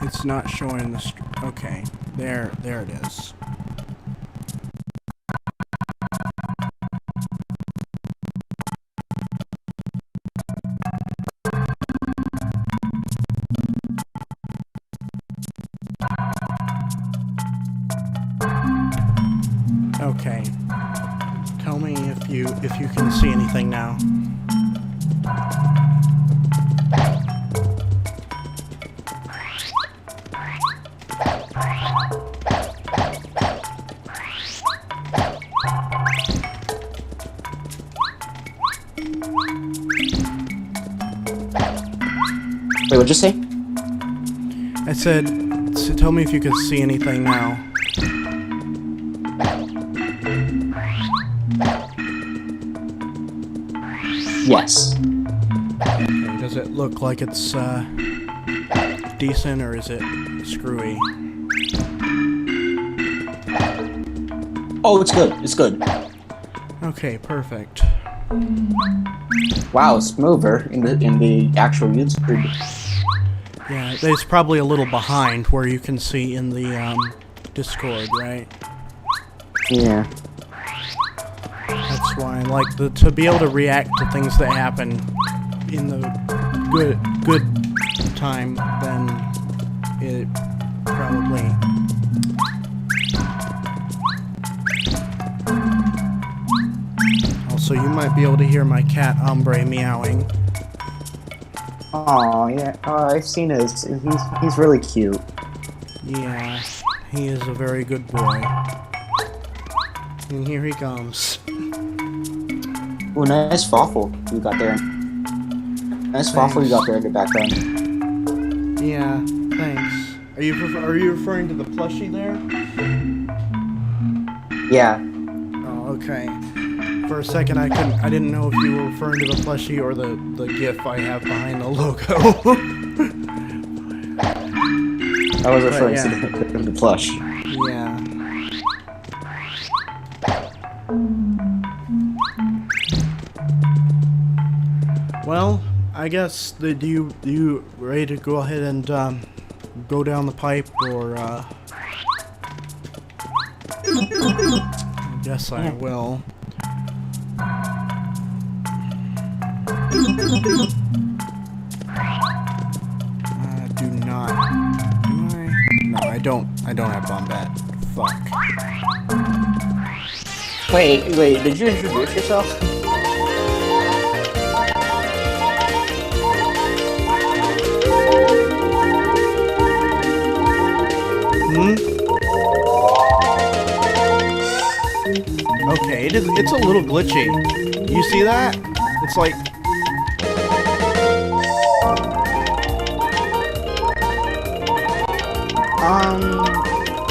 It's not showing the... Okay, there it is. Okay. Tell me if you can see anything now. Wait, what'd you say? I said, so tell me if you could see anything now. Yes. Okay, does it look like it's decent, or is it screwy? Oh, it's good. It's good. Okay, perfect. Wow, it's smoother in the actual YouTube. Yeah, it's probably a little behind where you can see in the Discord, right? Yeah. That's why I like to be able to react to things that happen in the good time. Then it probably. Also, you might be able to hear my cat Ombre meowing. Oh yeah. I've seen his. He's really cute. Yeah, he is a very good boy. And here he comes. Ooh, nice Fawful you got there. Nice Fawful you got there in the background. Yeah, thanks. Are you referring to the plushie there? Yeah. Oh, okay. For a second, I didn't know if you were referring to the plushie or the GIF I have behind the logo. I was referring to the plush. Yeah. Well, I guess do you ready to go ahead and go down the pipe, or I guess I will. Do not. Do I? No, I don't have Bombat. Fuck. Wait, did you introduce yourself? Okay, it's a little glitchy. You see that? It's like...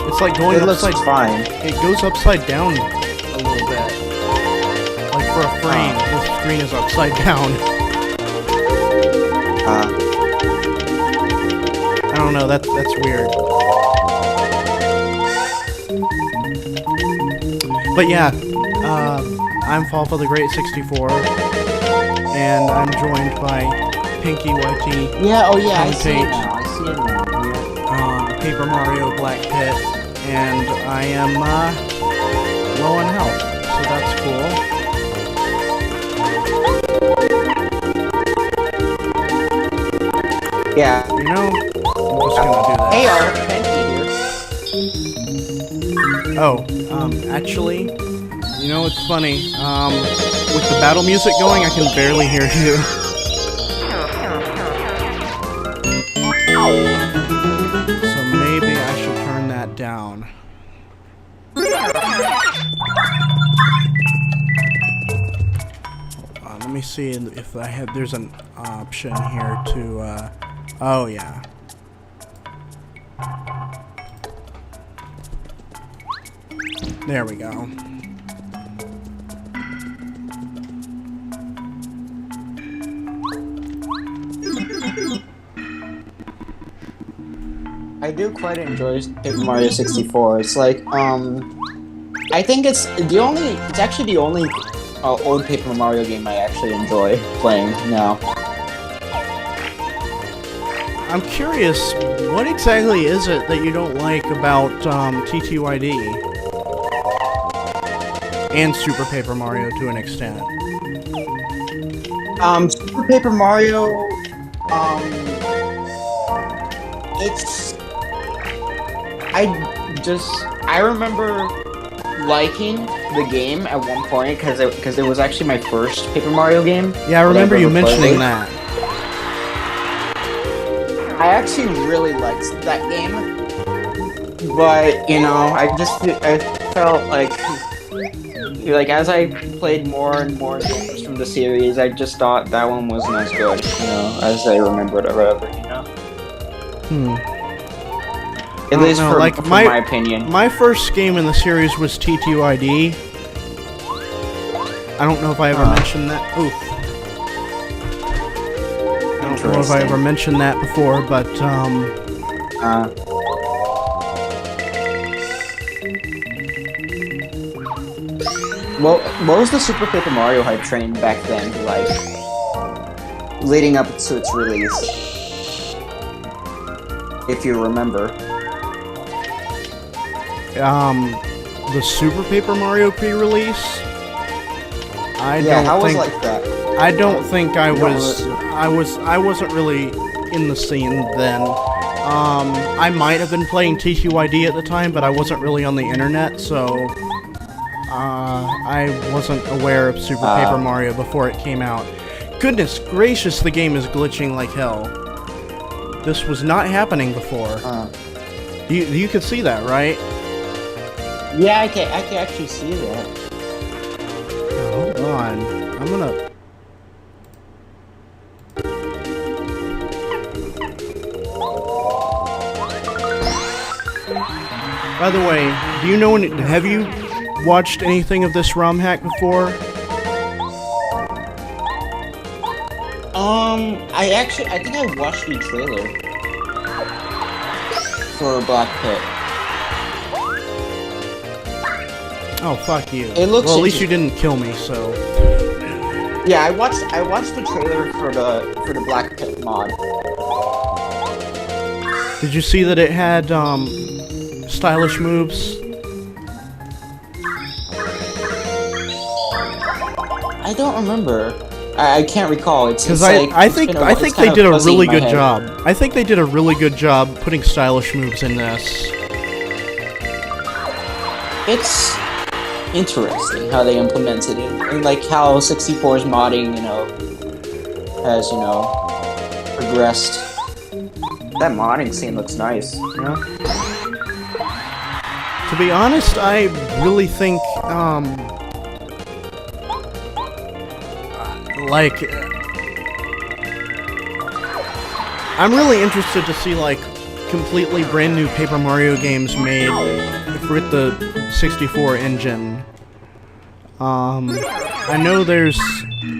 It's like going upside... fine. It goes upside down a little bit. Like for a frame, the screen is upside down. I don't know, that's weird. But yeah, I'm Fawful the Great 64, and I'm joined by PenkyYT. Yeah, oh yeah, I see it now. Paper Mario Black Pit, and I am low on health, so that's cool. Yeah. You know, I'm just gonna do that. Hey, Penky here. Oh, actually, you know what's funny? With the battle music going, I can barely hear you. So maybe I should turn that down. Hold on, let me see if there's an option here to, oh yeah. There we go. I do quite enjoy Paper Mario 64. It's like, I think it's actually the only old Paper Mario game I actually enjoy playing now. I'm curious, what exactly is it that you don't like about TTYD and Super Paper Mario to an extent? Super Paper Mario, it's... I remember liking the game at one point because it was actually my first Paper Mario game. Yeah, I remember you mentioning that. I actually really liked that game, but you know, I felt like as I played more and more games from the series, I just thought that one wasn't as good, you know, as I remembered or whatever, you know. At least for my opinion. My first game in the series was TTYD. I don't know if I ever mentioned that. Oof. I don't know if I ever mentioned that before, but what was the Super Paper Mario hype train back then, like, leading up to its release? If you remember. The Super Paper Mario pre-release? How was like that? I don't think I wasn't really in the scene then. I might have been playing TTYD at the time, but I wasn't really on the internet, so I wasn't aware of Super Paper Mario before it came out. Goodness gracious, the game is glitching like hell. This was not happening before. You could see that, right? Yeah, I can actually see that. Hold on. I'm gonna... By the way, do you know have you watched anything of this Romhack before? I think I watched the trailer for Black Pit. Oh, fuck you. It looks well, at least you didn't kill me, so... Yeah, I watched the trailer for the Black Pit mod. Did you see that it had, stylish moves? I don't remember. I can't recall. Because I think they did a really good job. I think they did a really good job putting stylish moves in this. It's interesting how they implemented it, and like how 64's modding, you know, has, you know, progressed. That modding scene looks nice, you know? To be honest, I really think, like, I'm really interested to see, like, completely brand new Paper Mario games made with the 64 engine. I know there's,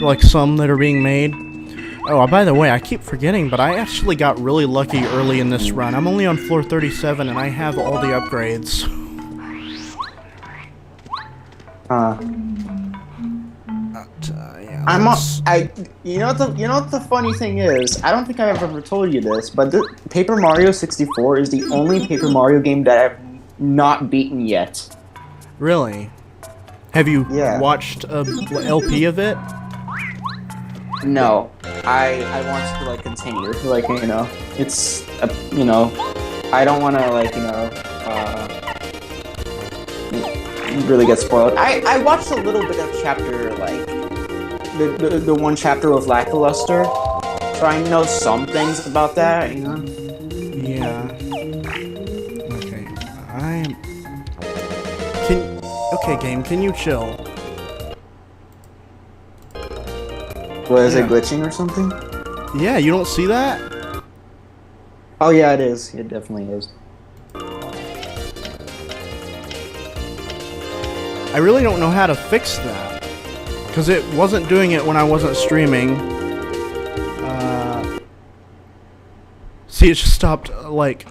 like, some that are being made. Oh, by the way, I keep forgetting, but I actually got really lucky early in this run. I'm only on floor 37, and I have all the upgrades. You know what the funny thing is? I don't think I've ever told you this, but the Paper Mario 64 is the only Paper Mario game that I've not beaten yet. Really? Have you watched a LP of it? No, I want to like continue. Like, you know, it's you know, I don't want to like, you know, really get spoiled. I watched a little bit of chapter like the one chapter of Lackluster, so I know some things about that, you know. Yeah. Okay. Okay, game. Can you chill? What, is it glitching or something? Yeah, you don't see that? Oh yeah, it is. It definitely is. I really don't know how to fix that, because it wasn't doing it when I wasn't streaming. See, it just stopped, like...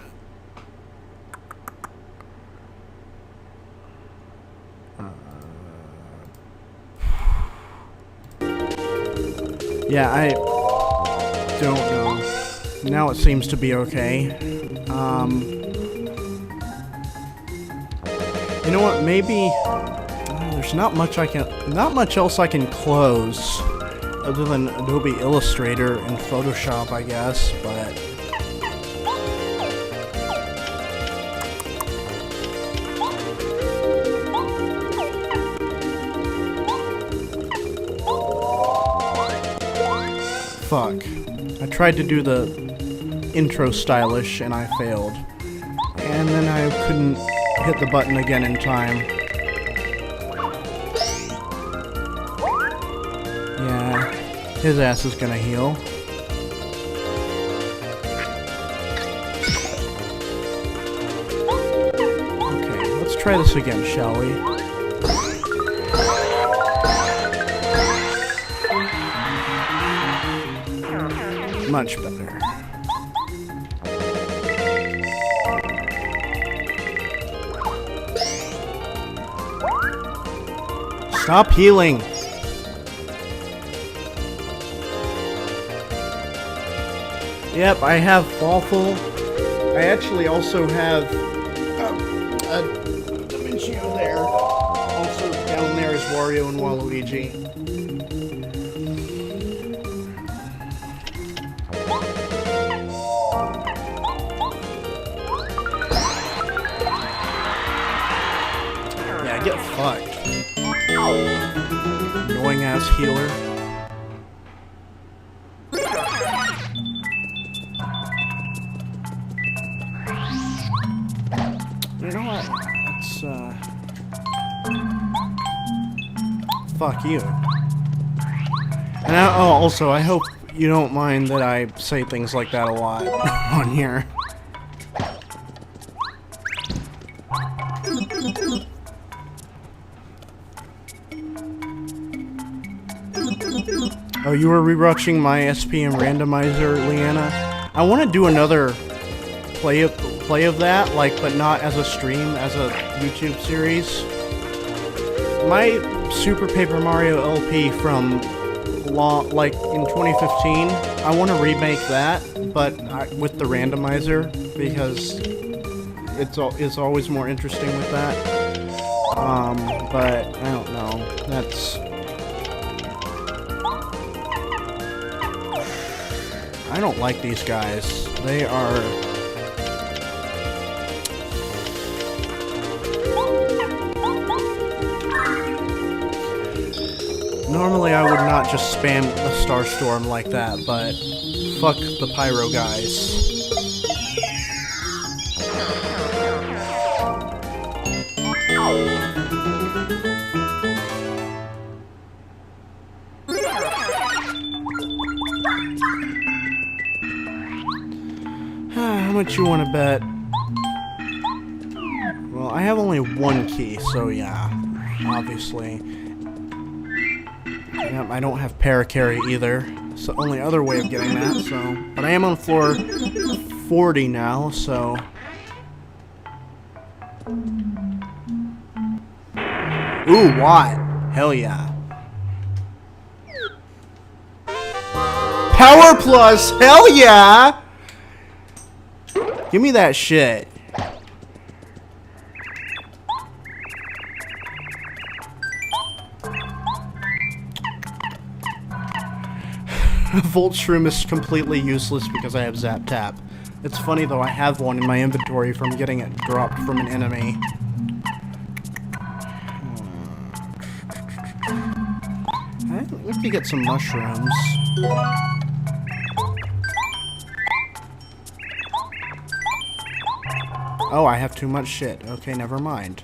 Yeah, I don't know. Now it seems to be okay. You know what? Maybe there's not much else I can close other than Adobe Illustrator and Photoshop, I guess. But fuck. I tried to do the intro stylish and I failed. And then I couldn't hit the button again in time. Yeah, his ass is gonna heal. Okay, let's try this again, shall we? Much better. Stop healing! Yep, I have Fawful. I actually also have a Dimencio there. Also down there is Wario and Waluigi. Yeah, get fucked. Annoying ass healer. You know what? Let's fuck you. And also, I hope you don't mind that I say things like that a lot on here. Oh, you were rewatching my SPM randomizer, Leanna? I want to do another play of that, like, but not as a stream, as a YouTube series. My Super Paper Mario LP from, like, in 2015, I want to remake that, but with the randomizer, because it's always more interesting with that. But, I don't know, I don't like these guys. They are... Normally I would not just spam a Star Storm like that, but fuck the Pyro guys. How much you want to bet? Well, I have only one key, so yeah, obviously. Yep, I don't have Paracarry either. It's the only other way of getting that, so... But I am on floor 40 now, so... Ooh, what? Hell yeah. Power Plus! Hell yeah! Give me that shit. Volt Shroom is completely useless because I have Zap Tap. It's funny though, I have one in my inventory from getting it dropped from an enemy. I'd like to get some mushrooms. Oh, I have too much shit. Okay, never mind.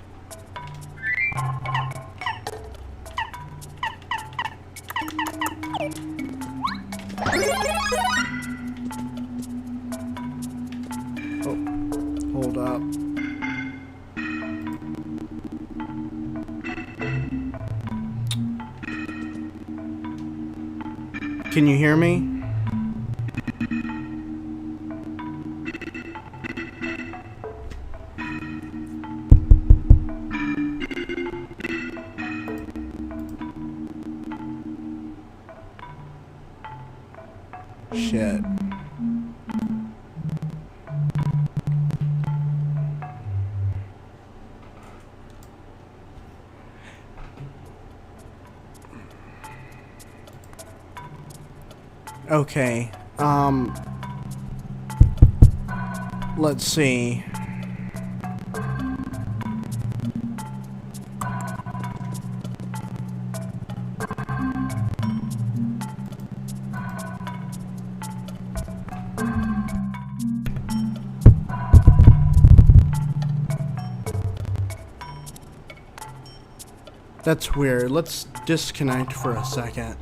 Oh, hold up. Can you hear me? Shit. Okay. Let's see. That's weird. Let's disconnect for a second.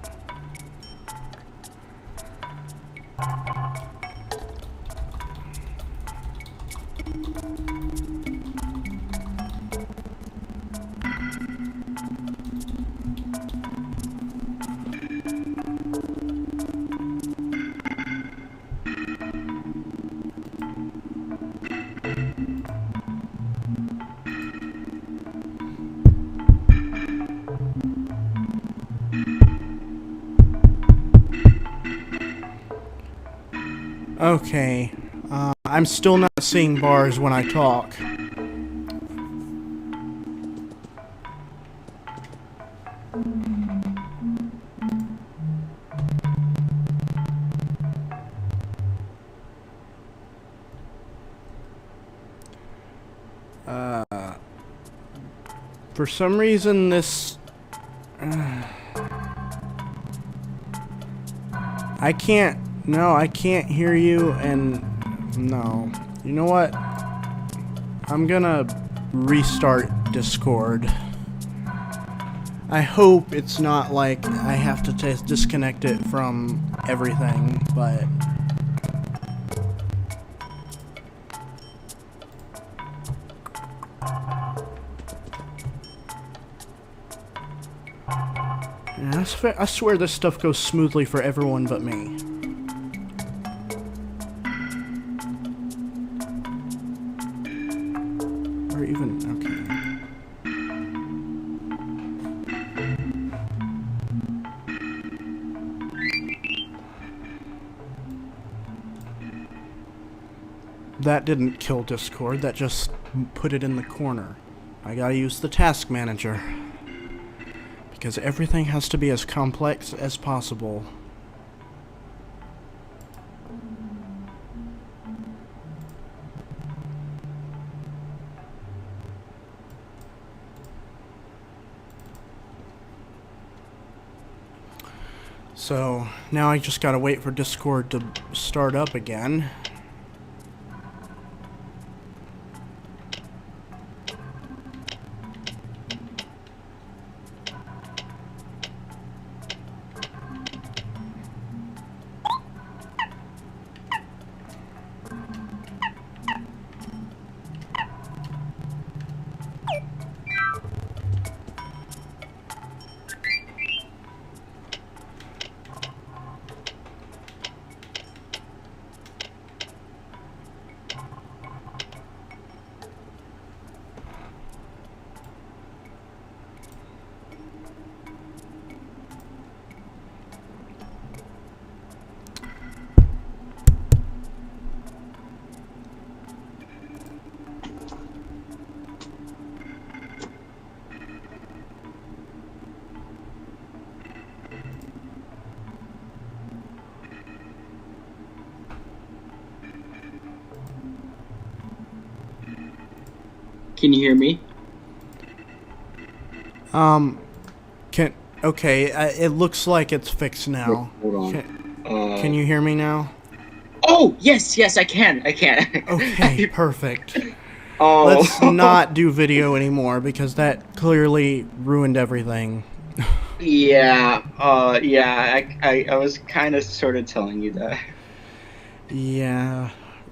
Okay, I'm still not seeing bars when I talk. For some reason this... I can't... No, I can't hear you, and... No. You know what? I'm gonna restart Discord. I hope it's not like I have to disconnect it from everything, but... Yeah, I swear this stuff goes smoothly for everyone but me. Or even... okay. That didn't kill Discord, that just put it in the corner. I gotta use the task manager. Because everything has to be as complex as possible. So, now I just gotta wait for Discord to start up again. Can you hear me? Okay, it looks like it's fixed now. Hold on. Can you hear me now? Oh, yes, I can. Okay, perfect. Oh. Let's not do video anymore, because that clearly ruined everything. Yeah, I was kind of sort of telling you that. Yeah.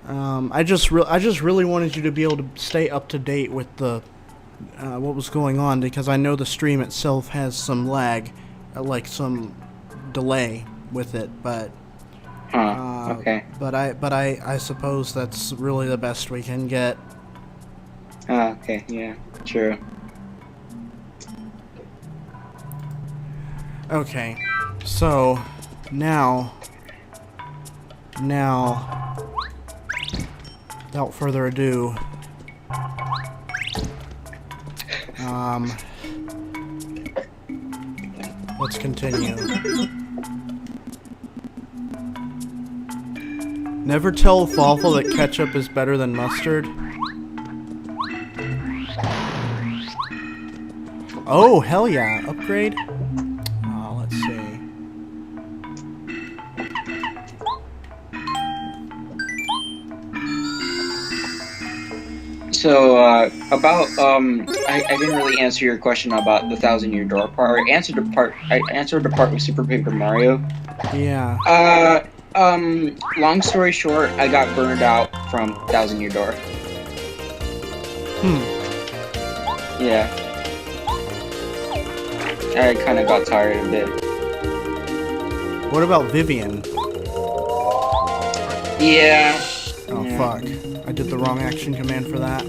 I just really wanted you to be able to stay up to date with the what was going on, because I know the stream itself has some lag, like some delay with it, but Okay. But I suppose that's really the best we can get. Okay, yeah, true. Okay, so now without further ado, let's continue. Never tell Fawful that ketchup is better than mustard. Oh, hell yeah. Upgrade? Let's see. So, about, I didn't really answer your question about the 1,000-year door part. I answered the part with Super Paper Mario. Yeah. Long story short, I got burned out from 1,000-year door. Yeah. I kind of got tired of it. What about Vivian? Yeah. Oh, fuck. I did the wrong action command for that.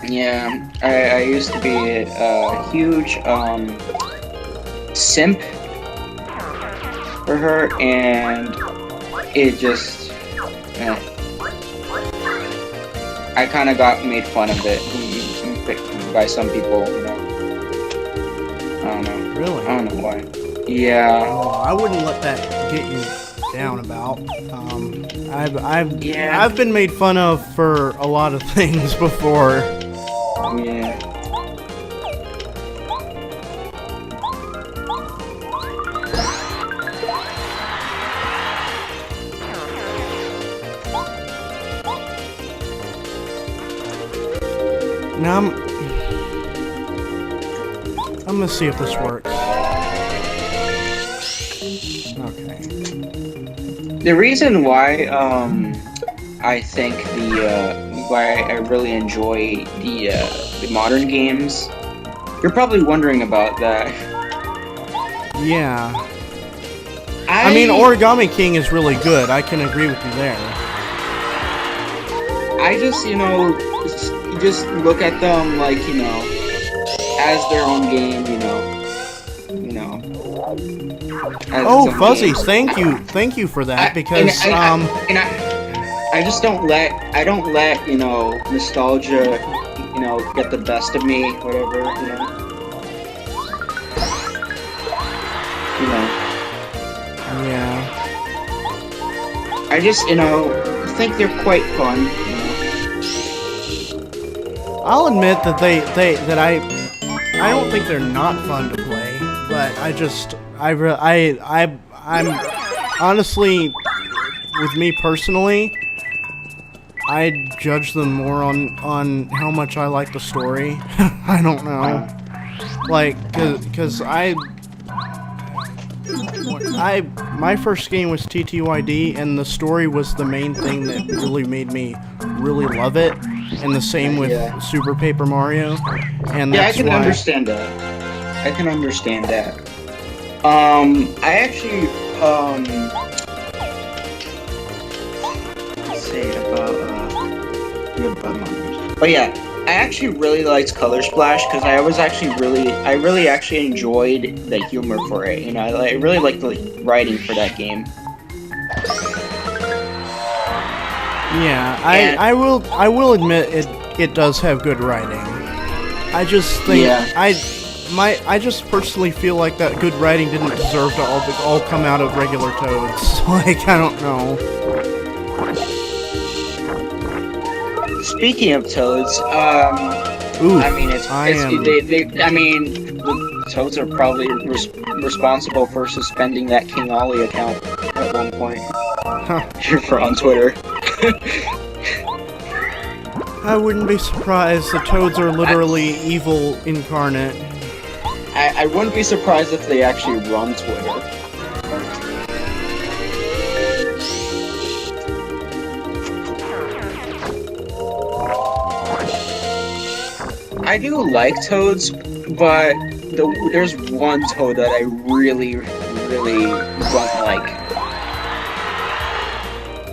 Yeah. I used to be a huge, simp for her, and it just... I kind of got made fun of it by some people, you know. I don't know. Really? I don't know why. Yeah. Oh, I wouldn't let that get you down about. I've been made fun of for a lot of things before. Yeah. Now I'm gonna see if this works. Okay. The reason why I think why I really enjoy the modern games, you're probably wondering about that. Yeah. I mean, Origami King is really good. I can agree with you there. I just, you know, just look at them like, you know, as their own game, you know. Oh, Fuzzy, thank you for that, because I just don't let you know, nostalgia, you know, get the best of me, whatever, you know. Yeah. I just, you know, think they're quite fun, you know. I'll admit that I don't think they're not fun to play, but I'm honestly, with me personally, I judge them more on how much I like the story. I don't know, like, cause my first game was PenkyYT, and the story was the main thing that really made me really love it. And the same with Super Paper Mario. And that's I can understand that. I can understand that. I actually, let's say about oh yeah, I actually really liked Color Splash because I really actually enjoyed the humor for it. You know, I really liked the writing for that game. Yeah, I will admit it does have good writing. I just think I just personally feel like that good writing didn't deserve to all come out of regular Toads. Like, I don't know. Speaking of Toads, Oof, I mean the Toads are probably responsible for suspending that King Ollie account at one point. For on Twitter. I wouldn't be surprised. The Toads are literally evil incarnate. I wouldn't be surprised if they actually run Twitter. I do like Toads, but there's one Toad that I really don't like.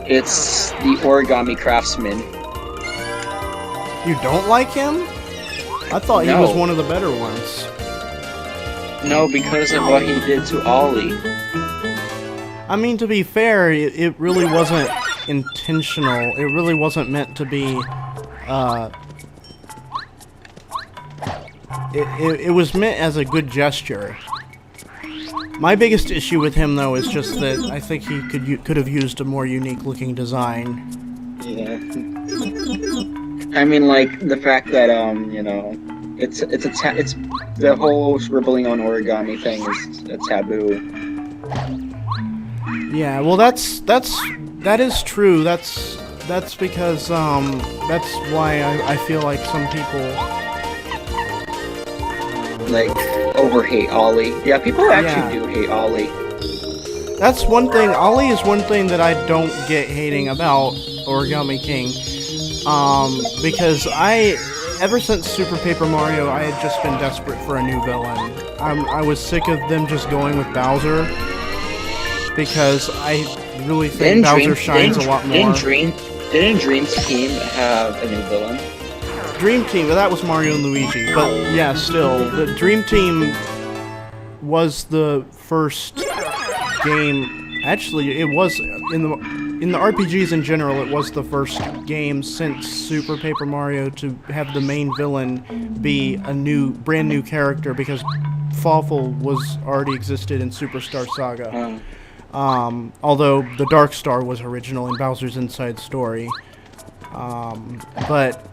It's the Origami Craftsman. You don't like him? I thought he was one of the better ones. No, because of what he did to Ollie. I mean, to be fair, it really wasn't intentional. It really wasn't meant to be, it was meant as a good gesture. My biggest issue with him, though, is just that I think he could have used a more unique-looking design. Yeah. I mean, like the fact that you know, it's the whole scribbling on origami thing is a taboo. Yeah, well, that is true. That's because that's why I feel like some people like over-hate Ollie. Yeah, people actually do hate Ollie. That's one thing. Ollie is one thing that I don't get hating about Origami King. Because ever since Super Paper Mario, I had just been desperate for a new villain. I was sick of them just going with Bowser, because I really think Bowser shines a lot more. Didn't Dream's team have a new villain? Dream Team, well, that was Mario and Luigi, but yeah, still, the Dream Team was the first game. Actually, it was in the RPGs in general. It was the first game since Super Paper Mario to have the main villain be a brand new character, because Fawful was already existed in Superstar Saga. Although the Dark Star was original in Bowser's Inside Story. But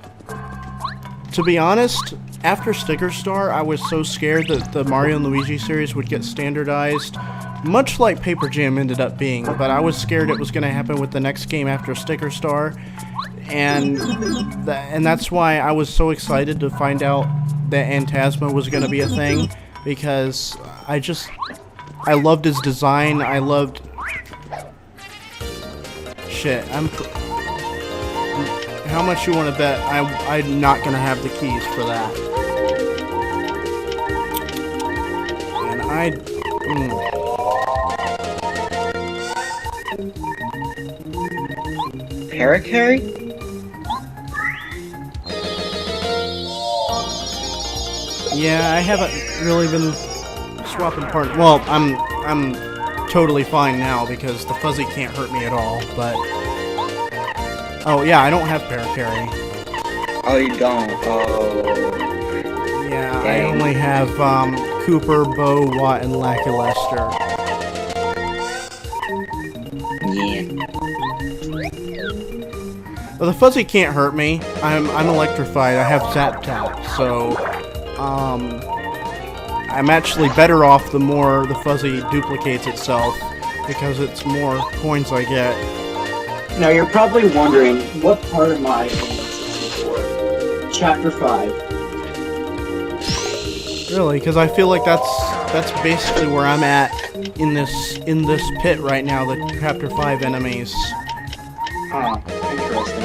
to be honest, after Sticker Star, I was so scared that the Mario and Luigi series would get standardized, much like Paper Jam ended up being, but I was scared it was going to happen with the next game after Sticker Star, and that's why I was so excited to find out that Antasma was going to be a thing, because I loved his design. I loved... Shit, how much you want to bet I'm not going to have the keys for that? And Parakarry? Yeah, I haven't really been swapping parts. Well, I'm totally fine now because the fuzzy can't hurt me at all, but... Oh, yeah, I don't have Parakarry. Oh, you don't? Oh... Yeah, Dang. I only have, Cooper, Bo, Watt, and Lackluster. Yeah. Well, the fuzzy can't hurt me. I'm electrified. I have Zap Tap, so... I'm actually better off the more the fuzzy duplicates itself, because it's more coins I get. Now you're probably wondering, what part of my Chapter 5. Really, because I feel like that's basically where I'm at in this pit right now, the Chapter 5 enemies. Ah, interesting.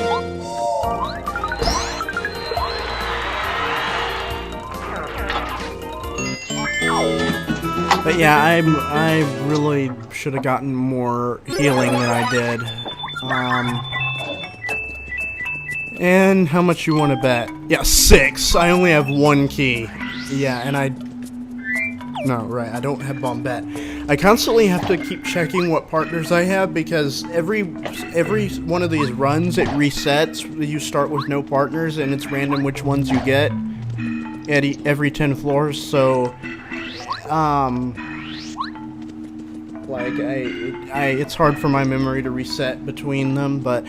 But yeah, I really should have gotten more healing than I did. And how much you want to bet? Yeah, 6. I only have 1 key. Yeah, and no, right, I don't have Bombette. I constantly have to keep checking what partners I have, because every one of these runs, it resets. You start with no partners, and it's random which ones you get at every 10 floors, so... like, it's hard for my memory to reset between them, but...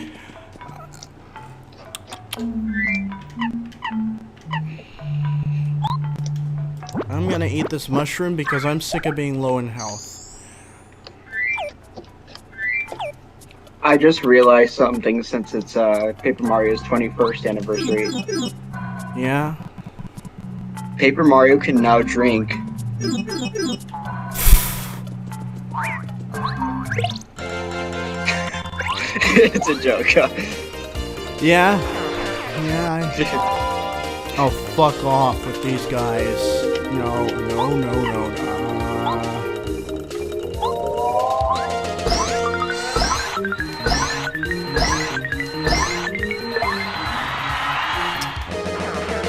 I'm gonna eat this mushroom because I'm sick of being low in health. I just realized something since it's Paper Mario's 21st anniversary. Yeah? Paper Mario can now drink. It's a joke. Yeah? Yeah, Oh, fuck off with these guys. No.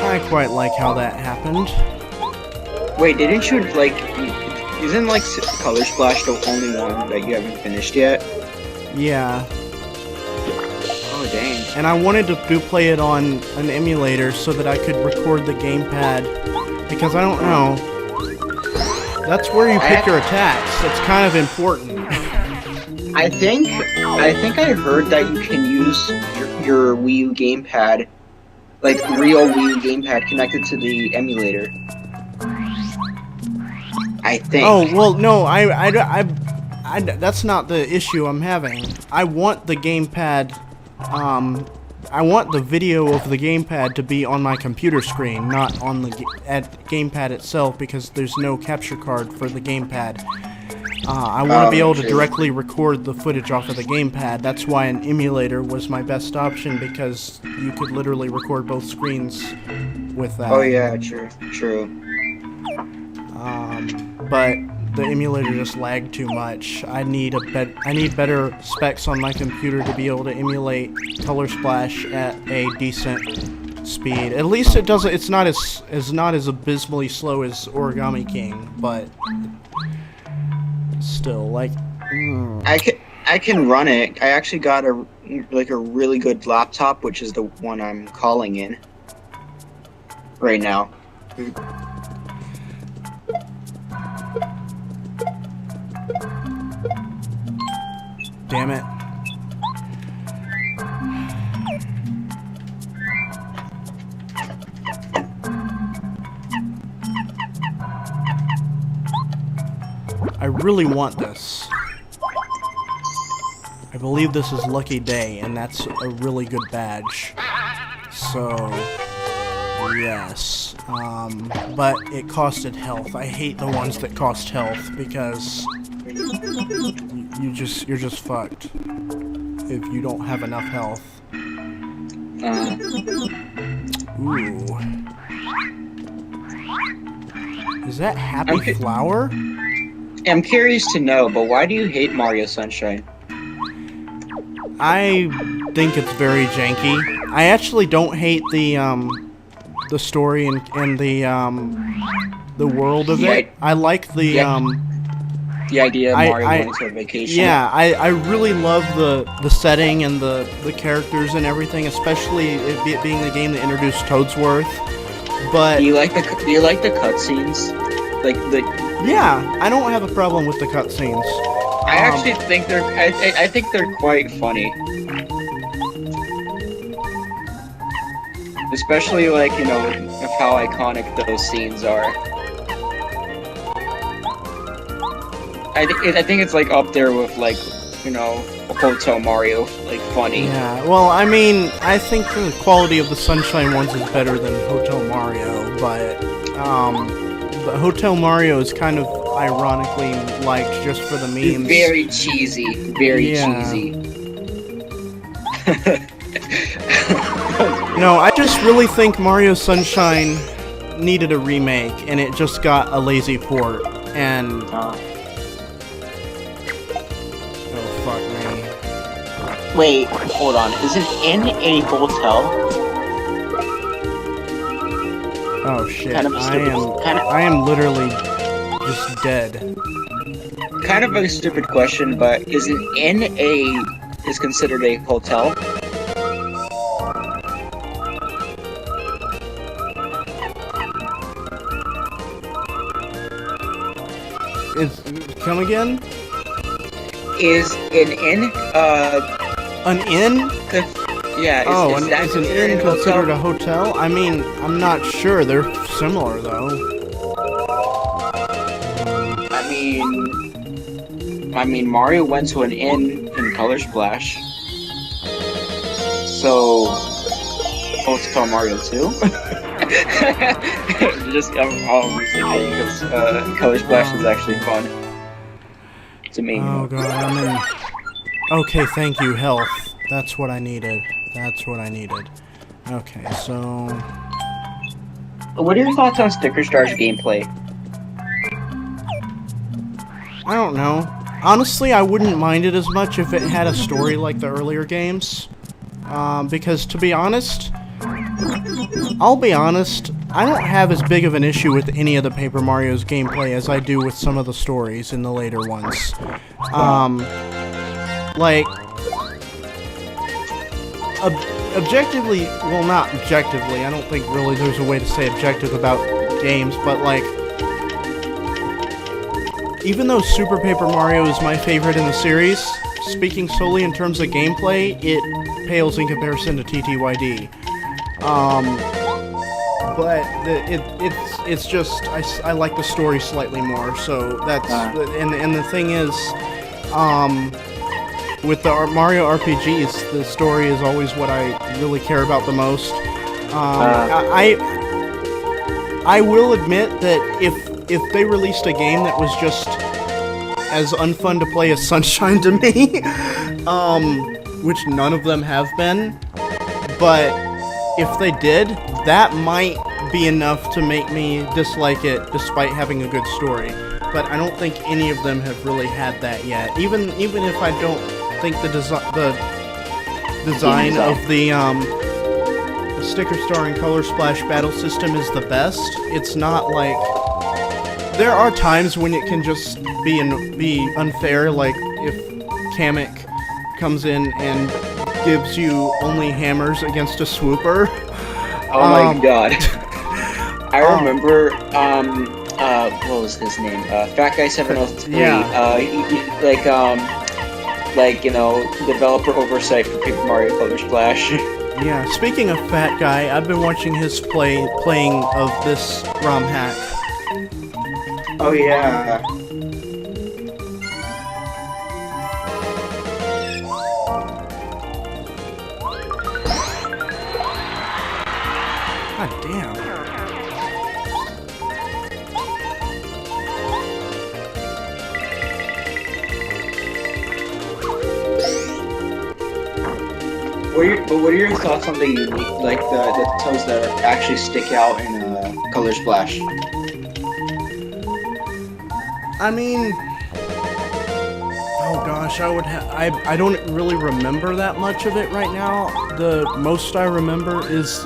I quite like how that happened. Wait, didn't you, like... Isn't, like, Color Splash the only one that you haven't finished yet? Yeah. Oh, dang. And I wanted to play it on an emulator so that I could record the gamepad, because I don't know. That's where you pick your attacks. That's kind of important. I think I heard that you can use your Wii U gamepad, like real Wii U gamepad, connected to the emulator. I think. Oh well, no, I that's not the issue I'm having. I want the gamepad. I want the video of the gamepad to be on my computer screen, not on the gamepad itself, because there's no capture card for the gamepad. I want to be able to directly record the footage off of the gamepad. That's why an emulator was my best option, because you could literally record both screens with that. Oh yeah, true. But the emulator just lagged too much. I need better specs on my computer to be able to emulate Color Splash at a decent speed. At least it's not as abysmally slow as Origami King, but still, like. I can run it. I actually got a really good laptop, which is the one I'm calling in right now. Damn it. I really want this. I believe this is Lucky Day, and that's a really good badge. So, yes. But it costed health. I hate the ones that cost health, because you're just fucked if you don't have enough health. Ooh. Is that Happy Flower? I'm curious to know, but why do you hate Mario Sunshine? I think it's very janky. I actually don't hate the story and the world of it. I like the idea of Mario going to a vacation. Yeah, I really love the setting and the characters and everything, especially it being the game that introduced Toadsworth. But do you like the cutscenes? Yeah, I don't have a problem with the cutscenes. I actually think I think they're quite funny. Especially, of how iconic those scenes are. I think it's up there with Hotel Mario, funny. Yeah, well, I mean, I think the quality of the Sunshine ones is better than Hotel Mario, but Hotel Mario is kind of ironically liked just for the memes. Very cheesy, very cheesy. No, I just really think Mario Sunshine needed a remake, and it just got a lazy port, and Wait, hold on. Is it in a hotel? Oh shit! I am literally just dead. Kind of a stupid question, but is considered a hotel? Come again? Is an inn an inn? Yeah. Is an inn considered a hotel? I mean, I'm not sure. They're similar though. I mean, Mario went to an inn in Color Splash. So, Hotel Mario 2? I'm obviously kidding, because Color Splash is actually fun. To me. Oh god, I'm in. Okay, thank you, health. That's what I needed. Okay, so. What are your thoughts on Sticker Star's gameplay? I don't know. Honestly, I wouldn't mind it as much if it had a story like the earlier games. Because to be honest, I'll be honest, I don't have as big of an issue with any of the Paper Mario's gameplay as I do with some of the stories in the later ones. Objectively, well, not objectively, I don't think really there's a way to say objective about games, but even though Super Paper Mario is my favorite in the series, speaking solely in terms of gameplay, it pales in comparison to TTYD. But it's just I like the story slightly more. So that's and the thing is, with the Mario RPGs, the story is always what I really care about the most. I will admit that if they released a game that was just as unfun to play as Sunshine to me, which none of them have been, but if they did, that might be enough to make me dislike it despite having a good story. But I don't think any of them have really had that yet. Even if I don't think the design of the Sticker Star and Color Splash battle system is the best, it's not like... There are times when it can just be unfair, like if Kamek comes in and gives you only hammers against a swooper. Oh my god. I remember, what was his name? Fat Guy 703. Yeah. Like, you know, developer oversight for Paper Mario Color Splash. Yeah, speaking of Fat Guy, I've been watching his playing of this Romhack. Oh yeah. God damn. What are your thoughts on the unique, like the toads that actually stick out in Color Splash? I mean, oh gosh, I don't really remember that much of it right now. The most I remember is,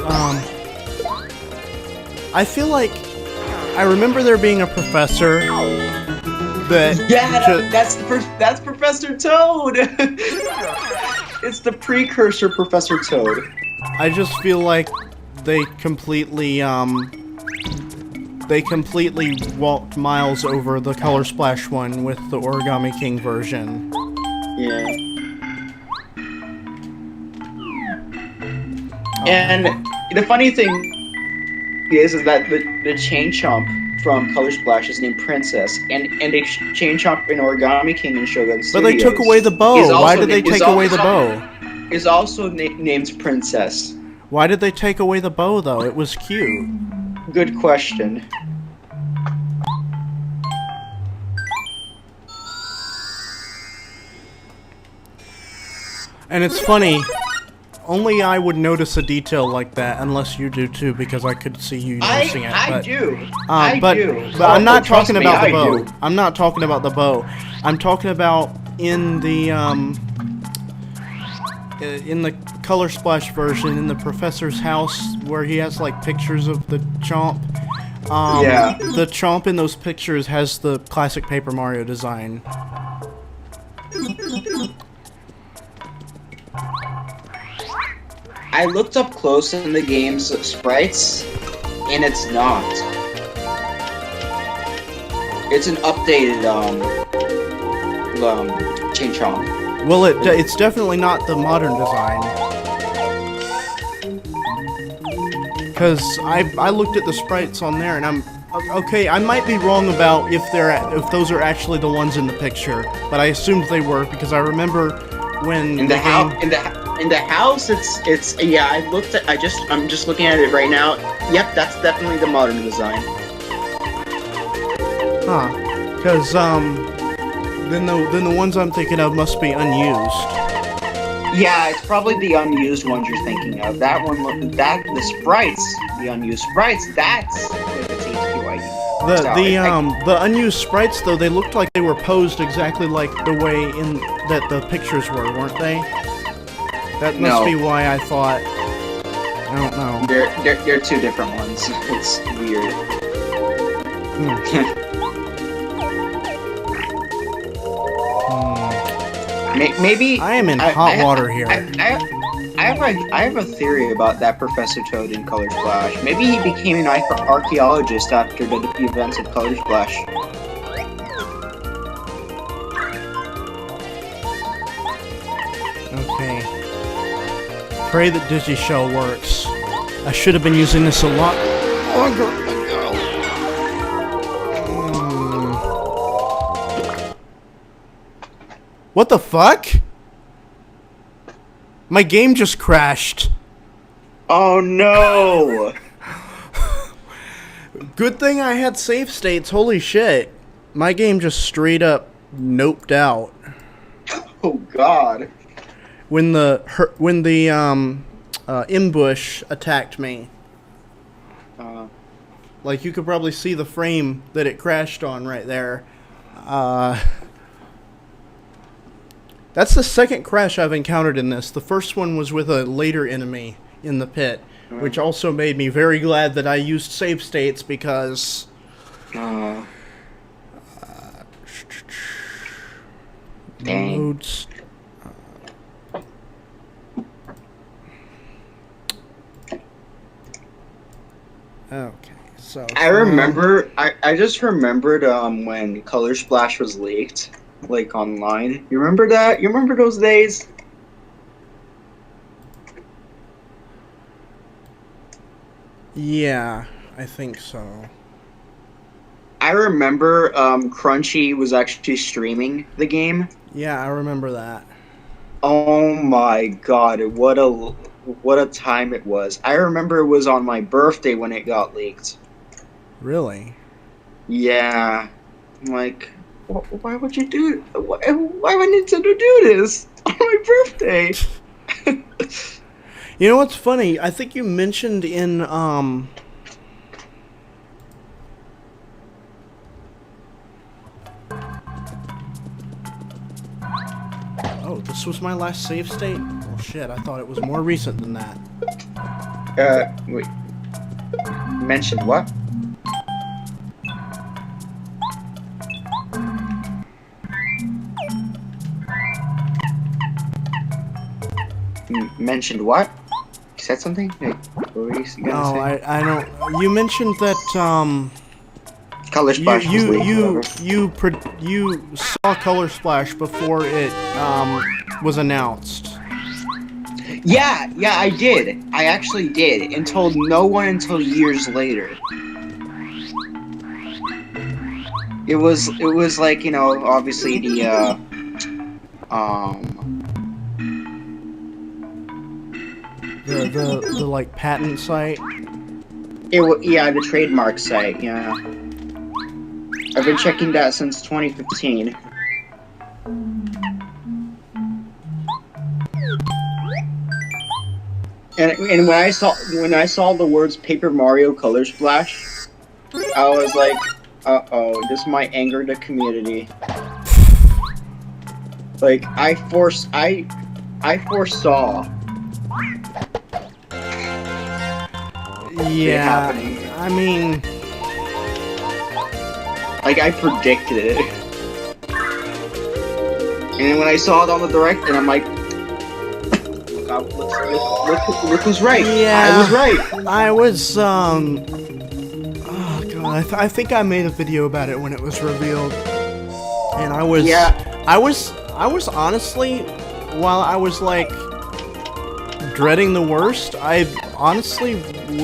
I feel like I remember there being a professor that... Yeah, that's Professor Toad! It's the precursor Professor Toad. I just feel like they completely walked miles over the Color Splash one with the Origami King version. Yeah. And the funny thing is that the Chain Chomp from Color Splash is named Princess, and the Chain Chomp in Origami King and Shogun Studios. But they took away the bow. Why did they take away the bow? Is also named Princess. Why did they take away the bow though? It was cute. Good question. And it's funny, only I would notice a detail like that, unless you do too, because I could see you noticing it. I do. But I'm not talking about the bow. do. I'm not talking about the bow. I'm talking about in the Color Splash version, in the professor's house, where he has like pictures of the Chomp. Yeah. The Chomp in those pictures has the classic Paper Mario design. I looked up close in the game's sprites, and it's not. It's an updated Chain Chomp. Well, it's definitely not the modern design. Because I looked at the sprites on there, and I'm okay. I might be wrong about if those are actually the ones in the picture, but I assumed they were because I remember when In the house, it's yeah. I'm just looking at it right now. Yep, that's definitely the modern design. Huh? Because then the ones I'm thinking of must be unused. Yeah, it's probably the unused ones you're thinking of. That one, the sprites, the unused sprites. That's the TQID. The unused sprites though, they looked like they were posed exactly like the way that the pictures were, weren't they? That must be why I thought. I don't know. They're two different ones. It's weird. Maybe I am in hot water here. I have a theory about that Professor Toad in Color Splash. Maybe he became an archaeologist after the events of Color Splash. Pray that DigiShell works. I should have been using this a lot longer ago. What the fuck? My game just crashed. Oh no! Good thing I had save states. Holy shit. My game just straight up noped out. Oh god. When the ambush attacked me. Like, you could probably see the frame that it crashed on right there. That's the second crash I've encountered in this. The first one was with a later enemy in the pit, which also made me very glad that I used save states because... Dang. Modes. Okay, so... I remember, I just remembered when Color Splash was leaked, like, online. You remember that? You remember those days? Yeah, I think so. I remember Crunchy was actually streaming the game. Yeah, I remember that. Oh my god, what a time it was. I remember it was on my birthday when it got leaked. Really? Yeah. I'm like, why would you do it? Why would Nintendo do this on my birthday? You know what's funny? I think you mentioned in, Oh, this was my last save state? Oh shit, I thought it was more recent than that. Wait. Mentioned what? Mentioned what? You said something? Hey, what were you gonna say? I don't... You mentioned that, Color Splash was leaked, you saw Color Splash before it, was announced. Yeah, I did. I actually did. And told no one until years later. It was like, you know, obviously the, The like, patent site? Yeah, the trademark site, yeah. I've been checking that since 2015. And when I saw the words Paper Mario Color Splash, I was like, uh-oh, this might anger the community. Like, I foresaw. Yeah, happening. I mean... Like, I predicted it. And then when I saw it on the Direct, and I'm like, look who's right. Yeah, I was right. I was, oh god, I think I made a video about it when it was revealed. And I was... Yeah. I was honestly, while I was, like, dreading the worst, I honestly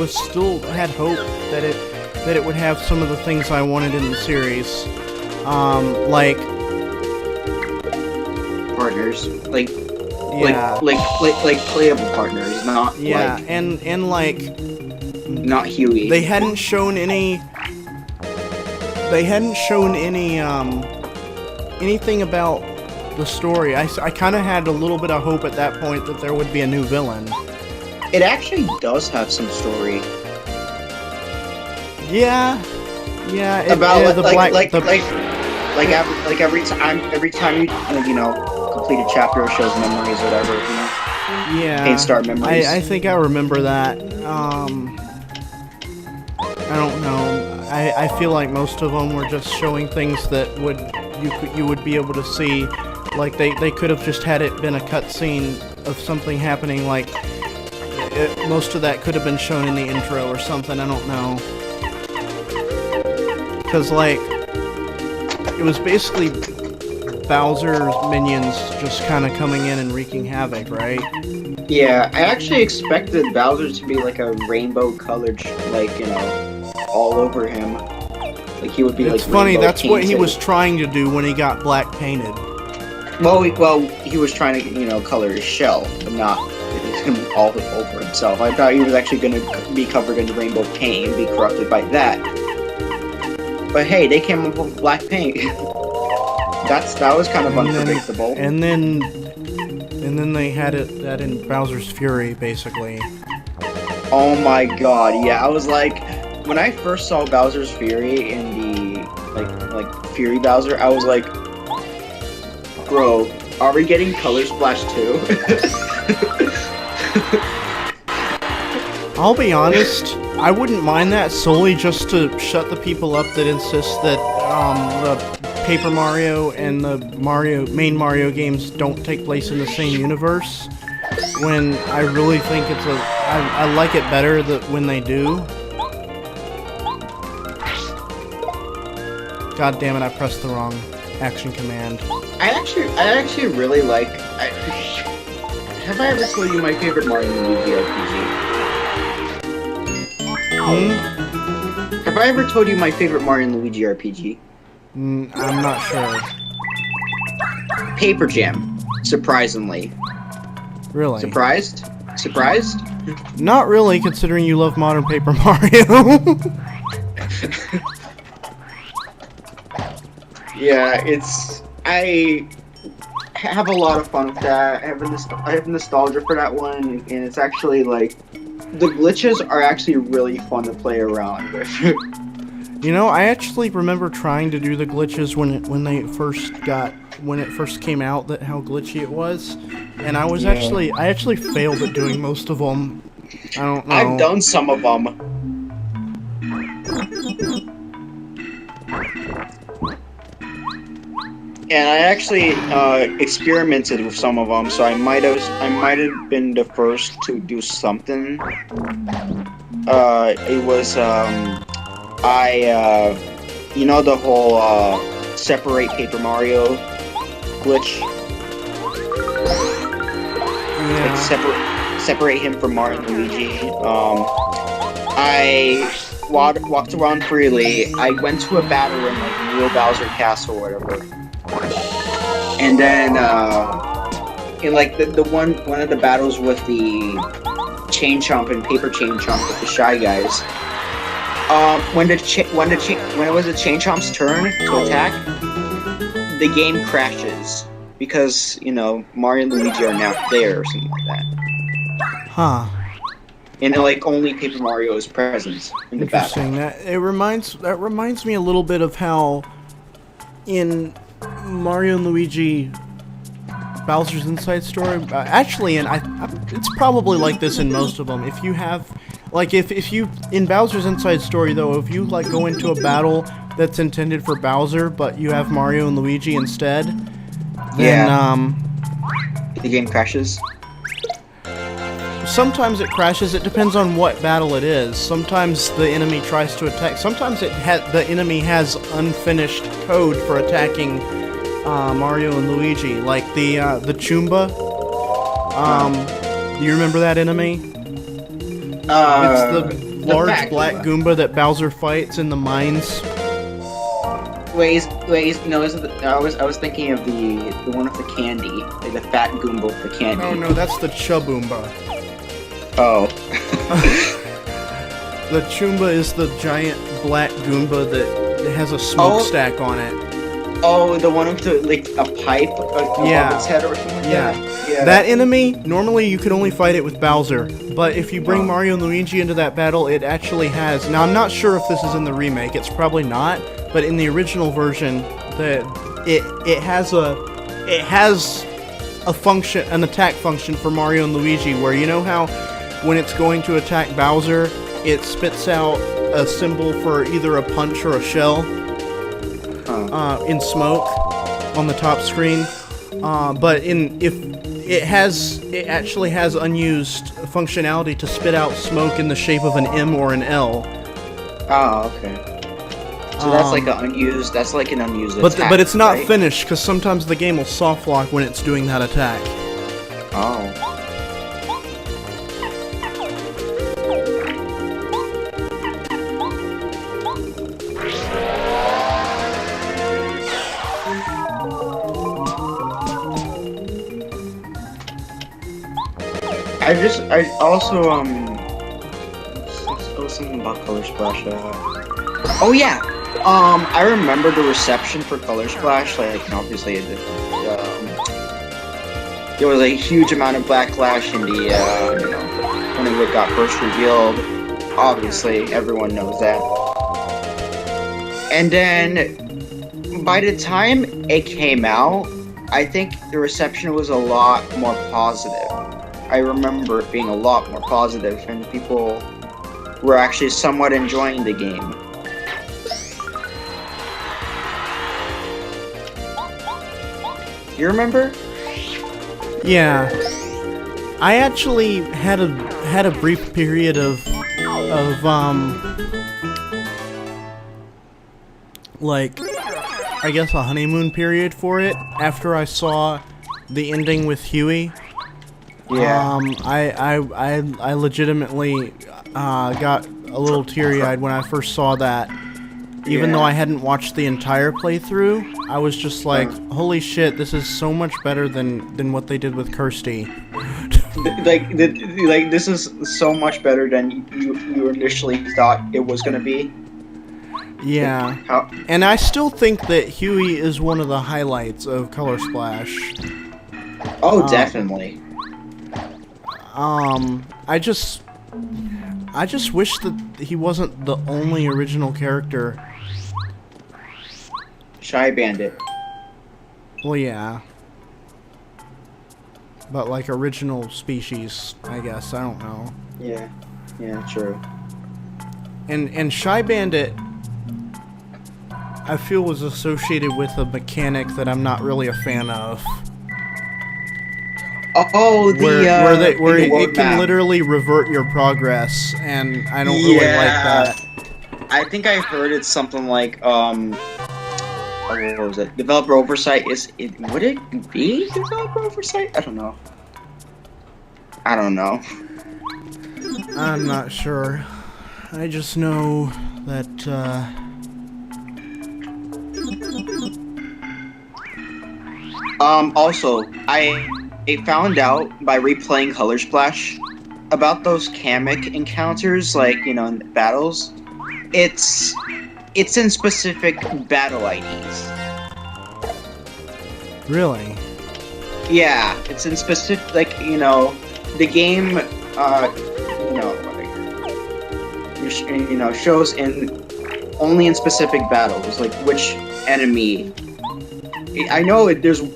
still had hope that it would have some of the things I wanted in the series. Like... Partners. Like... Yeah. Like playable partners, not yeah, like... and like... Not Huey. They hadn't shown any... anything about the story. I kind of had a little bit of hope at that point that there would be a new villain. It actually does have some story. Yeah. About every time you know, complete a chapter or shows memories or whatever, you know. Yeah. Paint Star memories. I think I remember that. I don't know. I feel like most of them were just showing things that you would be able to see. Like they could have just had it been a cutscene of something happening. Like most of that could have been shown in the intro or something. I don't know. Because like it was basically Bowser's minions just kind of coming in and wreaking havoc, right? Yeah, I actually expected Bowser to be like a rainbow colored, like, you know, all over him. Like he would be like. It's funny. rainbow That's what he painted. was trying to do when he got black painted. Well, he was trying to, you know, color his shell, but not him all over himself. I thought he was actually going to be covered in rainbow paint and be corrupted by that. But hey, they came up with black paint. that was kind of unpredictable. And then they had that in Bowser's Fury, basically. Oh my god, yeah, I was like, when I first saw Bowser's Fury in the, like Fury Bowser, I was like, bro, are we getting Color Splash too? I'll be honest, I wouldn't mind that solely just to shut the people up that insist that the Paper Mario and the main Mario games don't take place in the same universe. When I really think I like it better that when they do. God damn it! I pressed the wrong action command. I actually really like. Have I ever told you my favorite Mario and Luigi RPG? Have I ever told you my favorite Mario and Luigi RPG? I'm not sure. Paper Jam. Surprisingly. Really? Surprised? Surprised? Not really, considering you love modern Paper Mario. Yeah, I have a lot of fun with that. I have nostalgia for that one, and it's actually like the glitches are actually really fun to play around with. You know, I actually remember trying to do the glitches when it first came out, that how glitchy it was, and I actually failed at doing most of them. I don't know. I've done some of them. And I actually experimented with some of them, so I might have been the first to do something. It was you know, the whole separate Paper Mario glitch. Yeah. Like separate him from Mario and Luigi. I walked around freely. I went to a battle in like Real Bowser Castle or whatever. And then, in like the one of the battles with the Chain Chomp and Paper Chain Chomp with the Shy Guys, when it was the Chain Chomp's turn to attack, the game crashes because, you know, Mario and Luigi are now there or something like that. Huh. And like only Paper Mario is present in the battle. Interesting. That reminds me a little bit of how in Mario and Luigi Bowser's Inside Story, actually, and it's probably like this in most of them. If you have, like, if you in Bowser's Inside Story though, if you like go into a battle that's intended for Bowser, but you have Mario and Luigi instead, then the game crashes. Sometimes it crashes. It depends on what battle it is. Sometimes the enemy tries to attack. Sometimes the enemy has unfinished code for attacking Mario and Luigi, like the Choomba. Do you remember that enemy? It's the large black Goomba that Bowser fights in the mines. Wait, no, I was thinking of the one with the candy, like the fat Goomba with the candy. Oh no, that's the Chuboomba. Oh. The Choomba is the giant black Goomba that has a smokestack on it. Oh, the one with the, like, a pipe above its head or something like that? Yeah. That enemy, normally you could only fight it with Bowser, but if you bring Mario and Luigi into that battle, it actually has... Now, I'm not sure if this is in the remake, it's probably not, but in the original version, it has a function, an attack function for Mario and Luigi, where you know how when it's going to attack Bowser, it spits out a symbol for either a punch or a shell in smoke on the top screen. But it actually has unused functionality to spit out smoke in the shape of an M or an L. Oh, okay. So that's like an unused. That's like an unused attack. But it's not right? finished because sometimes the game will soft lock when it's doing that attack. Oh. I also something about Color Splash. Oh yeah. I remember the reception for Color Splash. Like, obviously, there was a huge amount of backlash in the, when it got first revealed. Obviously, everyone knows that. And then, by the time it came out, I think the reception was a lot more positive. I remember it being a lot more positive, and people were actually somewhat enjoying the game. You remember? Yeah, I actually had a brief period of like, I guess a honeymoon period for it after I saw the ending with Huey. Yeah. I legitimately got a little teary-eyed when I first saw that. Even though I hadn't watched the entire playthrough, I was just like, holy shit, this is so much better than what they did with Kirsty. Like this is so much better than you initially thought it was gonna be. Yeah. And I still think that Huey is one of the highlights of Color Splash. Oh, definitely. I just wish that he wasn't the only original character. Shy Bandit. Well, yeah. But like original species, I guess. I don't know. Yeah. Yeah, true. And Shy Bandit, I feel, was associated with a mechanic that I'm not really a fan of. Oh, where it can literally revert your progress, and I don't really like that. I think I heard it's something like what was it? Developer oversight. Would it be developer oversight? I don't know. I'm not sure. I just know that also, I found out by replaying Color Splash about those Kamek encounters, like, in battles. It's in specific battle IDs. Really? Yeah, it's in specific, like, the game, shows only in specific battles, like which enemy. I know there's a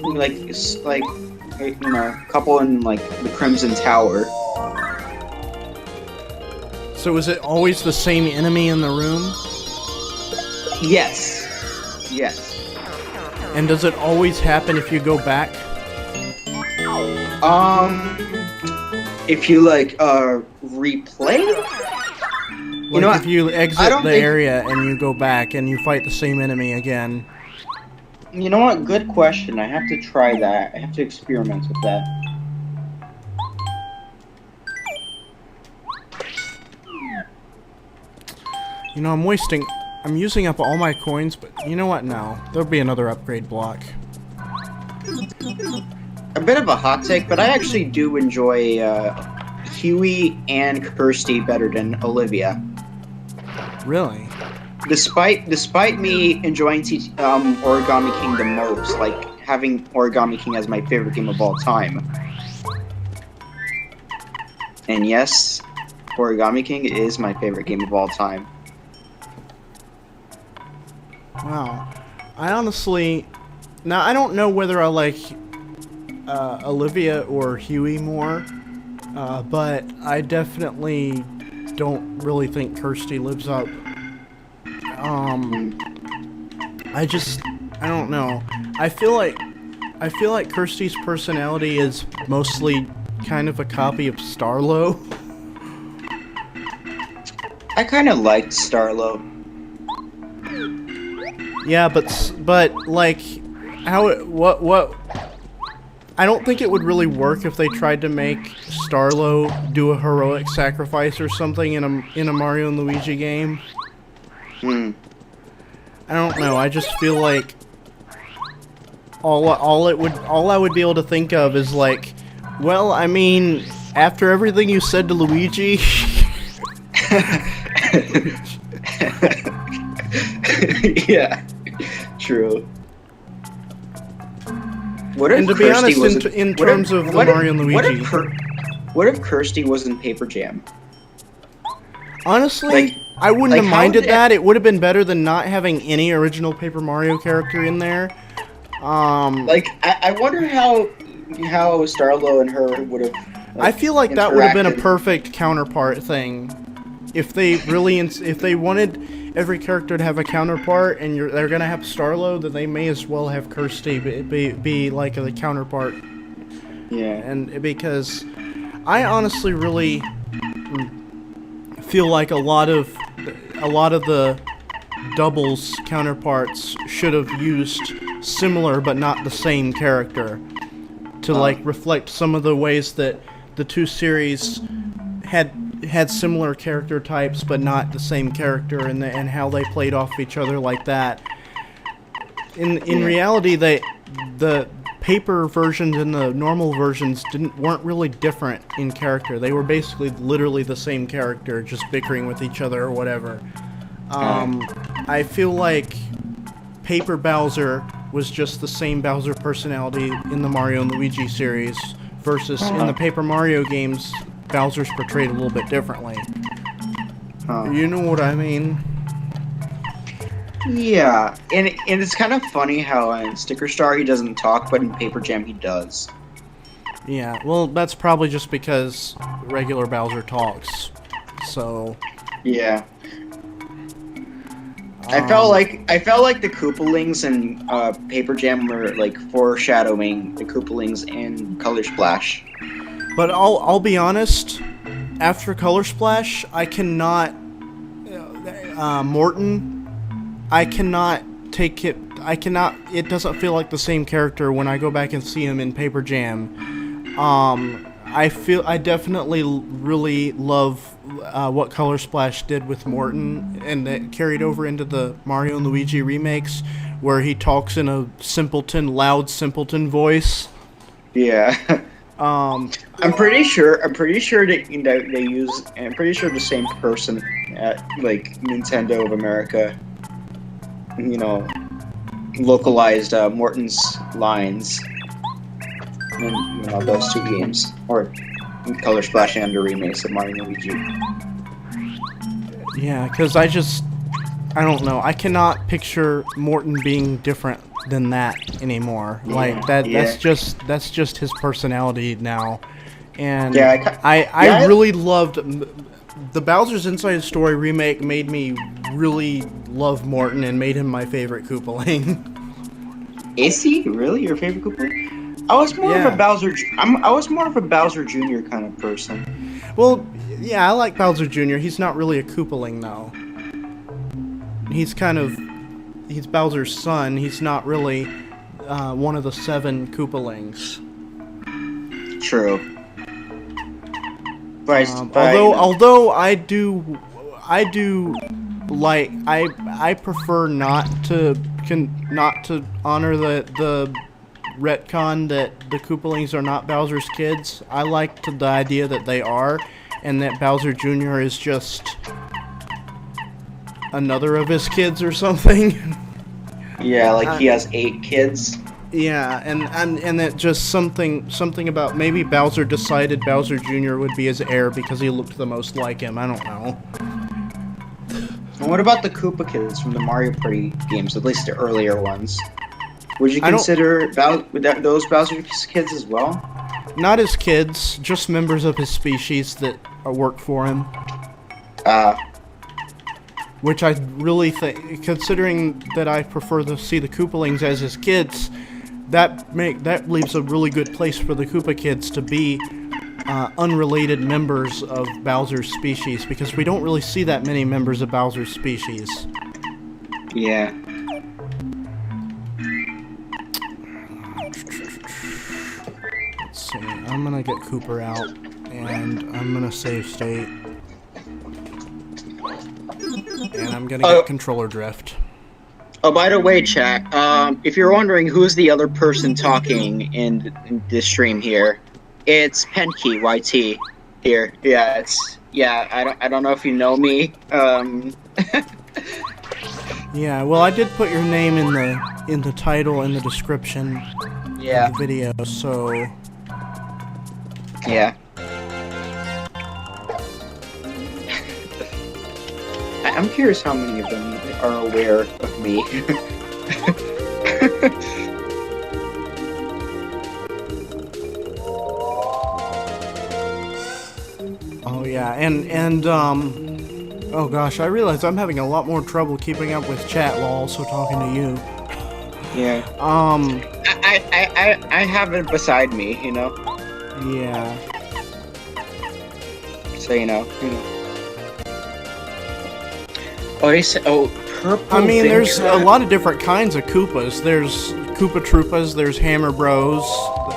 couple in like the Crimson Tower. So is it always the same enemy in the room? Yes. And does it always happen if you go back? If you replay? If you exit the area and you go back and you fight the same enemy again. You know what? Good question. I have to try that. I have to experiment with that. I'm using up all my coins, but you know what? No. There'll be another upgrade block. A bit of a hot take, but I actually do enjoy Huey and Kirsty better than Olivia. Really? Despite me enjoying Origami King the most, like having Origami King as my favorite game of all time. And yes, Origami King is my favorite game of all time. Wow. I honestly... Now, I don't know whether I like Olivia or Huey more, but I definitely don't really think Kirsty lives up. I don't know. I feel like Kirsty's personality is mostly kind of a copy of Starlo. I kind of liked Starlo. Yeah, but like, what? I don't think it would really work if they tried to make Starlo do a heroic sacrifice or something in a Mario and Luigi game. I don't know. I just feel like all I would be able to think of is like, well, I mean, after everything you said to Luigi. Yeah, true. What if And to be honest, in terms of the Mario and Luigi, what if Kirsty was in Paper Jam? Honestly, Like- I wouldn't like, have how minded did- that. It would have been better than not having any original Paper Mario character in there. Like, I wonder how Starlo and her would have. I feel like that would have been a interacted. perfect counterpart thing. If they really, if they wanted every character to have a counterpart, and they're gonna have Starlo, then they may as well have Kirsty be like the counterpart. Yeah. And because I honestly really feel like a lot of the doubles counterparts should have used similar but not the same character to like reflect some of the ways that the two series had similar character types but not the same character, and how they played off each other like that. In reality, the paper versions and the normal versions weren't really different in character. They were basically literally the same character, just bickering with each other or whatever. I feel like Paper Bowser was just the same Bowser personality in the Mario and Luigi series, versus in the Paper Mario games, Bowser's portrayed a little bit differently. You know what I mean? Yeah, and it's kind of funny how in Sticker Star he doesn't talk, but in Paper Jam he does. Yeah, well, that's probably just because regular Bowser talks. So Yeah. I felt like the Koopalings and Paper Jam were like foreshadowing the Koopalings in Color Splash. But I'll be honest, after Color Splash, I cannot Morton. I cannot take it. It doesn't feel like the same character when I go back and see him in Paper Jam. I definitely really love what Color Splash did with Morton, and that carried over into the Mario and Luigi remakes, where he talks in a loud simpleton voice. Yeah. I'm pretty sure that they use. I'm pretty sure the same person at like Nintendo of America, localized Morton's lines in those two games, or in Color Splash and the remakes of Mario and Luigi. Yeah, because I don't know. I cannot picture Morton being different than that anymore. Yeah, like that. yeah. That's just his personality now. And Yeah, I really loved the Bowser's Inside Story remake. Made me really love Morton and made him my favorite Koopaling. Is he really your favorite Koopaling? I was more of a Bowser. I was more of a Bowser Jr. kind of person. Well, yeah, I like Bowser Jr. He's not really a Koopaling though. He's Bowser's son. He's not really one of the 7 Koopalings. True. But Although I do like I prefer not to honor the retcon that the Koopalings are not Bowser's kids. I like the idea that they are, and that Bowser Jr. is just another of his kids or something. Yeah, like he has 8 kids. Yeah, and that just something about maybe Bowser decided Bowser Jr. would be his heir because he looked the most like him. I don't know. And what about the Koopa kids from the Mario Party games, at least the earlier ones? Would you consider those Bowser's kids as well? Not his kids, just members of his species that work for him. Which I really think, considering that I prefer to see the Koopalings as his kids, that leaves a really good place for the Koopa kids to be unrelated members of Bowser's species, because we don't really see that many members of Bowser's species. Yeah. I'm gonna get Cooper out, and I'm gonna save state. And I'm gonna get controller drift. Oh, by the way, chat, if you're wondering who's the other person talking in this stream here, it's PenkyYT here. Yeah, I don't know if you know me. Yeah, well, I did put your name in the title and the description of the video, so yeah. I'm curious how many of them are aware of me. oh yeah, and oh gosh, I realize I'm having a lot more trouble keeping up with chat while also talking to you. Yeah. I have it beside me, you know. Yeah. So you know. Oh, purple. I mean, there's a lot of different kinds of Koopas. There's Koopa Troopas, there's Hammer Bros,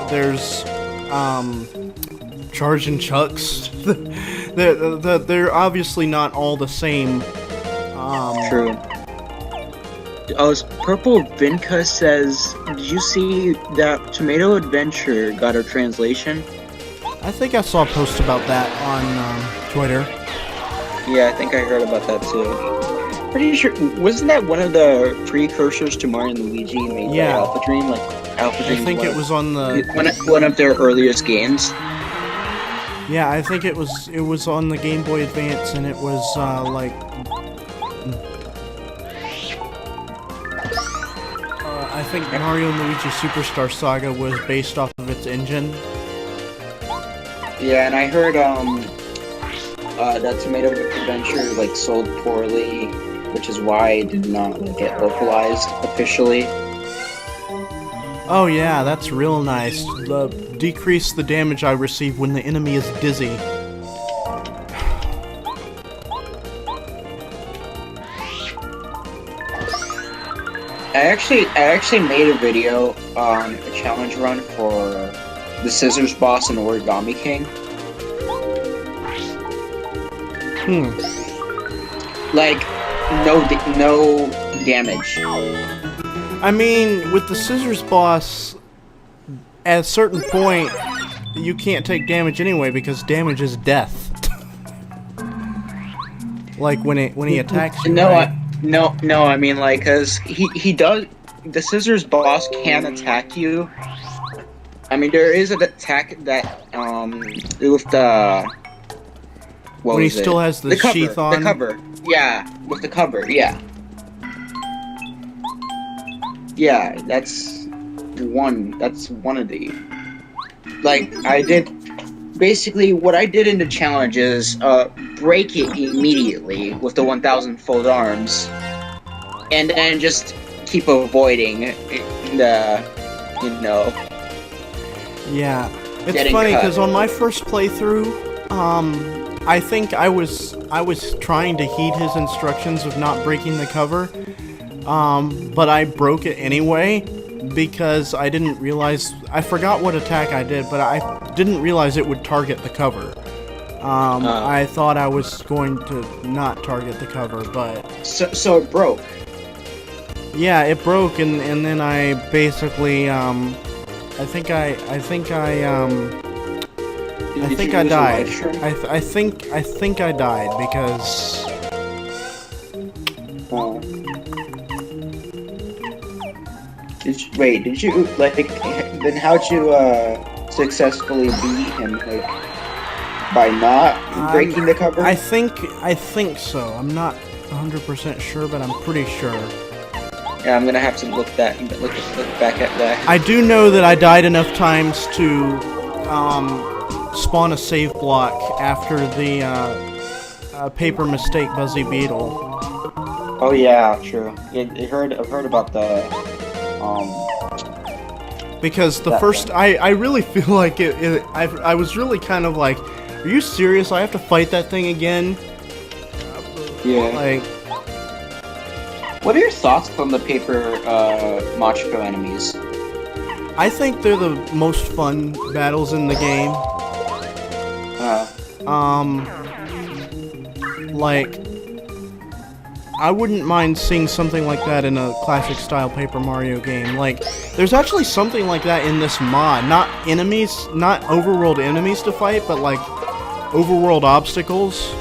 there's Charge and Chucks. They're obviously not all the same. True. Oh, Purple Vinca says, did you see that Tomato Adventure got a translation? I think I saw a post about that on Twitter. Yeah, I think I heard about that too. Pretty sure, wasn't that one of the precursors to Mario and Luigi made by Alpha Dream? Like Alpha Dream. I think it was on the one of their earliest games. Yeah, I think it was on the Game Boy Advance, and it was like I think Mario and Luigi Superstar Saga was based off of its engine. Yeah, and I heard that Tomato Adventure like sold poorly, which is why it did not get localized officially. Oh yeah, that's real nice. Decrease the damage I receive when the enemy is dizzy. I actually made a video on a challenge run for the Scissors boss in Origami King. Like, no damage. I mean, with the Scissors boss, at a certain point, you can't take damage anyway because damage is death. Like when he attacks you. No, right? No, I mean like, cause he does. The Scissors boss can attack you. I mean, there is an attack that with the. What when he was still it? has the sheath on. The cover, yeah, with the cover, yeah. Yeah, that's one of the. Like I did. Basically, what I did in the challenge is break it immediately with the 1,000 fold arms, and then just keep avoiding the, you know. Yeah, it's funny because on my first playthrough, I think I was trying to heed his instructions of not breaking the cover, but I broke it anyway. Because I didn't realize, I forgot what attack I did, but I didn't realize it would target the cover. I thought I was going to not target the cover, but... So it broke? Yeah, it broke, and then I basically, I think I died. I think I died, because... Did you, like, then how'd you, successfully beat him, like, by not breaking the cover? I think so. I'm not 100% sure, but I'm pretty sure. Yeah, I'm gonna have to look back at that. I do know that I died enough times to, spawn a save block after the, paper mistake Buzzy Beetle. Oh yeah, true. Yeah, I've heard about the... Because the first, I really feel like I was really kind of like, are you serious? I have to fight that thing again? Yeah. Like, what are your thoughts on the paper Machiko enemies? I think they're the most fun battles in the game. Like, I wouldn't mind seeing something like that in a classic style Paper Mario game. Like, there's actually something like that in this mod. Not enemies, not overworld enemies to fight, but like overworld obstacles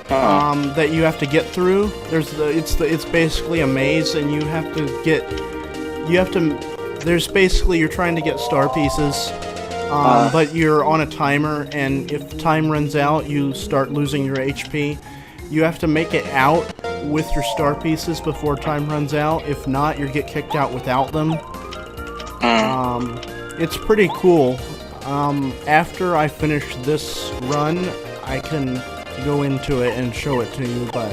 that you have to get through. It's basically a maze, and there's basically, you're trying to get star pieces, but you're on a timer, and if time runs out, you start losing your HP. You have to make it out with your star pieces before time runs out. If not, you get kicked out without them. It's pretty cool. After I finish this run, I can go into it and show it to you, but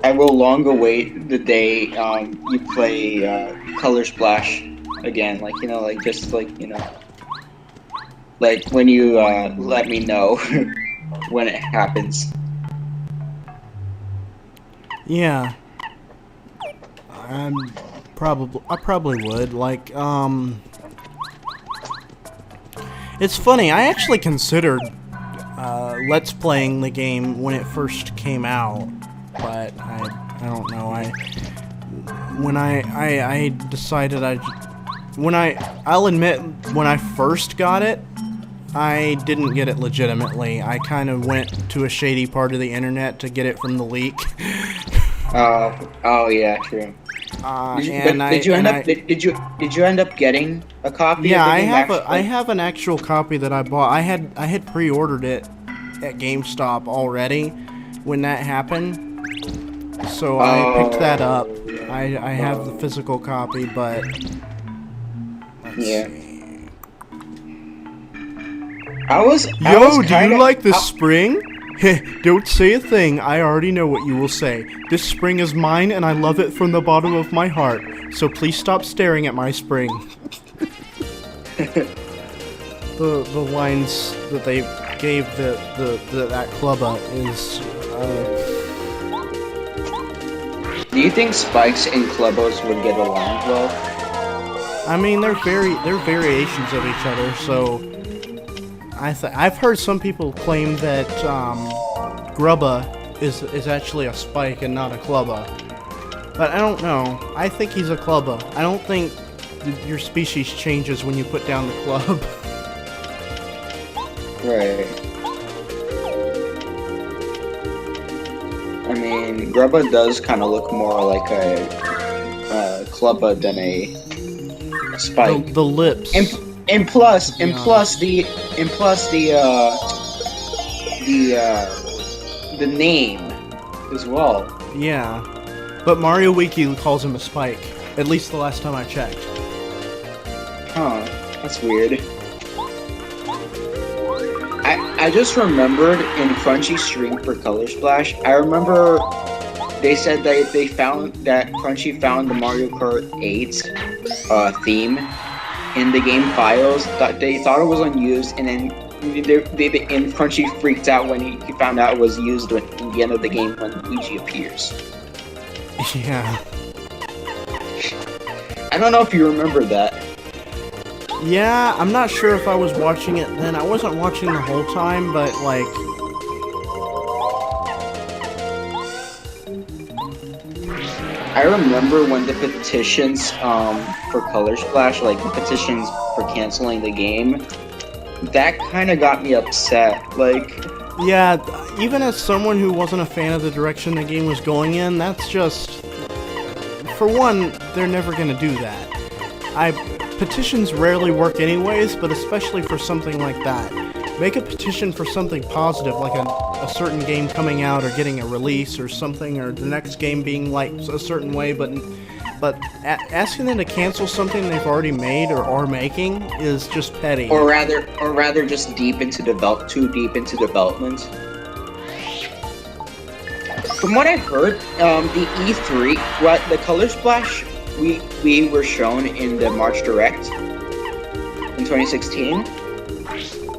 I will long await the day you play Color Splash again. Like, you know, like just like, you know, like when you let me know when it happens. yeah, I probably would. Like, it's funny. I actually considered let's playing the game when it first came out. But I don't know. I decided I'll admit, when I first got it, I didn't get it legitimately. I kind of went to a shady part of the internet to get it from the leak. Oh yeah, true. Did you end up getting a copy? Yeah, of the game I have an actual copy that I bought. I had pre-ordered it at GameStop already when that happened. So I picked that up. I have the physical copy, but yeah. See. Yo, do you like this spring? Don't say a thing. I already know what you will say. This spring is mine, and I love it from the bottom of my heart. So please stop staring at my spring. The lines that they gave that clubber is. Do you think Spikes and Clubbos would get along well? I mean, they're variations of each other. So I've heard some people claim that Grubba is actually a Spike and not a Clubba. But I don't know. I think he's a Clubba. I don't think your species changes when you put down the club. Right. I mean, Grubba does kind of look more like a Clubba than a Spike. The lips. And plus the name as well. Yeah. But Mario Wiki calls him a Spike. At least the last time I checked. Huh. That's weird. I just remembered in Crunchy's stream for Color Splash, I remember they said that Crunchy found the Mario Kart 8 theme in the game files. They thought it was unused, and then and Crunchy freaked out when he found out it was used in the end of the game when Luigi appears. Yeah. I don't know if you remember that. Yeah, I'm not sure if I was watching it then. I wasn't watching the whole time, but like... I remember when the petitions for Color Splash, like the petitions for canceling the game, that kind of got me upset. Like... Yeah, even as someone who wasn't a fan of the direction the game was going in, that's just... For one, they're never gonna do that. Petitions rarely work anyways, but especially for something like that. Make a petition for something positive, like a certain game coming out or getting a release or something, or the next game being like a certain way, but asking them to cancel something they've already made or are making is just petty. Or rather just too deep into development. From what I heard, the E3, what the color splash we were shown in the March Direct in 2016,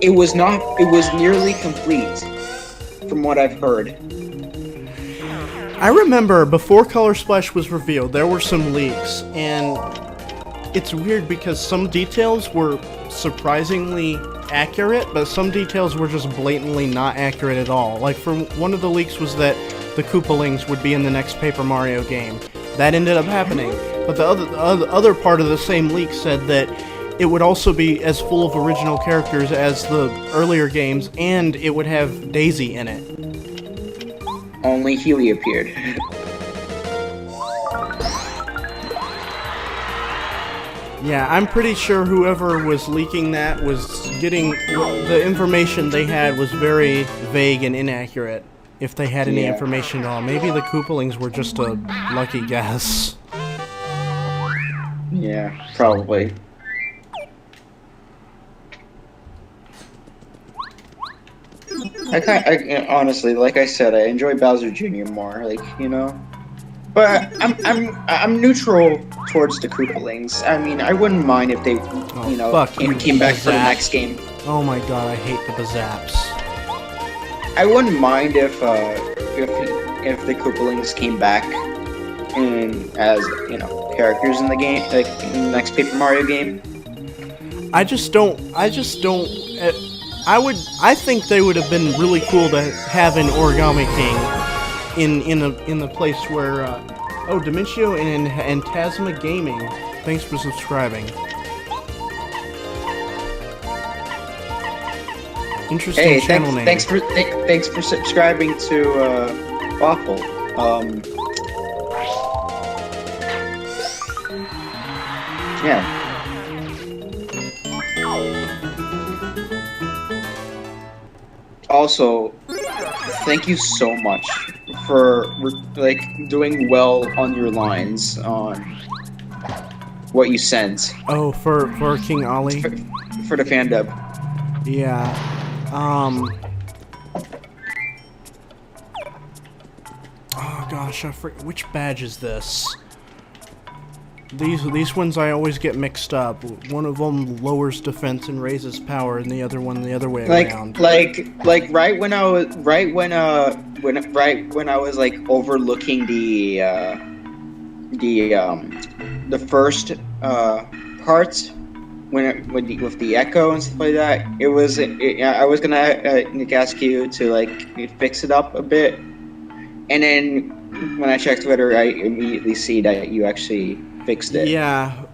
it was nearly complete, from what I've heard. I remember before Color Splash was revealed, there were some leaks, and it's weird because some details were surprisingly accurate, but some details were just blatantly not accurate at all. Like, for one of the leaks was that the Koopalings would be in the next Paper Mario game. That ended up happening, but the other part of the same leak said that it would also be as full of original characters as the earlier games, and it would have Daisy in it. Only Huey appeared. Yeah, I'm pretty sure whoever was leaking that was getting... the information they had was very vague and inaccurate, if they had any information at all. Maybe the Koopalings were just a lucky guess. Yeah, probably. I honestly, like I said, I enjoy Bowser Jr. more, like, you know. But I'm neutral towards the Koopalings. I mean, I wouldn't mind if they, came back for the next game. Oh my god, I hate the Bazaps. I wouldn't mind if the Koopalings came back as characters in the game, like in the next Paper Mario game. I think they would have been really cool to have an Origami King in the place where Dimentio and Tasma Gaming. Thanks for subscribing. Interesting channel name. Thanks for subscribing to Fawful. Yeah. Also, thank you so much for doing well on your lines on what you sent. Oh, for King Ali? For the fan dub. Yeah. Oh gosh, I forget which badge is this. These ones I always get mixed up. One of them lowers defense and raises power, and the other one the other way around. Right when I was like overlooking the first part with the echo and stuff like that. I was gonna ask you to fix it up a bit, and then when I checked Twitter, I immediately see that you actually fixed it. Yeah,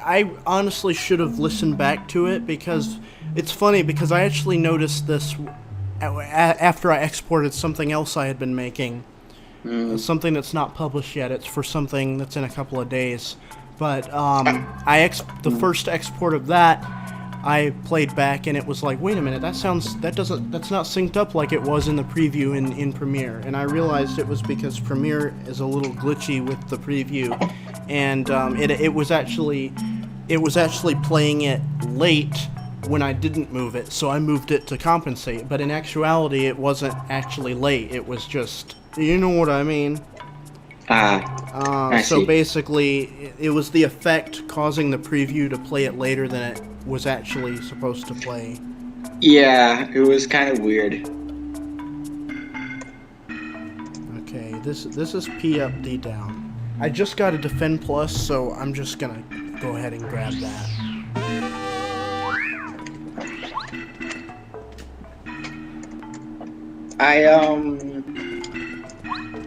I honestly should have listened back to it, because it's funny because I actually noticed this after I exported something else I had been making. Something that's not published yet. It's for something that's in a couple of days. But the first export of that I played back, and it was like, wait a minute, that's not synced up like it was in the preview in Premiere. And I realized it was because Premiere is a little glitchy with the preview, and it was actually playing it late when I didn't move it, so I moved it to compensate. But in actuality, it wasn't actually late. It was just, you know what I mean? So basically, it was the effect causing the preview to play it later than it was actually supposed to play. Yeah, it was kind of weird. Okay, this is P up, D down. I just got a Defend Plus, so I'm just gonna go ahead and grab that.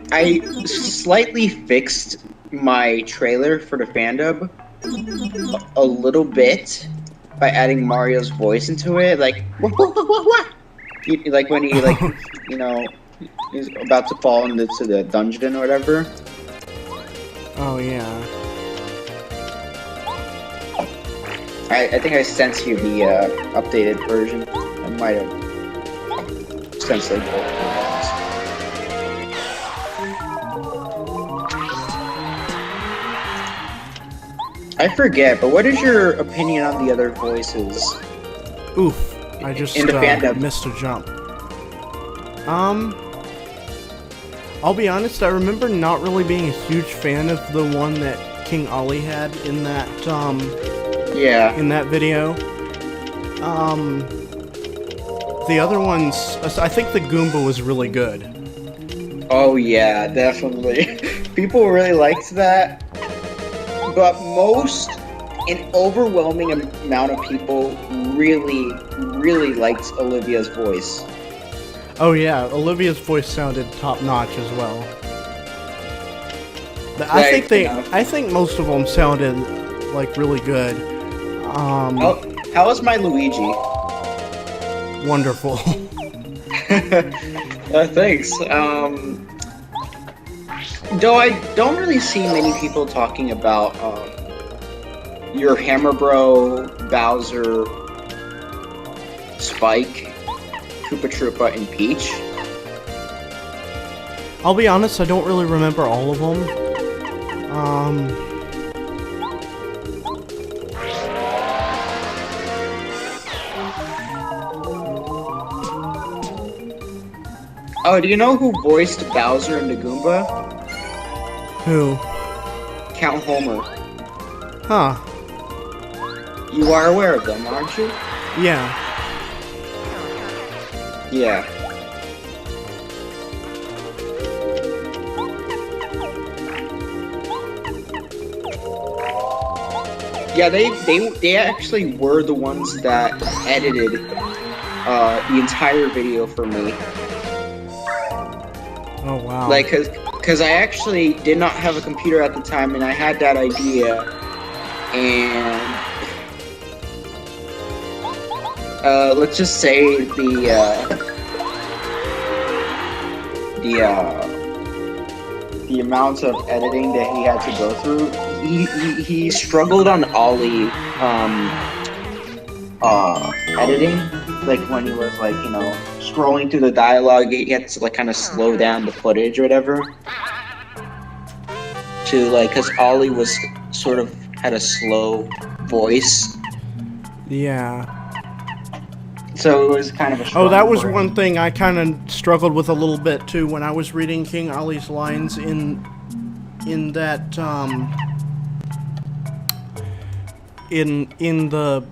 I slightly fixed my trailer for the fandub a little bit by adding Mario's voice into it, like what? Like when he he's about to fall into the dungeon or whatever. Oh yeah. I think I sent you the updated version. I might have sent it. I forget, but what is your opinion on the other voices? Oof, I just in the fandom missed a jump. I'll be honest, I remember not really being a huge fan of the one that King Ollie had in that, Yeah. in that video. The other ones, I think the Goomba was really good. Oh yeah, definitely. People really liked that, but an overwhelming amount of people really, really liked Olivia's voice. Oh yeah, Olivia's voice sounded top notch as well. I think most of them sounded like really good. How was my Luigi? Wonderful. Thanks. Though I don't really see many people talking about your Hammer Bro, Bowser, Spike, Koopa Troopa, and Peach. I'll be honest, I don't really remember all of them. Oh, do you know who voiced Bowser and the Goomba? Who? Count Homer. Huh. You are aware of them, aren't you? Yeah. Yeah. Yeah, they actually were the ones that edited the entire video for me. Oh wow. Like, cause I actually did not have a computer at the time, and I had that idea, and let's just say the amount of editing that he had to go through, he struggled on Ollie editing, like when he was like, you know, scrolling through the dialogue, he had to like kind of slow down the footage or whatever to like, cause Ollie was sort of had a slow voice. Yeah. So it was kind of a struggle. Oh, that was for him. one thing I kind of struggled with a little bit too when I was reading King Ollie's lines in that in the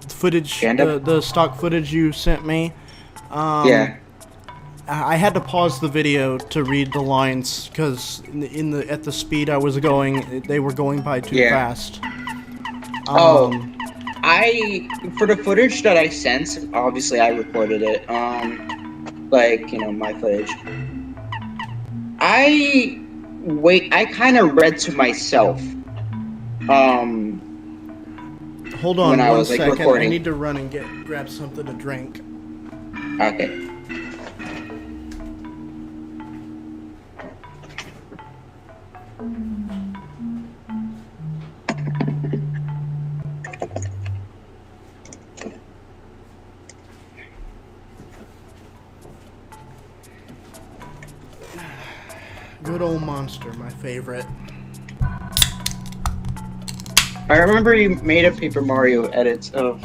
footage, the stock footage you sent me. Yeah. I had to pause the video to read the lines because at the speed I was going, they were going by too fast. For the footage that I sent, obviously I recorded it, like, you know, my footage. I kind of read to myself, Hold on when I one was, like, second, recording. I need to run and grab something to drink. Okay. Good old Monster, my favorite. I remember you made a Paper Mario edit of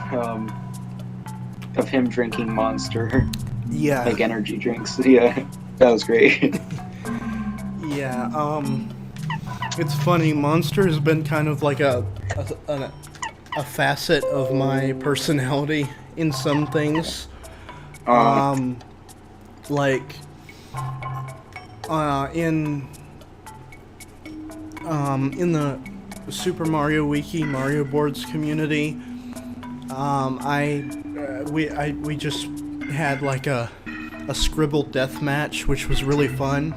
him drinking Monster, Yeah. like energy drinks. Yeah, that was great. Yeah, it's funny, Monster has been kind of like a facet of my personality in some things. Like, in the Super Mario Wiki, Mario Boards community, we just had like a Scribble death match, which was really fun.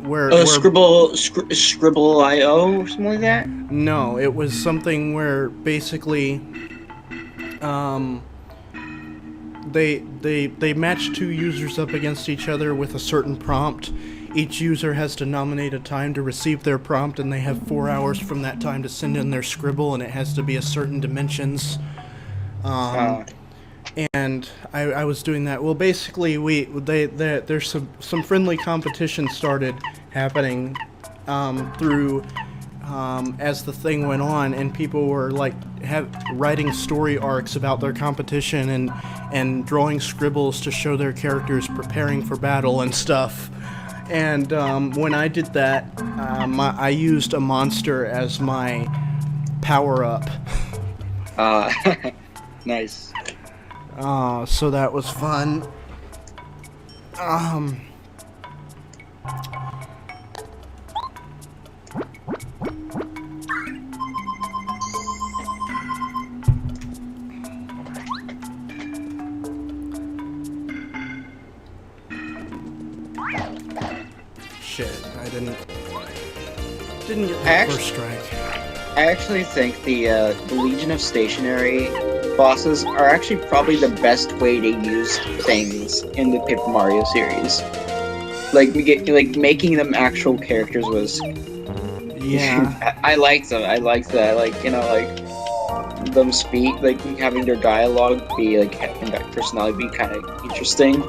Where Scribble.io or something like that? No, it was something where basically they match two users up against each other with a certain prompt. Each user has to nominate a time to receive their prompt, and they have 4 hours from that time to send in their scribble, and it has to be a certain dimensions. And I was doing that. Well, basically, there's some friendly competition started happening through as the thing went on, and people were like writing story arcs about their competition and drawing scribbles to show their characters preparing for battle and stuff. And when I did that, I used a monster as my power-up. Nice. So that was fun. Shit, I didn't get the first strike. I actually think the Legion of Stationary bosses are actually probably the best way to use things in the Paper Mario series. Like making them actual characters was. Yeah. I liked them. I liked that. Like them speak, like having their dialogue be like having that personality be kind of interesting.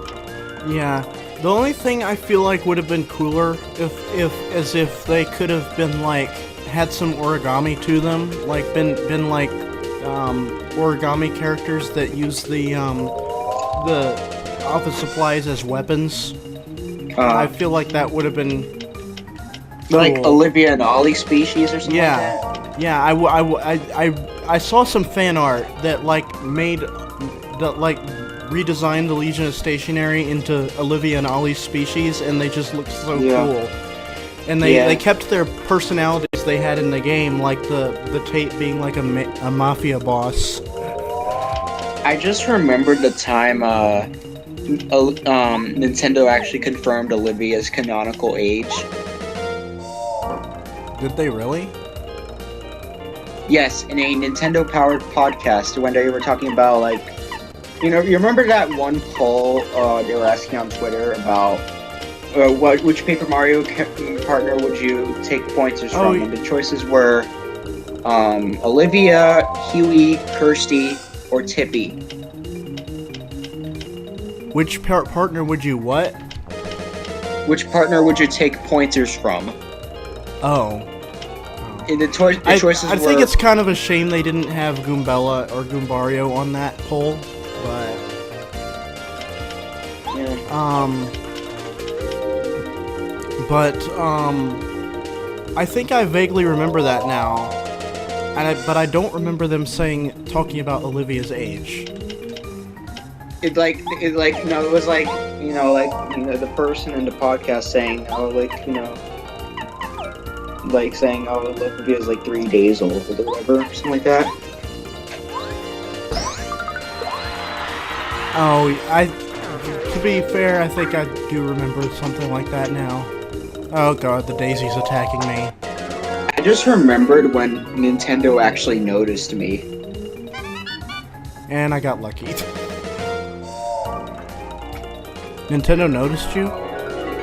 Yeah. The only thing I feel like would have been cooler if they could have been like had some origami to them, like been like origami characters that use the office supplies as weapons. I feel like that would have been cool. Like Olivia and Ollie species or something. Yeah, like that. yeah. I saw some fan art that redesigned the Legion of Stationary into Olivia and Ollie's species, and they just look so cool. And they kept their personalities they had in the game, like the Tate being like a mafia boss. I just remembered the time Nintendo actually confirmed Olivia's canonical age. Did they really? Yes, in a Nintendo-powered podcast when they were talking about, like, you remember that one poll they were asking on Twitter about which Paper Mario partner would you take pointers from? And the choices were Olivia, Huey, Kirsty, or Tippy. Which partner would you what? Which partner would you take pointers from? Oh. And the choices were... I think it's kind of a shame they didn't have Goombella or Goombario on that poll, but... Yeah. I think I vaguely remember that now, but I don't remember them talking about Olivia's age. It was like the person in the podcast saying, saying, Olivia's like 3 days old or whatever, something like that. To be fair, I think I do remember something like that now. Oh god, the daisy's attacking me. I just remembered when Nintendo actually noticed me. And I got lucky. Nintendo noticed you?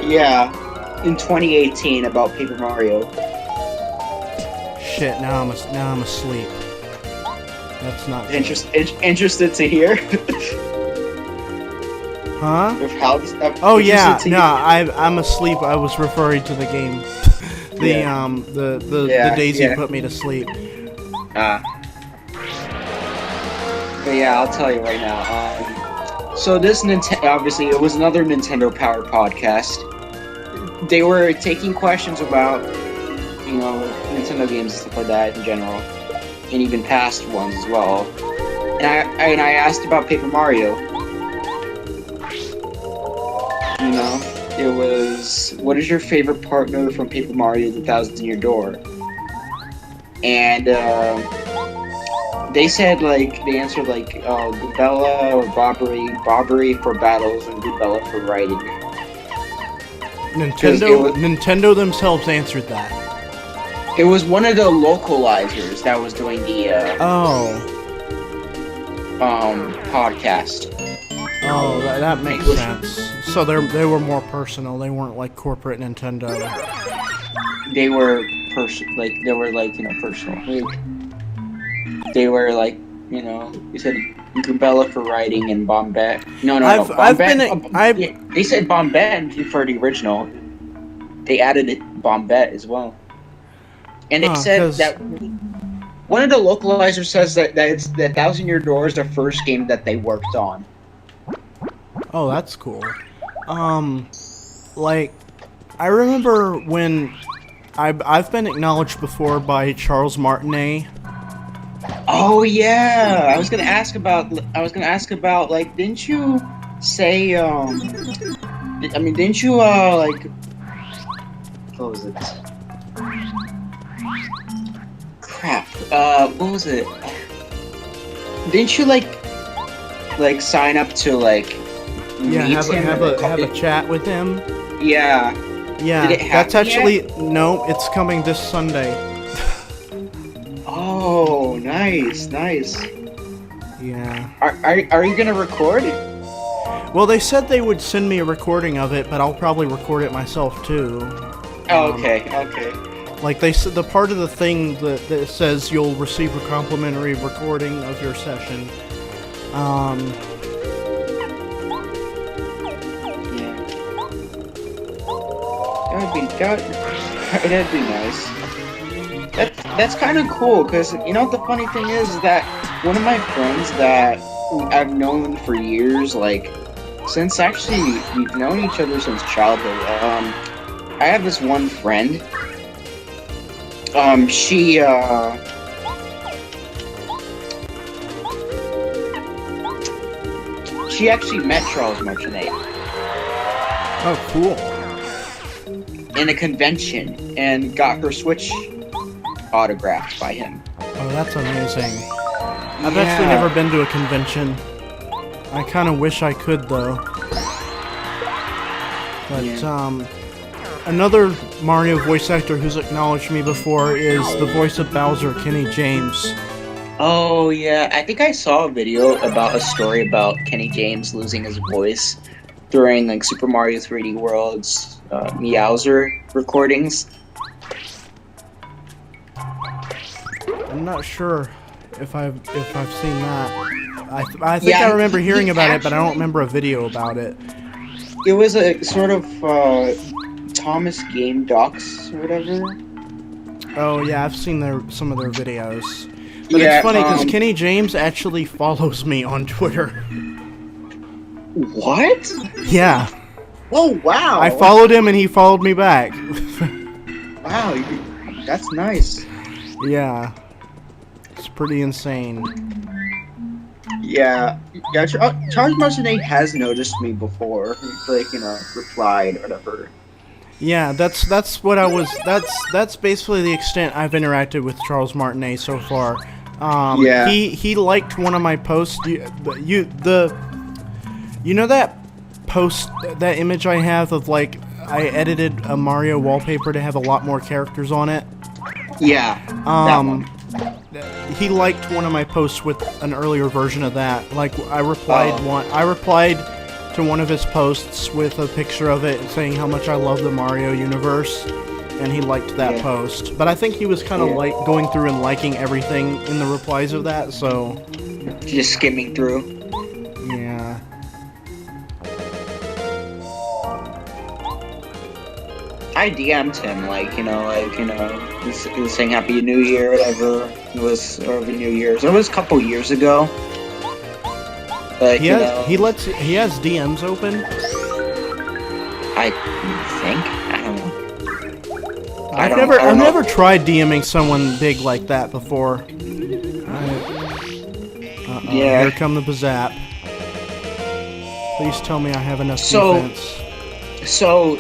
Yeah, in 2018 about Paper Mario. Shit, now I'm asleep. That's not interested to hear. Huh? Oh yeah, no, I'm asleep. I was referring to the game. The Daisy put me to sleep. But yeah, I'll tell you right now. So this obviously it was another Nintendo powered podcast. They were taking questions about Nintendo games and stuff like that in general, and even past ones as well. And I asked about Paper Mario. It was, what is your favorite partner from Paper Mario: The Thousand Year Door? And they said they answered Goomella or Bobbery for battles and Goomella for writing. Nintendo themselves answered that. It was one of the localizers that was doing the podcast. Oh, that makes sense. So they were more personal. They weren't like corporate Nintendo. They were personal. They were you said Goomella for writing and Bombette. No. They said Bombette for the original. They added Bombette as well. And it said that one of the localizers says that it's the Thousand Year Door is the first game that they worked on. Oh, that's cool. I remember when I've been acknowledged before by Charles Martinet. Oh yeah, I was gonna ask about. Like, didn't you say? Didn't you like? What was it? Crap. What was it? Didn't you like sign up to like? Yeah, meet have him a chat with him. Yeah. Yeah, Did it that's happen actually yet? no. It's coming this Sunday. Oh, nice. Yeah. Are you gonna record? Well, they said they would send me a recording of it, but I'll probably record it myself too. Oh, okay. Like they said, the part of the thing that says you'll receive a complimentary recording of your session. Yeah. That'd be nice. That's kind of cool, because you know what the funny thing is that one of my friends that I've known for years, like since actually we've known each other since childhood. I have this one friend. She actually met Charles Martinet Oh, cool. in a convention and got her Switch autographed by him. Oh, that's amazing. I've actually never been to a convention. I kind of wish I could, though. But, another Mario voice actor who's acknowledged me before is the voice of Bowser, Kenny James. Oh yeah, I think I saw a video about a story about Kenny James losing his voice during like Super Mario 3D World's Meowser recordings. I'm not sure if I've seen that. I think I remember hearing about it, but I don't remember a video about it. It was a sort of Thomas Game Docs or whatever. Oh yeah, I've seen some of their videos. But Yeah, it's funny because Kenny James actually follows me on Twitter. What? Yeah. Oh wow! I followed him and he followed me back. Wow, that's nice. Yeah. It's pretty insane. Yeah, Charles Martinet has noticed me before. He's like, replied or whatever. Yeah, that's what I was. That's basically the extent I've interacted with Charles Martinet so far. Yeah. He liked one of my posts. You know that post, that image I have of like I edited a Mario wallpaper to have a lot more characters on it. Yeah. That one. He liked one of my posts with an earlier version of that. Like I replied to one of his posts with a picture of it saying how much I love the Mario universe, and he liked that post. But I think he was kind of like going through and liking everything in the replies of that, so Just skimming through. yeah. I DM'd him, he was saying Happy New Year, whatever. It was Happy New Year's. It was a couple years ago. But He has DMs open. I think, I don't know. I've never tried DMing someone big like that before. Yeah. Here come the Bazap. Please tell me I have enough defense. So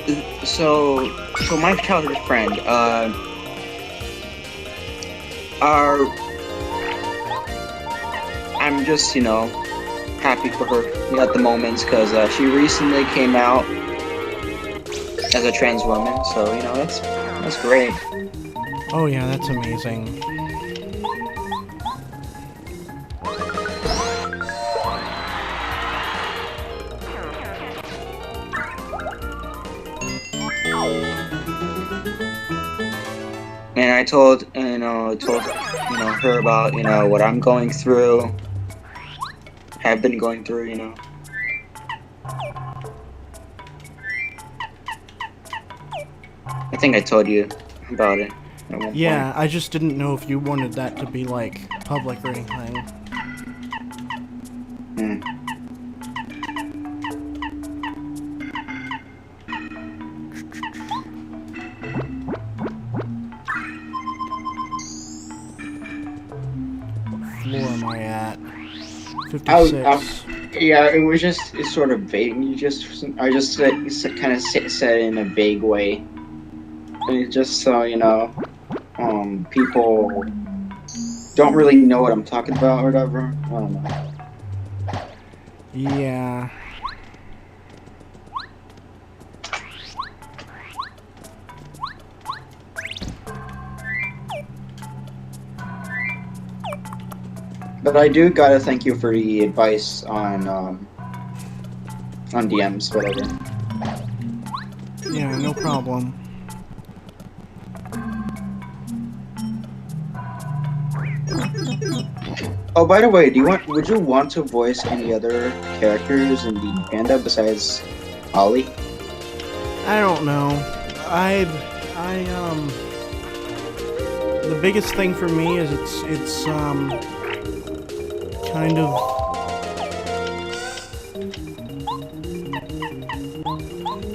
my childhood friend, I'm just, happy for her at the moment, because she recently came out as a trans woman, so, that's great. Oh yeah, that's amazing. And I told her about, what I'm going through, have been going through, I think I told you about it at one Yeah, I just didn't know if you wanted that to be, like, public or anything. point. 56. Yeah, it was just it's sort of vague. I just kind of said it in a vague way, and it's just so people don't really know what I'm talking about or whatever. I don't know. Yeah. But I do gotta thank you for the advice on DMs, whatever. Yeah, no problem. Oh, by the way, would you want to voice any other characters in the panda besides Ollie? I don't know. The biggest thing for me is it's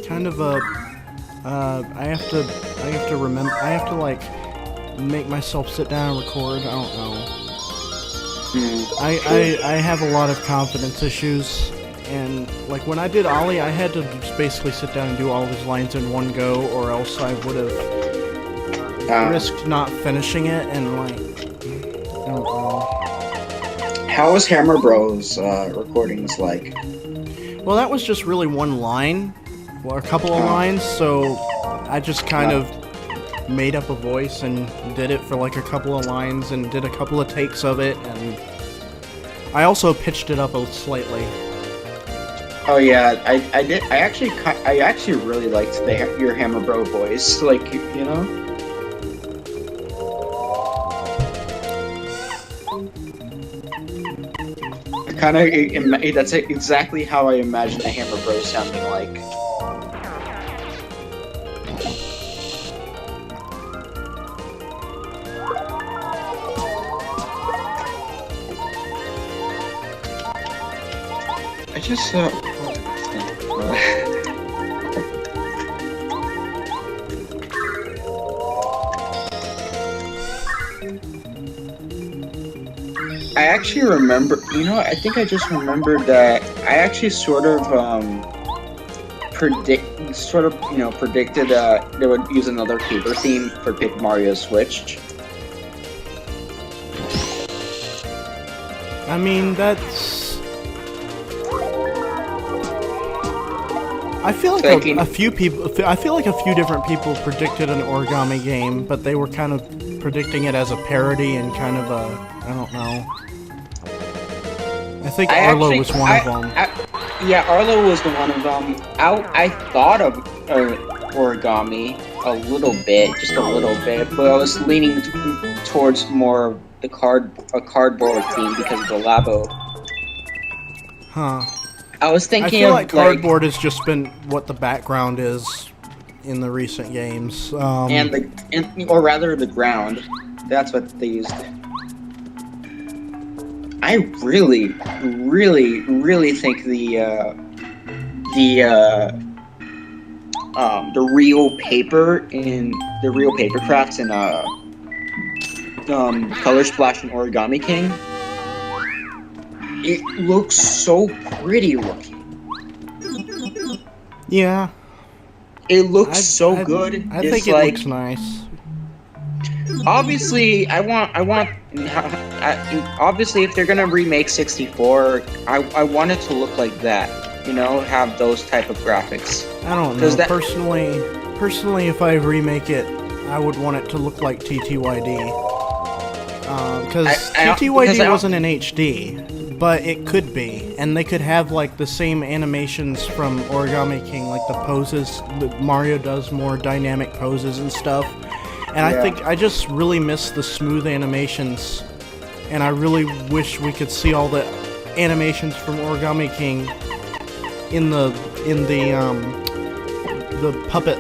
kind of a I have to like make myself sit down and record. I don't know. I have a lot of confidence issues, and like when I did Ollie, I had to just basically sit down and do all of his lines in one go, or else I would have risked not finishing it, and like I don't know. How was Hammer Bros recordings like? Well, that was just really one line, or a couple of lines, so I just kind of made up a voice and did it for like a couple of lines and did a couple of takes of it, and I also pitched it up slightly. Oh yeah, I did. I actually really liked your Hammer Bro voice, like you know. That's exactly how I imagine a Hammer Bro sounding like. I just I actually remember, I think I just remembered that I actually sort of predicted they would use another Paper theme for Paper Mario Switch. I mean, that's... I feel like a few different people predicted an Origami game, but they were kind of predicting it as a parody and kind of a, I don't know. I think Arlo was one of them. Yeah, Arlo was the one of them. I thought of Origami a little bit, just a little bit, but I was leaning towards more a cardboard theme because of the Labo. Huh. I was thinking I feel like cardboard has just been what the background is in the recent games. Or rather the ground. That's what they used. I really, really, really think the real paper crafts in Color Splash and Origami King. It looks so pretty looking. Yeah. It looks so good. I think it looks nice. Obviously, obviously, if they're gonna remake 64, I want it to look like that. Have those type of graphics. I don't know. Personally, if I remake it, I would want it to look like TTYD. Because TTYD wasn't in HD, but it could be, and they could have like the same animations from Origami King, like the poses. Mario does more dynamic poses and stuff. And I think I just really miss the smooth animations, and I really wish we could see all the animations from Origami King in the puppet,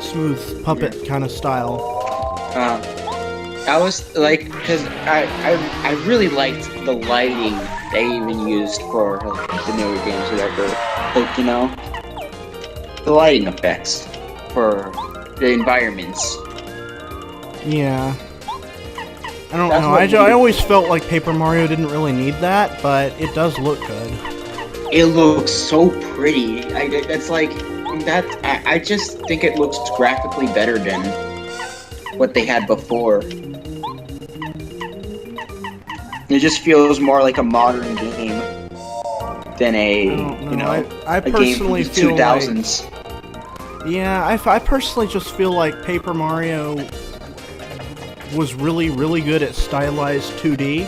smooth puppet kind of style. I was like, because I really liked the lighting they even used for the newer games, whatever. Like, the lighting effects for the environments. Yeah. I don't That's know. what I always felt like Paper Mario didn't really need that, but it does look good. It looks so pretty. That's like that. I just think it looks graphically better than what they had before. It just feels more like a modern game than a I a game from personally the feel 2000s. Yeah, I personally just feel like Paper Mario was really good at stylized 2D,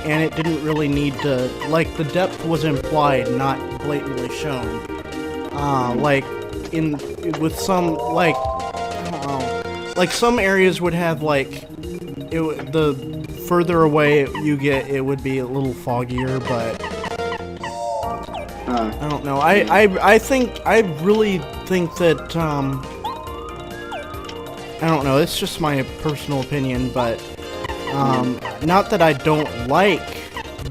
and it didn't really need to, like, the depth was implied, not blatantly shown. Like, with some, like, I don't know, like, some areas would have, like, the further away you get, it would be a little foggier, but I don't know. I really think that, I don't know, it's just my personal opinion, but, not that I don't like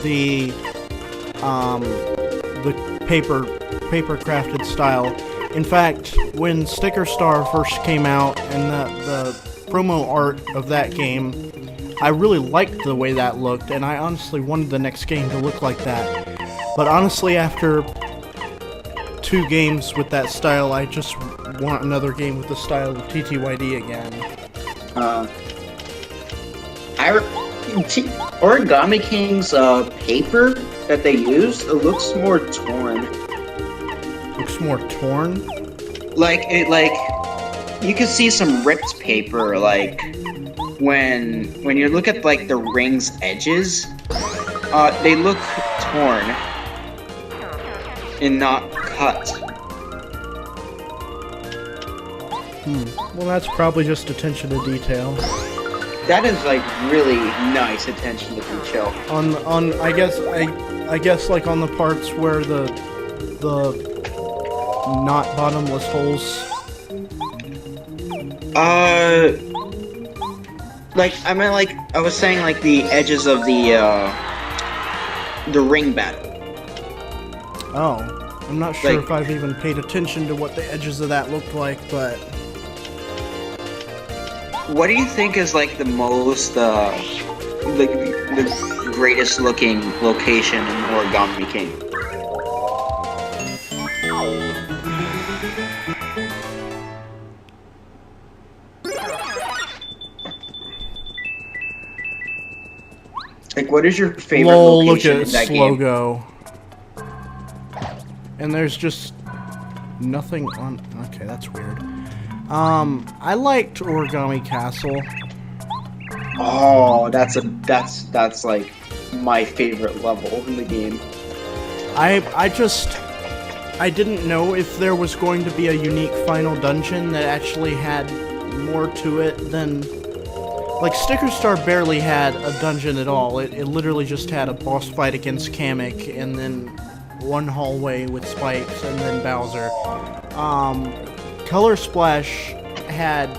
the paper crafted style. In fact, when Sticker Star first came out and the promo art of that game, I really liked the way that looked, and I honestly wanted the next game to look like that. But honestly, after 2 games with that style, I just want another game with the style of TTYD again. Origami King's paper that they used, it looks more torn. Looks more torn? Like you can see some ripped paper, like when you look at like the ring's edges, they look torn and not cut. Well, that's probably just attention to detail. That is like really nice attention to detail. On I guess like on the parts where the not bottomless holes. Like I meant like I was saying like the edges of the ring battle. Oh, I'm not sure Like- if I've even paid attention to what the edges of that looked like, but What do you think is like the most the greatest looking location in Origami King? Like, what is your favorite lol, look location at in that game? Slogo. And there's just nothing on. Okay, that's weird. I liked Origami Castle. Oh, that's like my favorite level in the game. I didn't know if there was going to be a unique final dungeon that actually had more to it than... Like, Sticker Star barely had a dungeon at all. It literally just had a boss fight against Kamek, and then one hallway with spikes, and then Bowser. Color Splash had...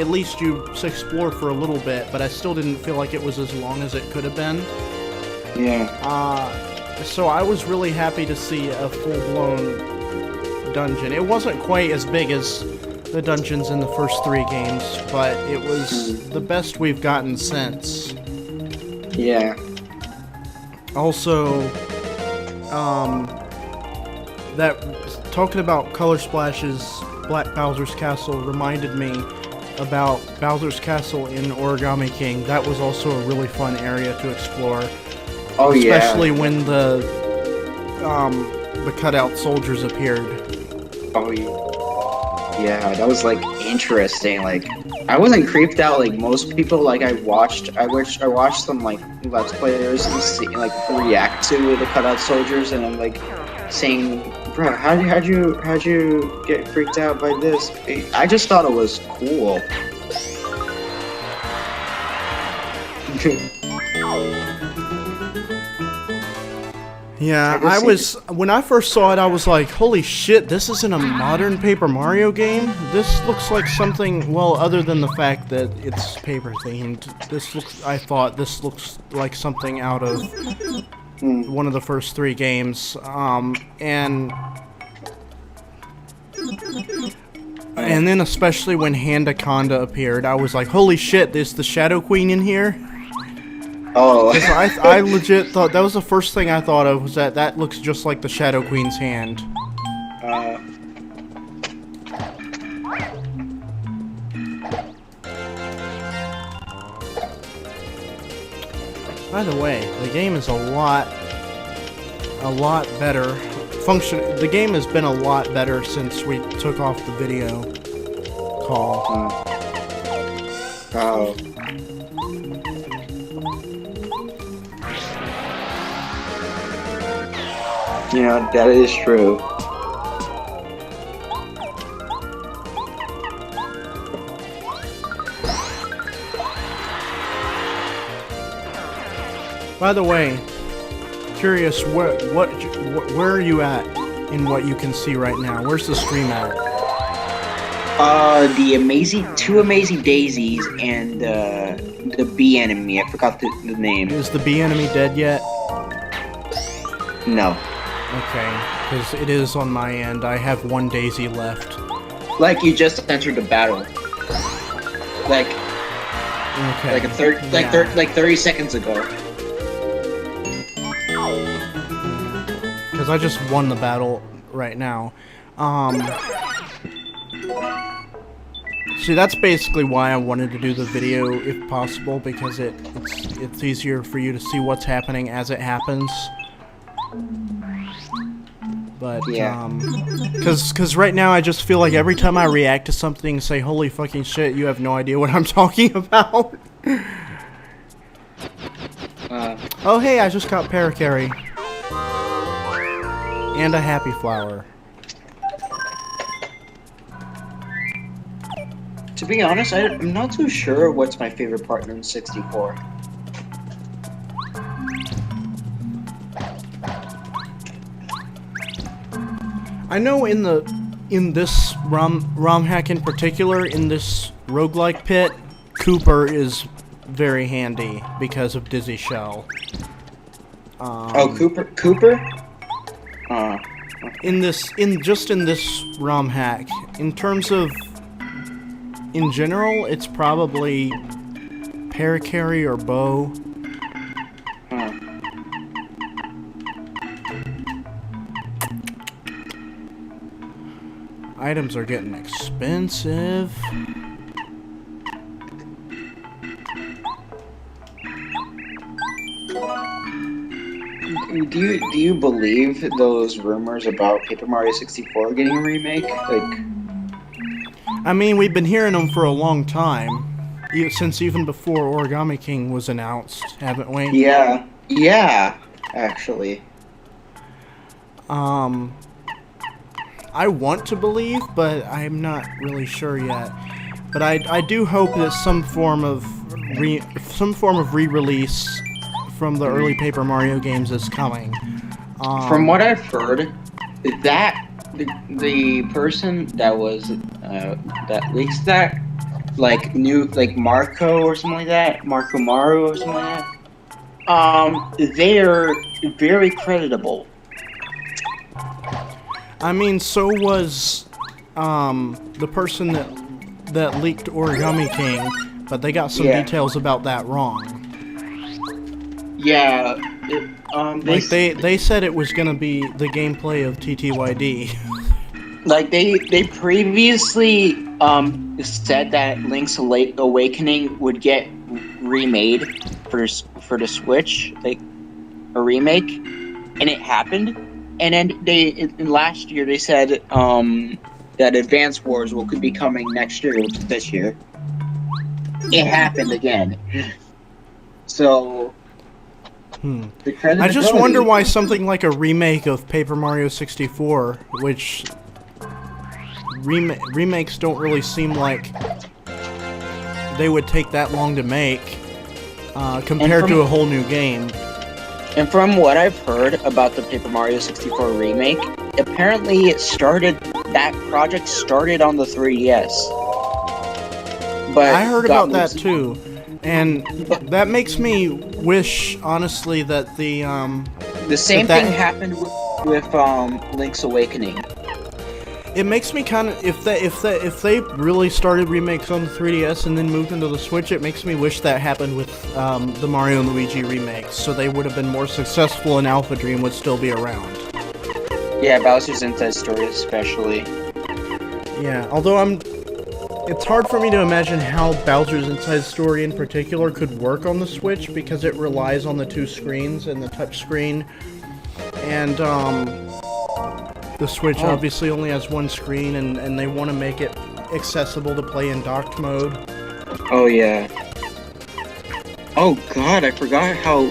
At least you explore for a little bit, but I still didn't feel like it was as long as it could have been. Yeah. So I was really happy to see a full-blown dungeon. It wasn't quite as big as the dungeons in the first 3 games, but it was the best we've gotten since. Yeah. Also, that talking about Color Splash's Black Bowser's Castle reminded me about Bowser's Castle in Origami King. That was also a really fun area to explore. Oh yeah. Especially when the cutout soldiers appeared. Oh yeah, that was like interesting. Like, I wasn't creeped out like most people. Like, I watched some like Let's Players and see, like react to the cutout soldiers, and I'm like saying, "Bro, how'd you get freaked out by this?" I just thought it was cool. Yeah, when I first saw it, I was like, holy shit, this isn't a modern Paper Mario game? This looks like something, well, other than the fact that it's paper themed, I thought this looks like something out of one of the first 3 games. And And then especially when Handaconda appeared, I was like, holy shit, there's the Shadow Queen in here? Oh. I legit thought, that was the first thing I thought of, was that looks just like the Shadow Queen's hand. By the way, the game is a lot better. The game has been a lot better since we took off the video call. Oh. You know, that is true. By the way, curious, where are you at in what you can see right now? Where's the stream at? The two amazing daisies and the bee enemy. I forgot the name. Is the bee enemy dead yet? No. Okay, because it is on my end. I have one daisy left. Like you just entered the battle. Like. Okay. Like 30 seconds ago. Because I just won the battle right now. See, that's basically why I wanted to do the video, if possible, because it's easier for you to see what's happening as it happens. But, yeah. Because right now I just feel like every time I react to something, say, holy fucking shit, you have no idea what I'm talking about. Oh, hey, I just got Parakarry. And a Happy Flower. To be honest, I'm not too sure what's my favorite partner in 64. I know in this Romhack in particular, in this roguelike pit, Cooper is very handy because of Dizzy Shell. Oh, Cooper? In this Romhack, in terms of, in general, it's probably Parakarry or Bow. Items are getting expensive. Do you believe those rumors about Paper Mario 64 getting a remake? Like, I mean, we've been hearing them for a long time, since even before Origami King was announced, haven't we? Yeah, actually. I want to believe, but I'm not really sure yet. But I do hope that some form of re-release from the early Paper Mario games is coming. From what I've heard, that the person that was that leaks that, like Marco or something like that, Marco Maru or something like that, they are very creditable. I mean, so was the person that leaked Origami King, but they got some details about that wrong. Yeah, they said it was gonna be the gameplay of TTYD. Like they previously said that Link's Awakening would get remade for the Switch, like a remake, and it happened. And then last year they said that Advance Wars could be coming next year, which is this year. It happened again. So. I just wonder why something like a remake of Paper Mario 64, which remakes don't really seem like they would take that long to make, compared to a whole new game. And from what I've heard about the Paper Mario 64 remake, apparently that project started on the 3DS. But I heard about that too. And that makes me wish, honestly, that the same thing happened with Link's Awakening. it makes me kind of, if they really started remakes on the 3DS and then moved into the Switch, it makes me wish that happened with the Mario and Luigi remakes, so they would have been more successful and Alpha Dream would still be around. Yeah, Bowser's Inside Story especially. Yeah, although it's hard for me to imagine how Bowser's Inside Story in particular could work on the Switch because it relies on the two screens and the touch screen, and the Switch obviously only has one screen, and they want to make it accessible to play in docked mode. Oh yeah. Oh god, I forgot how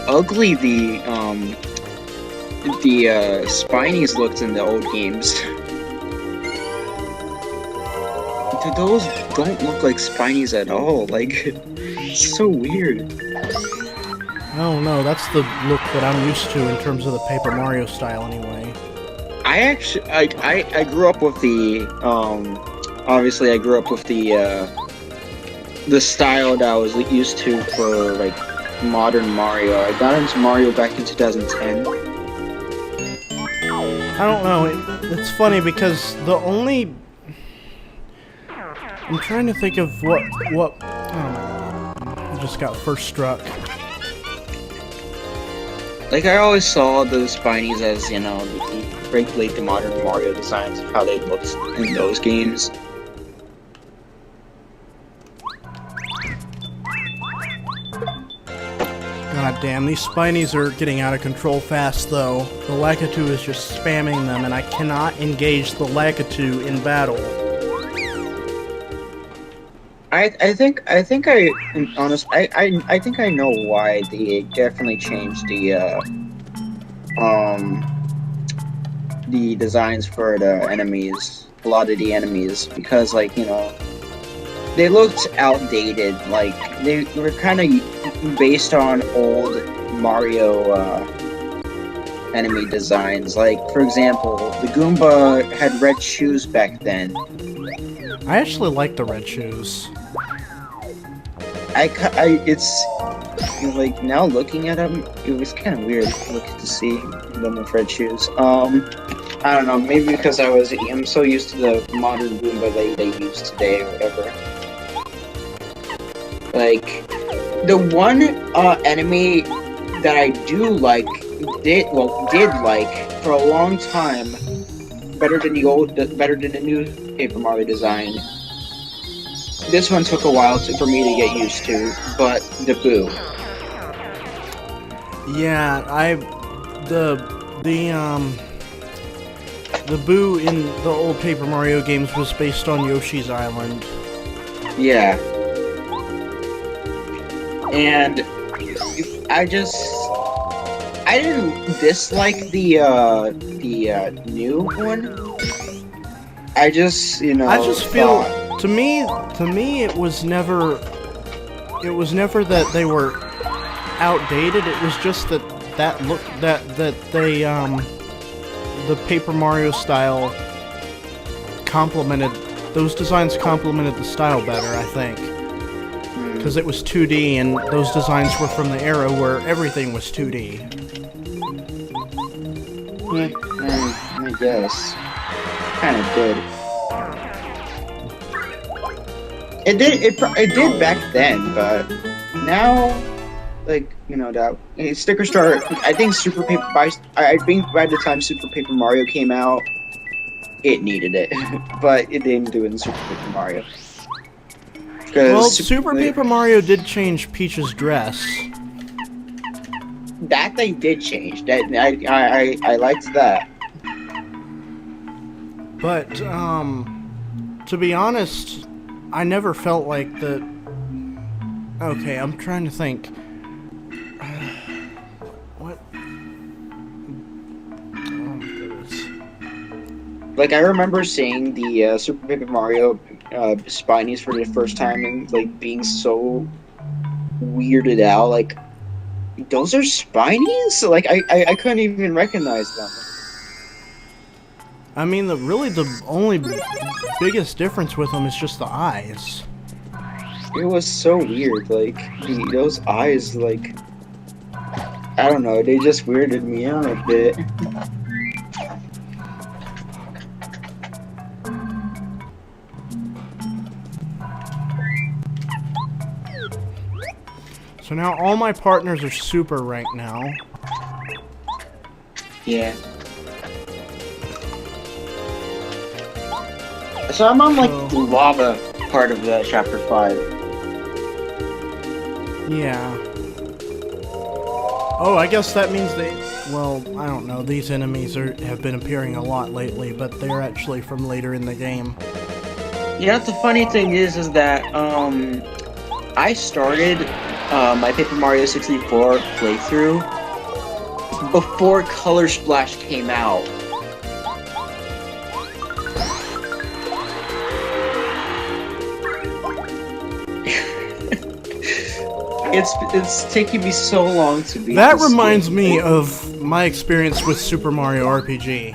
ugly the Spinies looked in the old games. Those don't look like Spinies at all. Like, it's so weird. I don't know, that's the look that I'm used to in terms of the Paper Mario style anyway. I actually, I grew up with the, obviously I grew up with the style that I was used to for, like, modern Mario. I got into Mario back in 2010. I don't know, it's funny because the only... I'm trying to think of what, oh my god, I just got first struck. Like, I always saw those Spinies as, you know, regulate the modern Mario designs of how they looked in those games. God damn, these Spinies are getting out of control fast though. The Lakitu is just spamming them and I cannot engage the Lakitu in battle. I think I know why they definitely changed the designs for the enemies, a lot of the enemies, because, like, you know, they looked outdated. Like, they were kind of based on old Mario enemy designs. Like, for example, the Goomba had red shoes back then. I actually like the red shoes. It's like, now looking at them, it was kind of weird to see them with red shoes. I don't know, maybe because I'm so used to the modern Goomba they use today or whatever. Like, the one enemy that I do like, did like for a long time, better than the new Paper Mario design. This one took a while for me to get used to, but the Boo. Yeah, the Boo in the old Paper Mario games was based on Yoshi's Island. Yeah. And I didn't dislike the new one. I just, you know, I just feel, to me it was never that they were outdated. It was just that they the Paper Mario style those designs complemented the style better, I think, because it was 2D and those designs were from the era where everything was 2D. I guess kind of did. It did back then, but now, like, you know, that Sticker Star. I think I think by the time Super Paper Mario came out, it needed it, but it didn't do it in Super Paper Mario. Well, Super Paper Mario did change Peach's dress. That they did change. That I liked that. But to be honest, I never felt like that. Okay, I'm trying to think. What? Oh, goodness. Like, I remember seeing the Super Paper Mario Spinies for the first time and, like, being so weirded out. Like, those are Spinies? Like, I couldn't even recognize them. I mean, the only biggest difference with them is just the eyes. It was so weird, like, those eyes, like, I don't know, they just weirded me out a bit. So now all my partners are super ranked now. Yeah. So I'm on like the lava part of the chapter 5. Yeah. Oh, I guess that means they... Well, I don't know. These enemies have been appearing a lot lately, but they're actually from later in the game. Yeah, the funny thing is that I started my Paper Mario 64 playthrough before Color Splash came out. It's taking me so long to beat That this reminds game. me of my experience with Super Mario RPG.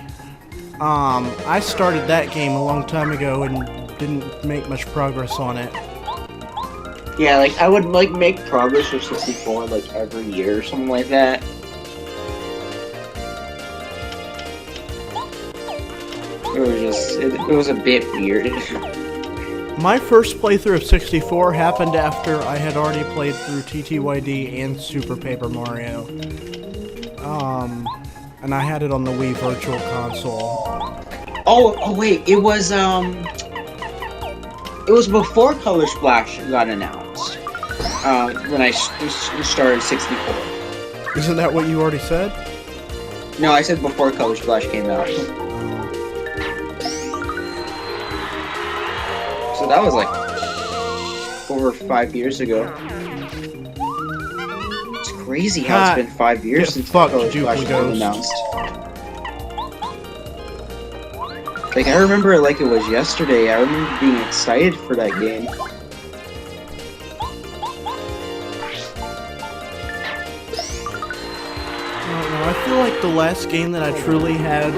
I started that game a long time ago and didn't make much progress on it. Yeah, like I would like make progress with 64 like every year or something like that. It was just it was a bit weird. My first playthrough of 64 happened after I had already played through TTYD and Super Paper Mario. And I had it on the Wii Virtual Console. Oh wait, it was before Color Splash got announced. When I started 64. Isn't that what you already said? No, I said before Color Splash came out. So that was like over 5 years ago. It's crazy how it's been 5 years since Color Splash was announced. Like I remember it like it was yesterday. I remember being excited for that game. I don't know, I feel like the last game that I truly had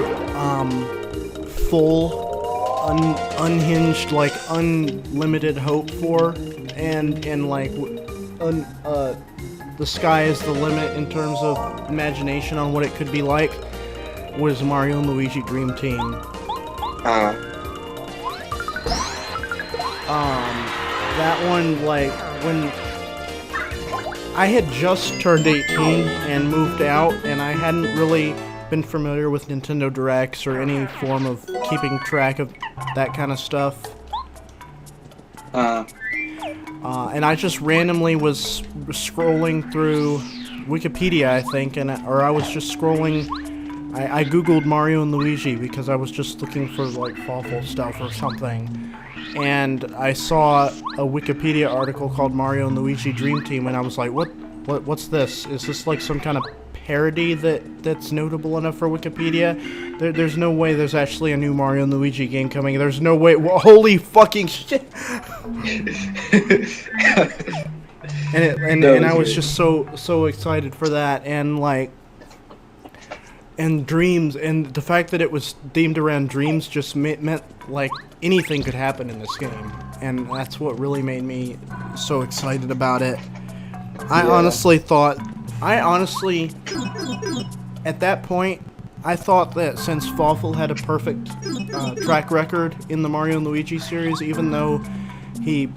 full unhinged, like unlimited hope for, and like the sky is the limit in terms of imagination on what it could be like, was Mario and Luigi Dream Team. That one, like, when I had just turned 18 and moved out, and I hadn't really been familiar with Nintendo Directs or any form of keeping track of that kind of stuff. And I just randomly was scrolling through Wikipedia, I think, or I was just scrolling. I googled Mario and Luigi because I was just looking for like Fawful stuff or something, and I saw a Wikipedia article called Mario and Luigi Dream Team, and I was like, what's this? Is this like some kind of parody that's notable enough for Wikipedia? There's no way there's actually a new Mario and Luigi game coming. There's no way. Well, holy fucking shit! and I was just so excited for that, and like. And Dreams, and the fact that it was themed around dreams just meant like anything could happen in this game, and that's what really made me so excited about it. I honestly, at that point, I thought that since Fawful had a perfect track record in the Mario and Luigi series, even though he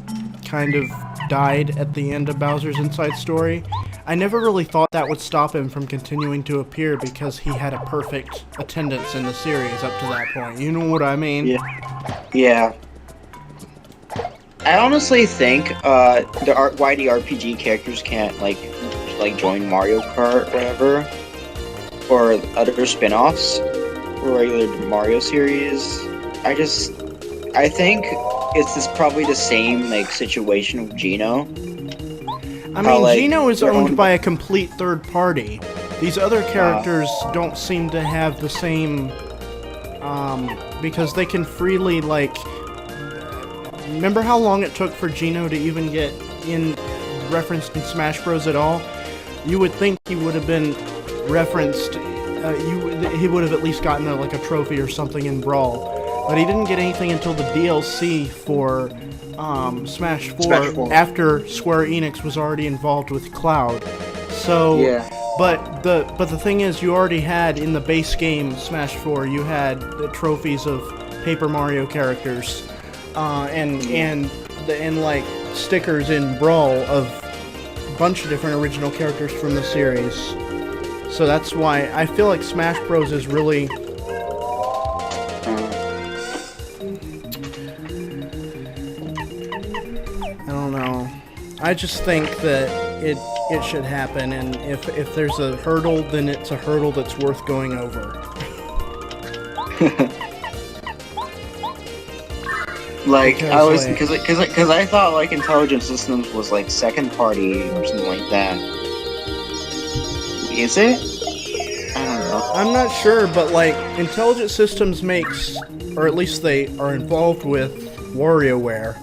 kind of died at the end of Bowser's Inside Story, I never really thought that would stop him from continuing to appear because he had a perfect attendance in the series up to that point. You know what I mean? Yeah. I honestly think why the RPG characters can't like join Mario Kart or whatever, or other spin-offs or regular Mario series. I think it's probably the same like situation with Geno. I mean, Geno is owned by a complete third party. These other characters don't seem to have the same, because they can freely, like... Remember how long it took for Geno to even get referenced in Smash Bros. At all? You would think he would have been referenced, he would have at least gotten like a trophy or something in Brawl. But he didn't get anything until the DLC for... Smash 4 after Square Enix was already involved with Cloud. So, but the thing is, you already had in the base game Smash 4, you had the trophies of Paper Mario characters, and like stickers in Brawl of bunch of different original characters from the series. So that's why I feel like Smash Bros. Is really... I don't know. I just think that it should happen, and if there's a hurdle, then it's a hurdle that's worth going over. Like, because I thought, like, Intelligent Systems was, like, second party or something like that. Is it? I don't know. I'm not sure, but, like, Intelligent Systems makes, or at least they are involved with, WarioWare.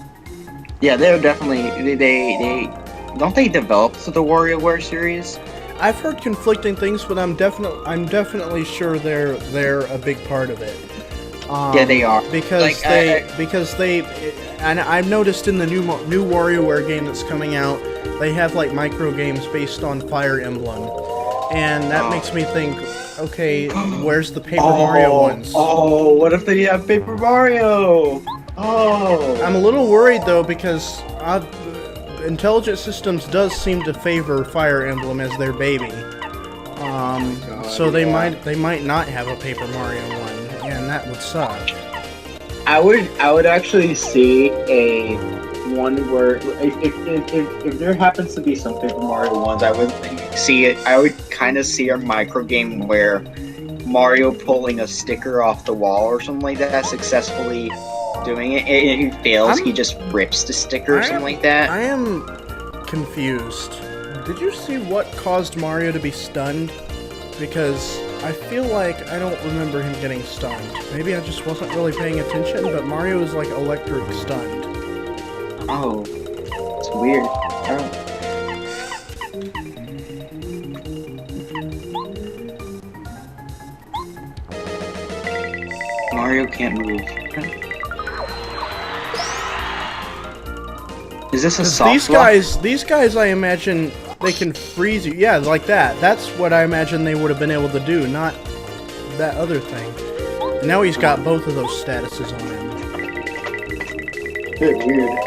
Yeah, they're definitely, they don't they develop the WarioWare series? I've heard conflicting things, but I'm definitely sure they're a big part of it. Yeah, they are. Because like, and I've noticed in the new WarioWare game that's coming out, they have like micro games based on Fire Emblem, and that makes me think, okay, where's the Paper Mario ones? Oh, what if they have Paper Mario? Oh, I'm a little worried though, because Intelligent Systems does seem to favor Fire Emblem as their baby. So they might not have a Paper Mario one. And that would suck. I would actually see a one where if there happens to be some Paper Mario ones, I would see it. I would kind of see a micro game where Mario pulling a sticker off the wall or something like that, successfully doing it. And if he fails, he just rips the sticker or something like that. I am confused. Did you see what caused Mario to be stunned? Because I feel like I don't remember him getting stunned. Maybe I just wasn't really paying attention, but Mario is like electric stunned. Oh, it's weird. Mario can't move. Is this a soft block? These guys, I imagine they can freeze you. Yeah, like that. That's what I imagine they would have been able to do, not that other thing. And now he's got both of those statuses on him. Very weird.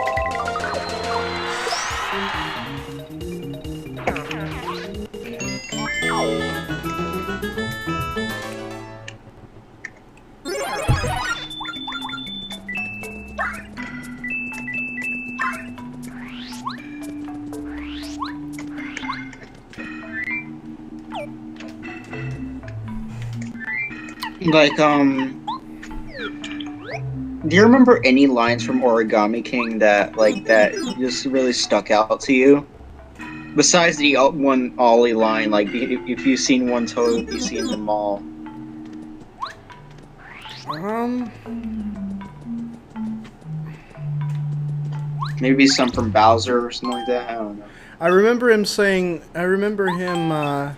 Like, do you remember any lines from Origami King that just really stuck out to you? Besides the one Ollie line, like, if you've seen one Toad, you've seen them all. Maybe some from Bowser or something like that, I don't know. I remember him,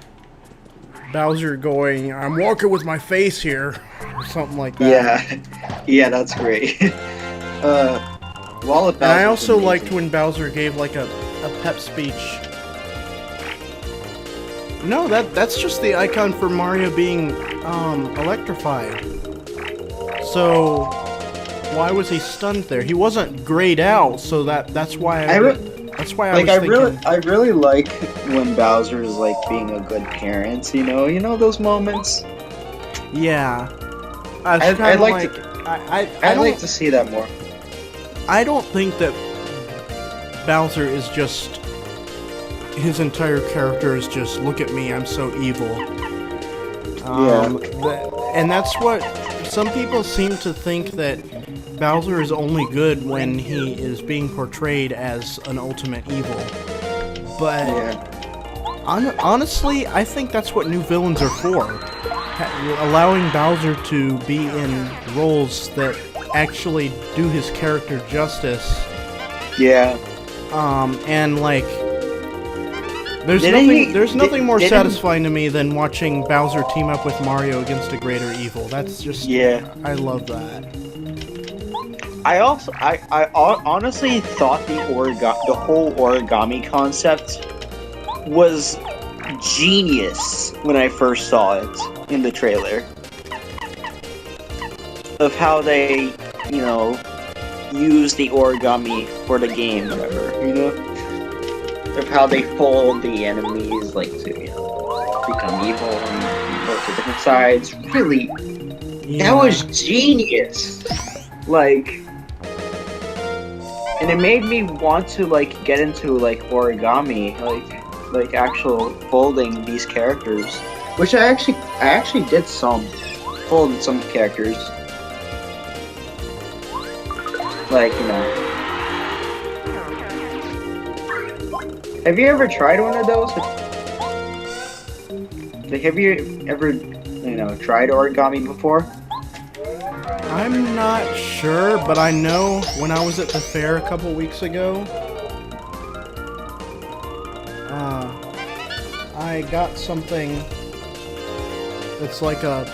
Bowser going, "I'm walking with my face here," or something like that. Yeah, that's great. Wallet Bowser. And I also liked when Bowser gave like a pep speech. No, that's just the icon for Mario being electrified. So why was he stunned there? He wasn't grayed out, so that's why I was thinking. I really like when Bowser's like being a good parent. You know those moments. Yeah, I'd like to see that more. I don't think that Bowser is just, his entire character is just, look at me, I'm so evil. And that's what some people seem to think, that Bowser is only good when he is being portrayed as an ultimate evil. But honestly, I think that's what new villains are for. Allowing Bowser to be in roles that actually do his character justice. Yeah. And like, there's nothing more satisfying to me than watching Bowser team up with Mario against a greater evil. That's just, I love that. I honestly thought the whole origami concept was genius when I first saw it in the trailer. Of how they, use the origami for the game, whatever, of how they fold the enemies, like to become evil and go to different sides. Really, that was genius. Like, and it made me want to like get into like origami, like actual folding these characters, which I actually did folded some characters, like Have you ever tried one of those? Like, have you ever tried origami before? I'm not sure, but I know when I was at the fair a couple weeks ago, I got something that's like an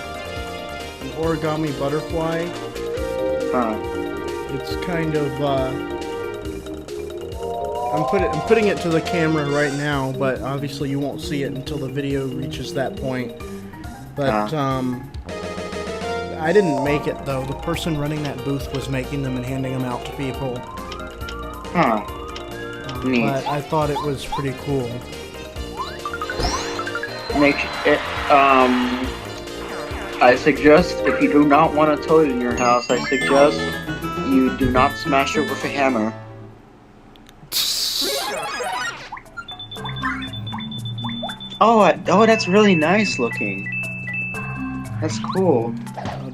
origami butterfly. It's kind of, I'm putting it to the camera right now, but obviously you won't see it until the video reaches that point. But, I didn't make it, though. The person running that booth was making them and handing them out to people. Neat. But I thought it was pretty cool. I suggest, if you do not want a toad in your house, I suggest you do not smash it with a hammer. Oh, that's really nice looking. That's cool.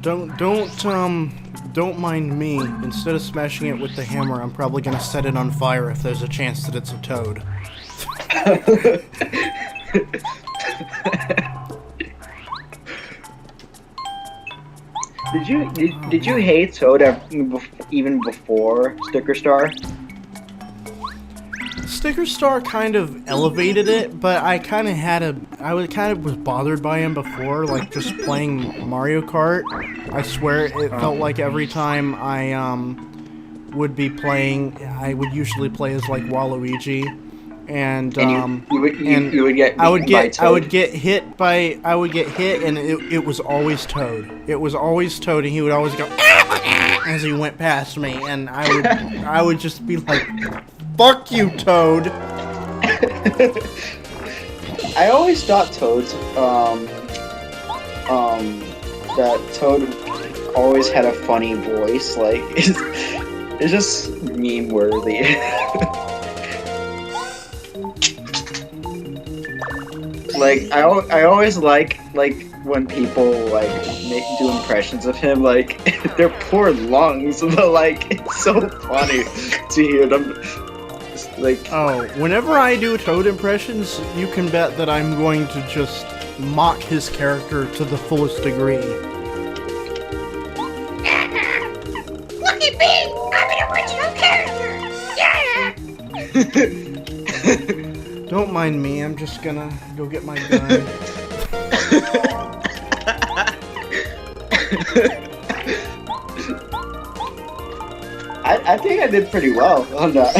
Don't mind me. Instead of smashing it with the hammer, I'm probably gonna set it on fire if there's a chance that it's a toad. Did you hate Toad even before Sticker Star? Sticker Star kind of elevated it, but I kind of was bothered by him before, like just playing Mario Kart. I swear it felt like every time I would be playing, I would usually play as like Waluigi, and you would get I would get hit, and it was always Toad. It was always Toad, and he would always go as he went past me, and I would just be like, "Fuck you, Toad." I always thought that Toad always had a funny voice. Like, it's just meme worthy. Like, I always like when people like do impressions of him, like their poor lungs, but like it's so funny to hear them. Like, oh, whenever I do Toad impressions, you can bet that I'm going to just mock his character to the fullest degree. Look at me! I'm an original character! Yeah! Don't mind me, I'm just gonna go get my gun. I think I did pretty well on that.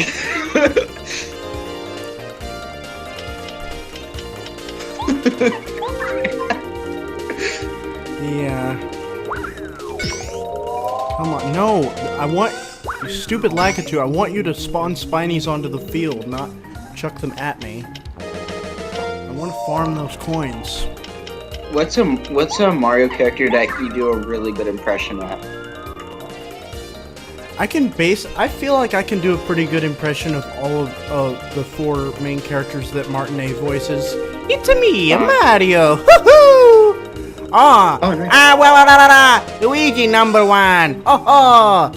Yeah. Come on, no! I want... You stupid Lakitu, I want you to spawn Spinies onto the field, not chuck them at me. I want to farm those coins. What's a Mario character that you do a really good impression at? I feel like I can do a pretty good impression of all of the four main characters that Martin A voices. It's me, Mario! Woohoo! Oh, nice. Luigi #1! Oh!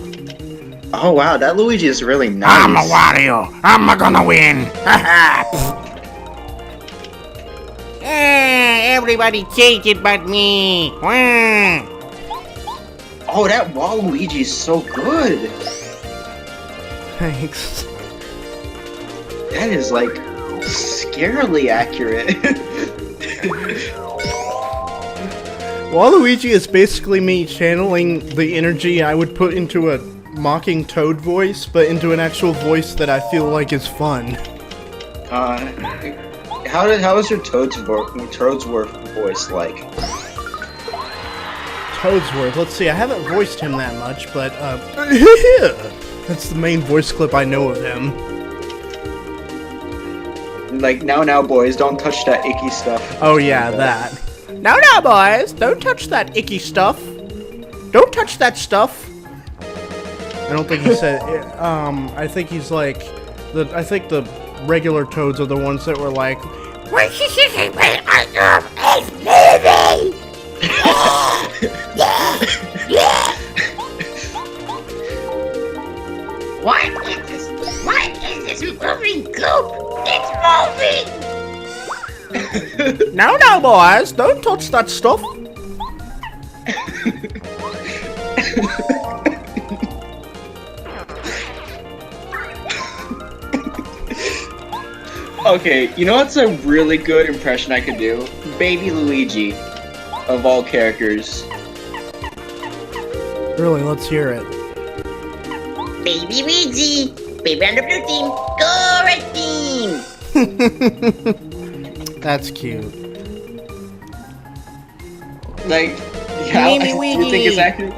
Oh wow, that Luigi is really nice. I'm a Wario! I'm gonna win! Everybody cheated but me! Oh, that Waluigi is so good! Thanks. That is, like, scarily accurate. Waluigi is basically me channeling the energy I would put into a mocking Toad voice, but into an actual voice that I feel like is fun. How is your Toadsworth voice like? Toadsworth, let's see, I haven't voiced him that much, but, that's the main voice clip I know of him. like, now, boys, don't touch that icky stuff. Oh yeah, that. Now, boys, don't touch that icky stuff. Don't touch that stuff. I don't think he said. I think he's like, I think the regular Toads are the ones that were like, Why is this my arm is moving? What is this? What is this moving goop? It's moving! now, boys, don't touch that stuff. Okay, you know what's a really good impression I could do? Baby Luigi, of all characters. Really, let's hear it. Baby Luigi! Baby on the blue team! Go red team! That's cute. Like, how do you think it's accurate?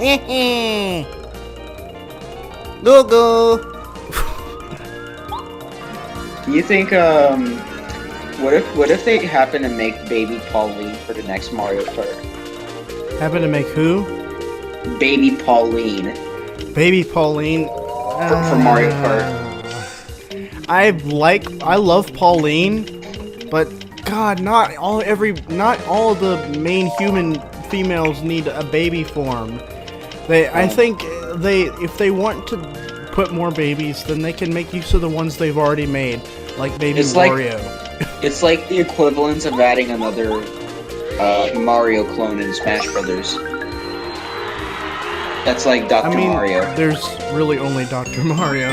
Go. Do you think, what if they happen to make Baby Pauline for the next Mario Kart? Happen to make who? Baby Pauline. Baby Pauline. For Mario Kart. I love Pauline, but God, not all of the main human females need a baby form. I think if they want to put more babies, then they can make use of the ones they've already made, like Baby Wario. It's like the equivalent of adding another Mario clone in Smash Brothers. That's like Dr. Mario. There's really only Dr. Mario.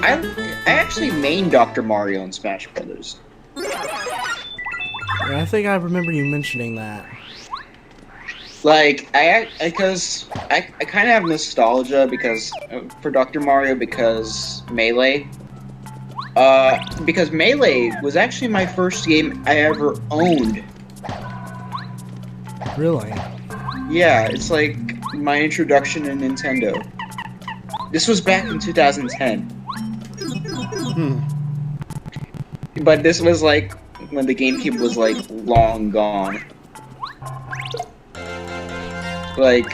I actually main Dr. Mario in Smash Brothers. Yeah, I think I remember you mentioning that. Like, because I kind of have nostalgia because for Dr. Mario because Melee. Because Melee was actually my first game I ever owned. Really? Yeah, it's like my introduction to Nintendo. This was back in 2010. But this was like when the GameCube was like long gone. Like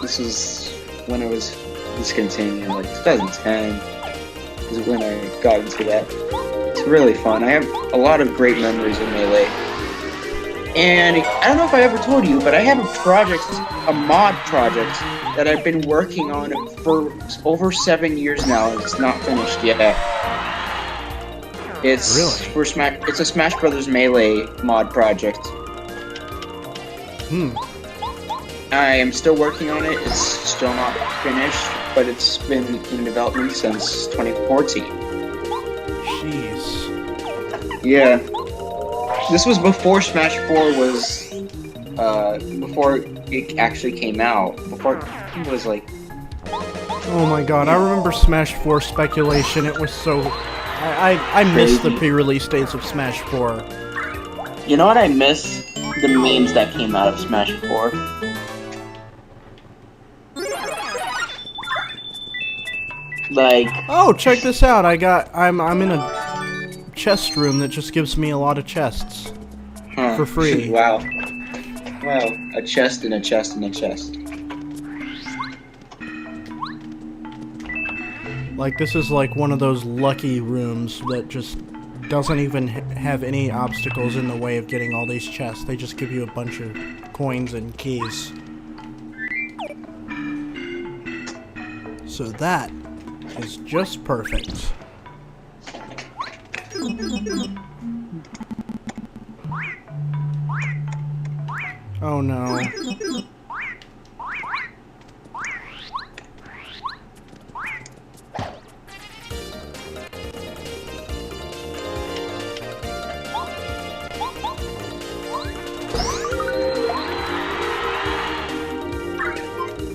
this was when it was discontinued, like 2010 is when I got into that. It's really fun. I have a lot of great memories of Melee. And I don't know if I ever told you, but I have a mod project that I've been working on for over 7 years now, and it's not finished yet. It's really? It's a Smash Brothers Melee mod project. I am still working on it. It's still not finished, but it's been in development since 2014. Jeez. Yeah. This was before Smash 4 was, before it actually came out. Before it was like... Oh my god, I remember Smash 4 speculation. It was so... I missed the pre-release dates of Smash 4. You know what I miss? The memes that came out of Smash 4. Like... Oh, check this out. I'm in a chest room that just gives me a lot of chests. For free. Wow. Wow. A chest and a chest and a chest. Like, this is like one of those lucky rooms that just doesn't even have any obstacles in the way of getting all these chests. They just give you a bunch of coins and keys. So that is just perfect. Oh no.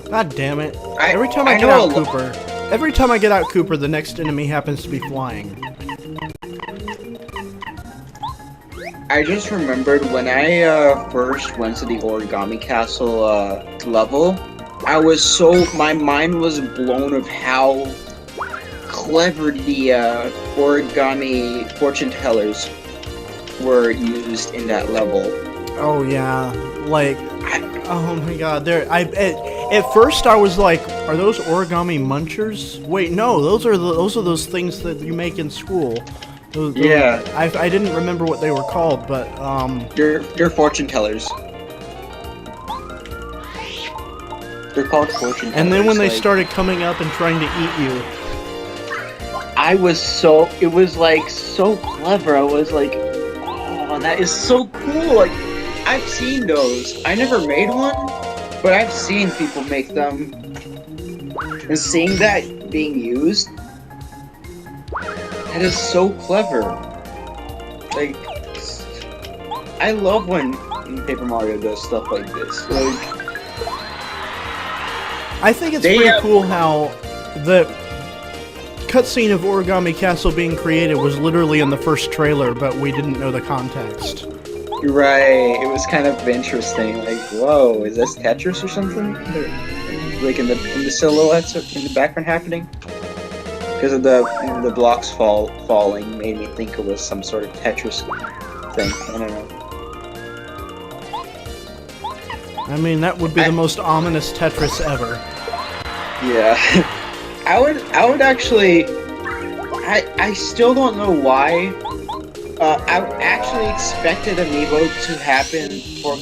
God damn it. Every time I get out Cooper, the next enemy happens to be flying. I just remembered when I first went to the Origami Castle my mind was blown of how clever the origami fortune tellers were used in that level. Oh yeah, like, oh my god, at first I was like, are those origami munchers? Wait, no, those are those things that you make in school. Yeah. I didn't remember what they were called, but They're fortune tellers. They're called fortune tellers. And then when they like, started coming up and trying to eat you, it was like so clever. I was like, oh, that is so cool. Like, I've seen those. I never made one, but I've seen people make them. And seeing that being used, that is so clever. Like, I love when Paper Mario does stuff like this. Like, I think it's pretty cool how the cutscene of Origami Castle being created was literally in the first trailer, but we didn't know the context. right, it was kind of interesting. Like, whoa, is this Tetris or something? Like in the silhouettes in the background happening? Because of the blocks falling made me think it was some sort of Tetris thing. I don't know. I mean, that would be the most ominous Tetris ever. Yeah. I would actually... I still don't know why. I actually expected Amiibo to happen for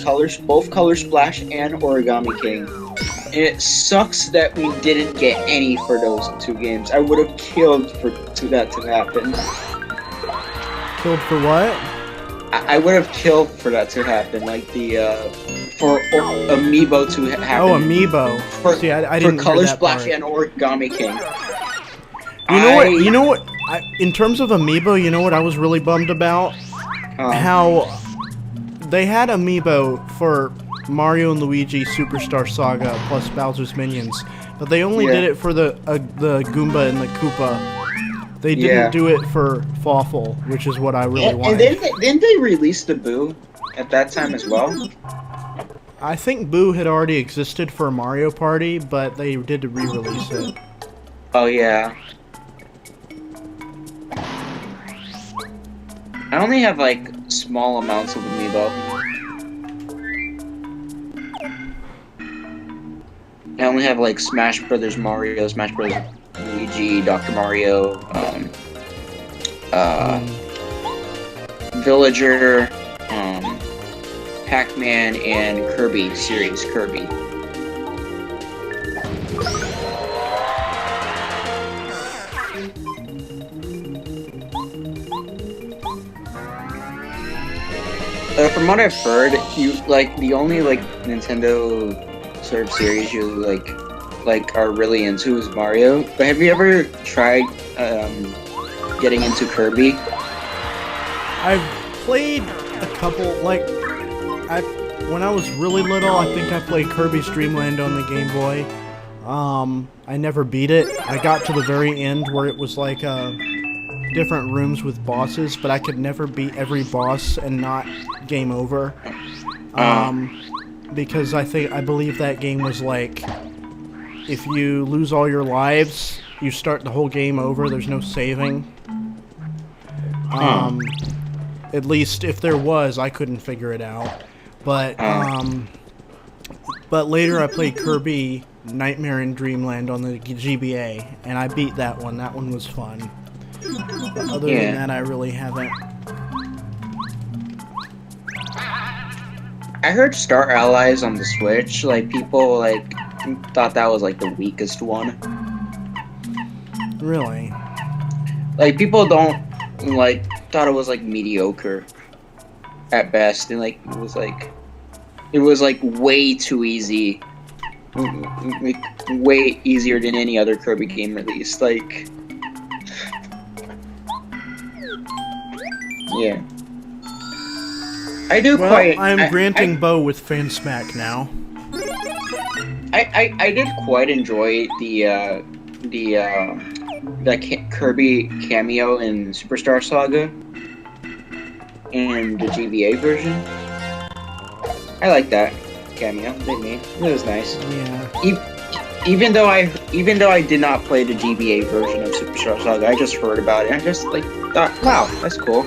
both Color Splash and Origami King. And it sucks that we didn't get any for those two games. I would have killed for that to happen. Killed for what? I would have killed for that to happen, like for Amiibo to happen. Oh, Amiibo. See, I didn't for Color hear that Splash part. and Origami King. You know what? In terms of Amiibo, you know what I was really bummed about? How they had Amiibo for Mario and Luigi Superstar Saga plus Bowser's Minions, but they only did it for the Goomba and the Koopa. They didn't do it for Fawful, which is what I really wanted. And didn't they release the Boo at that time as well? I think Boo had already existed for Mario Party, but they did re-release it. Oh yeah. I only have like small amounts of Amiibo. I only have like Smash Brothers Mario, Smash Brothers Luigi, Dr. Mario, Villager, Pac-Man, and Kirby series Kirby. From what I've heard, the only Nintendo sort of series you are really into is Mario. But have you ever tried getting into Kirby? I've played a couple, when I was really little, I think I played Kirby's Dream Land on the Game Boy. I never beat it. I got to the very end where it was like different rooms with bosses, but I could never beat every boss and not game over. Because I believe that game was like, if you lose all your lives, you start the whole game over. There's no saving. At least if there was, I couldn't figure it out. But later I played Kirby Nightmare in Dreamland on the GBA, and I beat that one. That one was fun. But other than that, I really haven't. I heard Star Allies on the Switch, people thought that was the weakest one. Really? People don't thought it was mediocre at best, and it was way too easy. Way easier than any other Kirby game released. Yeah. I do I'm granting Bo with fan smack now. I did quite enjoy the Kirby cameo in Superstar Saga and the GBA version. I like that cameo they made. It was nice. Yeah. even though I did not play the GBA version of Superstar Saga, I just heard about it and I just like thought, wow, that's cool.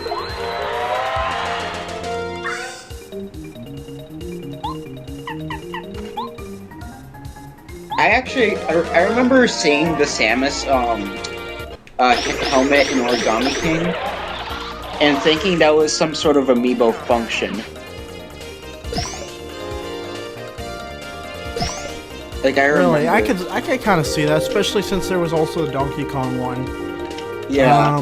I remember seeing the Samus helmet in Origami King and thinking that was some sort of amiibo function. Like I remember. Really, I could kind of see that, especially since there was also the Donkey Kong one. Yeah.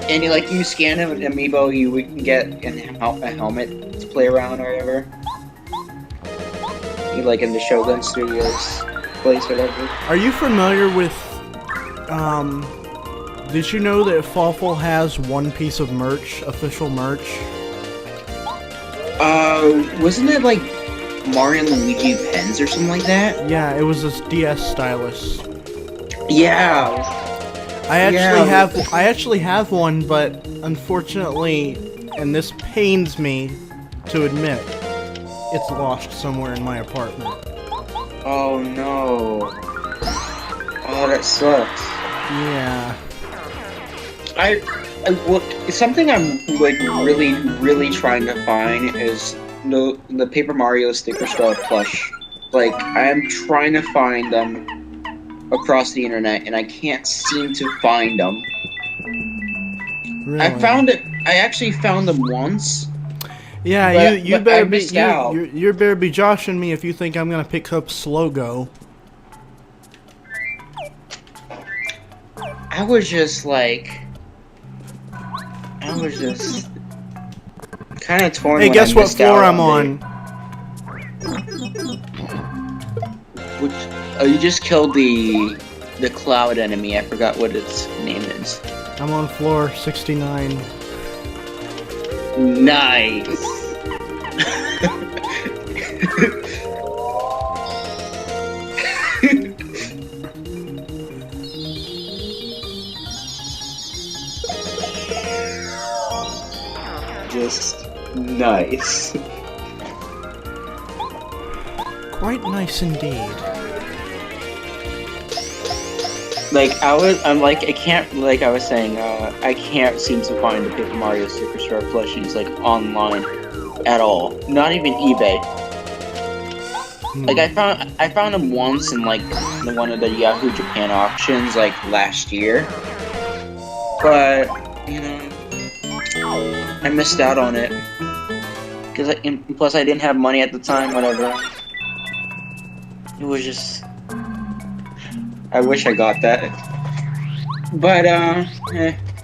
And you scan an amiibo, you can get a helmet to play around or whatever. You like in the Shogun Studios place, whatever. Are you familiar with? Did you know that Fawful has one piece of merch, official merch? Wasn't it like Mario and Luigi pens or something like that? Yeah, it was this DS stylus. Yeah. I actually have one, but unfortunately, and this pains me to admit, it's lost somewhere in my apartment. Oh no. Oh, that sucks. Yeah. Something I'm like really trying to find is the Paper Mario Sticker Star plush. Like I am trying to find them across the internet and I can't seem to find them. Really? I actually found them once. Yeah, but you better I be missed out. you better be joshing me if you think I'm gonna pick up Slogo. I was just kind of torn. Hey, when guess I what missed floor out I'm on? You just killed the cloud enemy. I forgot what its name is. I'm on floor 69. Nice. Just nice. Quite nice indeed. I was saying, I can't seem to find the Paper Mario Sticker Star plushies like online at all. Not even eBay. Like I found them once in like one of the Yahoo Japan auctions like last year, but you know, I missed out on it because plus I didn't have money at the time. Whatever. It was just. I wish I got that. But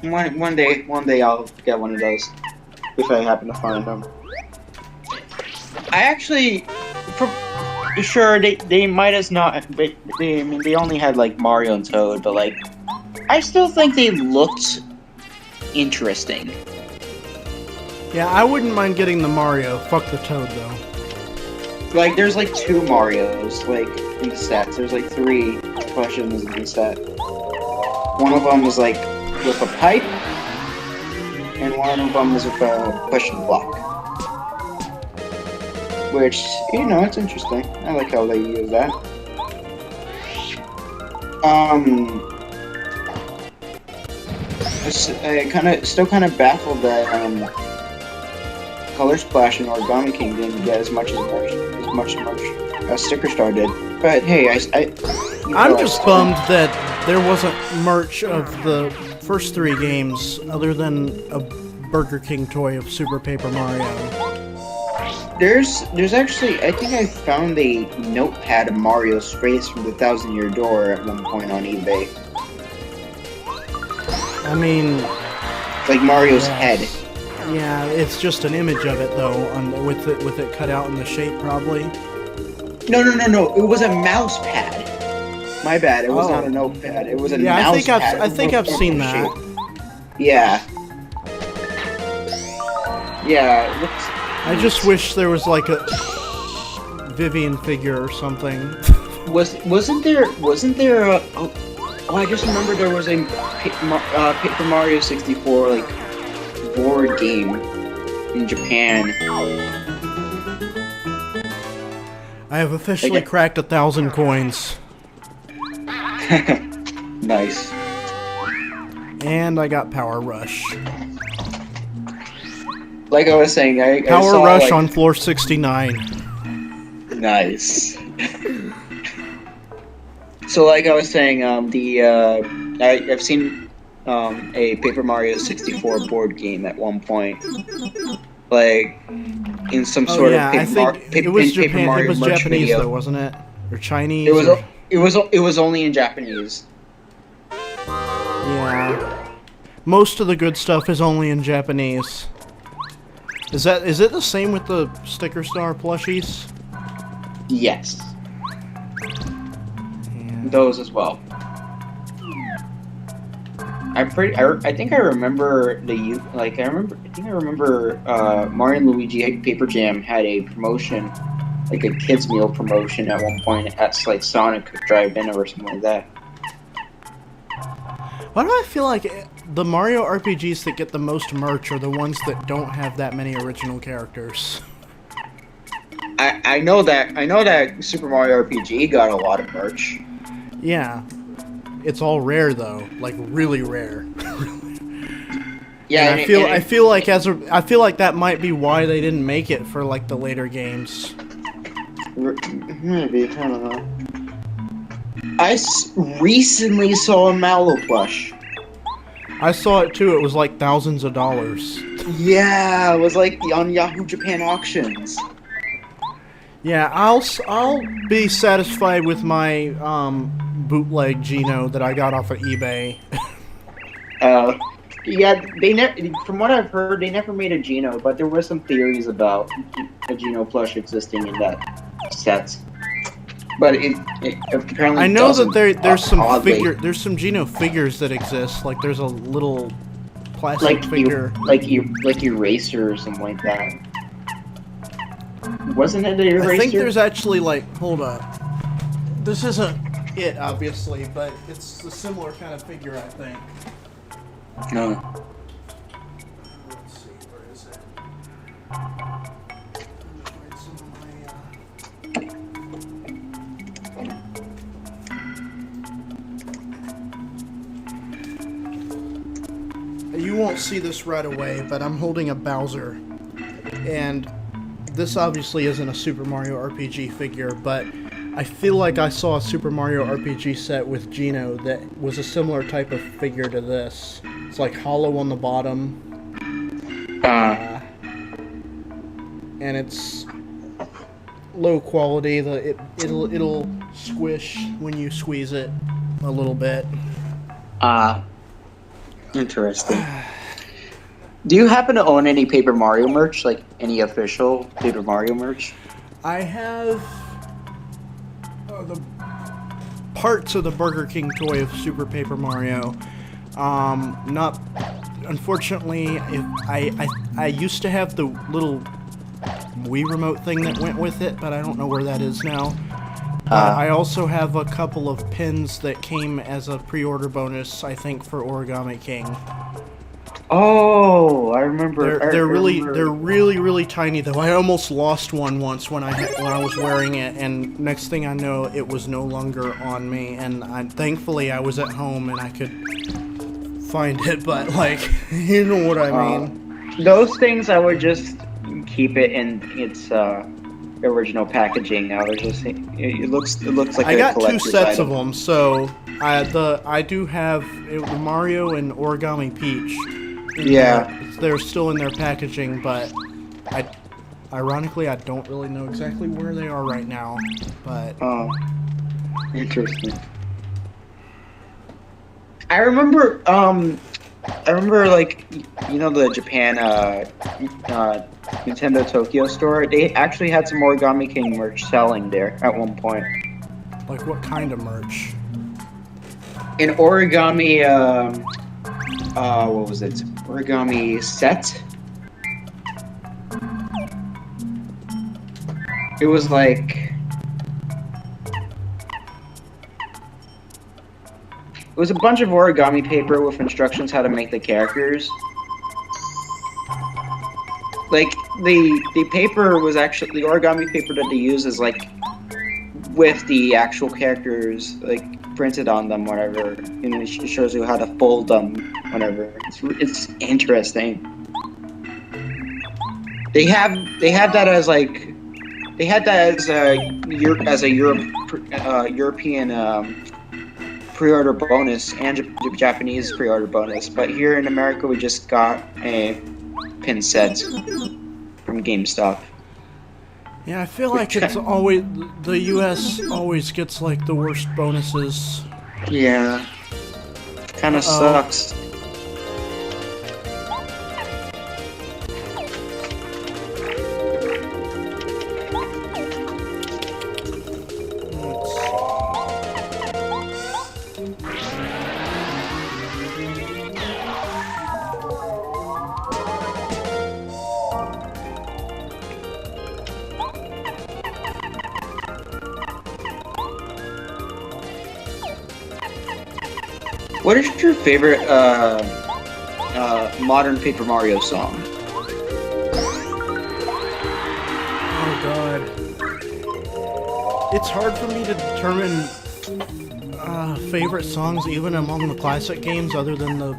one day I'll get one of those if I happen to find them. I actually, sure they might as not. They only had like Mario and Toad, but like I still think they looked interesting. Yeah, I wouldn't mind getting the Mario. Fuck the Toad though. Like there's like 2 Marios like in the sets. There's like 3 questions in the set. One of them is like with a pipe, and one of them is with a question block. Which, you know, it's interesting. I like how they use that. I still kind of baffled that Color Splash and Origami King didn't get as much merch as Sticker Star did. But hey, I'm just bummed that there wasn't merch of the first 3 games other than a Burger King toy of Super Paper Mario. There's actually, I think I found a notepad of Mario's face from the Thousand Year Door at one point on eBay. I mean, like Mario's head. Yeah, it's just an image of it though, with it cut out in the shape probably. No. It was a mouse pad. My bad. It was not a notepad. It was a mouse pad. I think I've seen that. Yeah. Yeah. It looks. I just wish there was like a Vivian figure or something. Wasn't there a? Oh, I just remember there was a Paper Mario 64 like board game in Japan. I have officially cracked 1,000 coins. Nice. And I got Power Rush. Like I was saying, I Power saw, Rush like, on floor 69. Nice. So, like I was saying, I've seen a Paper Mario 64 board game at one point, like in some sort of it was Paper Mario it was merch Japanese video. though, wasn't it? Or Chinese? It was only in Japanese. Yeah. Most of the good stuff is only in Japanese. Is it the same with the Sticker Star plushies? Yes. Those as well. I think I remember I think I remember Mario and Luigi Paper Jam had a promotion, like a kids meal promotion at one point at like Sonic Drive-In or something like that. Why do I feel like the Mario RPGs that get the most merch are the ones that don't have that many original characters? I know that Super Mario RPG got a lot of merch. Yeah. It's all rare though, like really rare. Yeah, I feel like that might be why they didn't make it for like the later games. Maybe, I don't know. I recently saw a Mallow plush. I saw it too. It was like thousands of dollars. Yeah, it was like on Yahoo Japan auctions. Yeah, I'll be satisfied with my bootleg Geno that I got off of eBay. Yeah, from what I've heard, they never made a Geno, but there were some theories about a Geno plush existing in that set. But it apparently I know doesn't, that there's some oddly. there's some Geno figures that exist. Like there's a little plastic figure, like Eraser or something like that. Wasn't it an Eraser? I think there's actually like, hold up. This isn't it obviously, but it's a similar kind of figure, I think. No. Let's see, where is it? You won't see this right away, but I'm holding a Bowser, and this obviously isn't a Super Mario RPG figure, but I feel like I saw a Super Mario RPG set with Geno that was a similar type of figure to this. It's like hollow on the bottom, and it's low quality. It'll squish when you squeeze it a little bit. Interesting. Do you happen to own any Paper Mario merch, like any official Paper Mario merch? I have the parts of the Burger King toy of Super Paper Mario. Not unfortunately. I used to have the little Wii remote thing that went with it, but I don't know where that is now. I also have a couple of pins that came as a pre-order bonus, I think, for Origami King. Oh, I remember. They're really tiny though. I almost lost one once when I was wearing it, and next thing I know, it was no longer on me. And thankfully I was at home and I could find it, but like, you know what I mean. Those things I would just keep it in its original packaging. I was just it looks like I a got 2 collector's sets item. of them, so I do have the Mario and Origami Peach. They're still in their packaging, but ironically I don't really know exactly where they are right now. But interesting. I remember like, you know, the Japan Nintendo Tokyo store, they actually had some Origami King merch selling there at one point. like, what kind of merch? An origami what was it? Origami set? It was like, it was a bunch of origami paper with instructions how to make the characters. Like, the paper was actually, the origami paper that they use is like with the actual characters like printed on them, whatever. You know, it shows you how to fold them, whatever. It's interesting. They have that as like they had that as a European pre-order bonus and Japanese pre-order bonus, but here in America we just got a pin set from GameStop. Yeah, I feel like it's always the US always gets like the worst bonuses. Yeah, kind of sucks. What is your favorite modern Paper Mario song? Oh god. It's hard for me to determine favorite songs even among the classic games other than the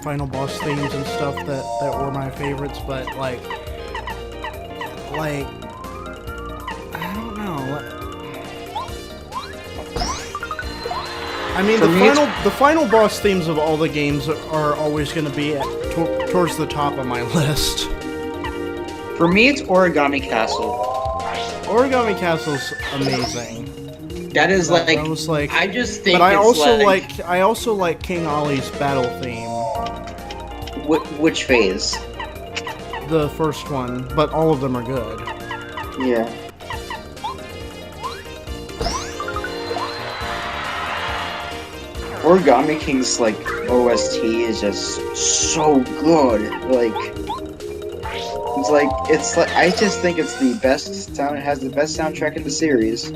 final boss themes and stuff that were my favorites, but like I don't know. I mean, the final boss themes of all the games are always going to be towards the top of my list. For me, it's Origami Castle. Origami Castle's amazing. That is like, I was like, I just think. But I it's also like King Ollie's battle theme. Which phase? The first one, but all of them are good. Yeah. Origami King's like OST is just so good. It's like I just think it's the best sound. It has the best soundtrack in the series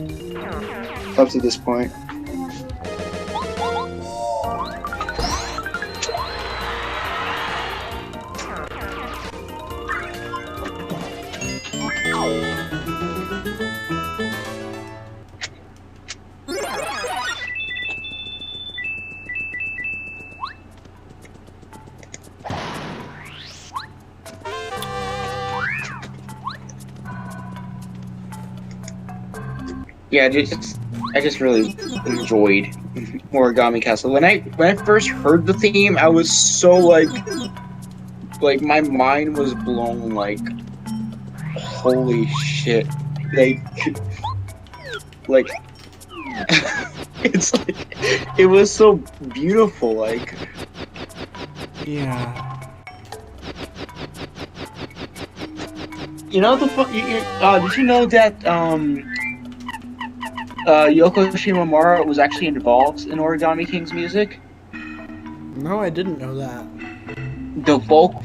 up to this point. Yeah, I just really enjoyed Origami Castle. When I first heard the theme, I was so like my mind was blown. Like, holy shit! Like it's like it was so beautiful. Like, yeah. You know the fuck? Did you know that Yoko Shimomura was actually involved in Origami King's music? No, I didn't know that.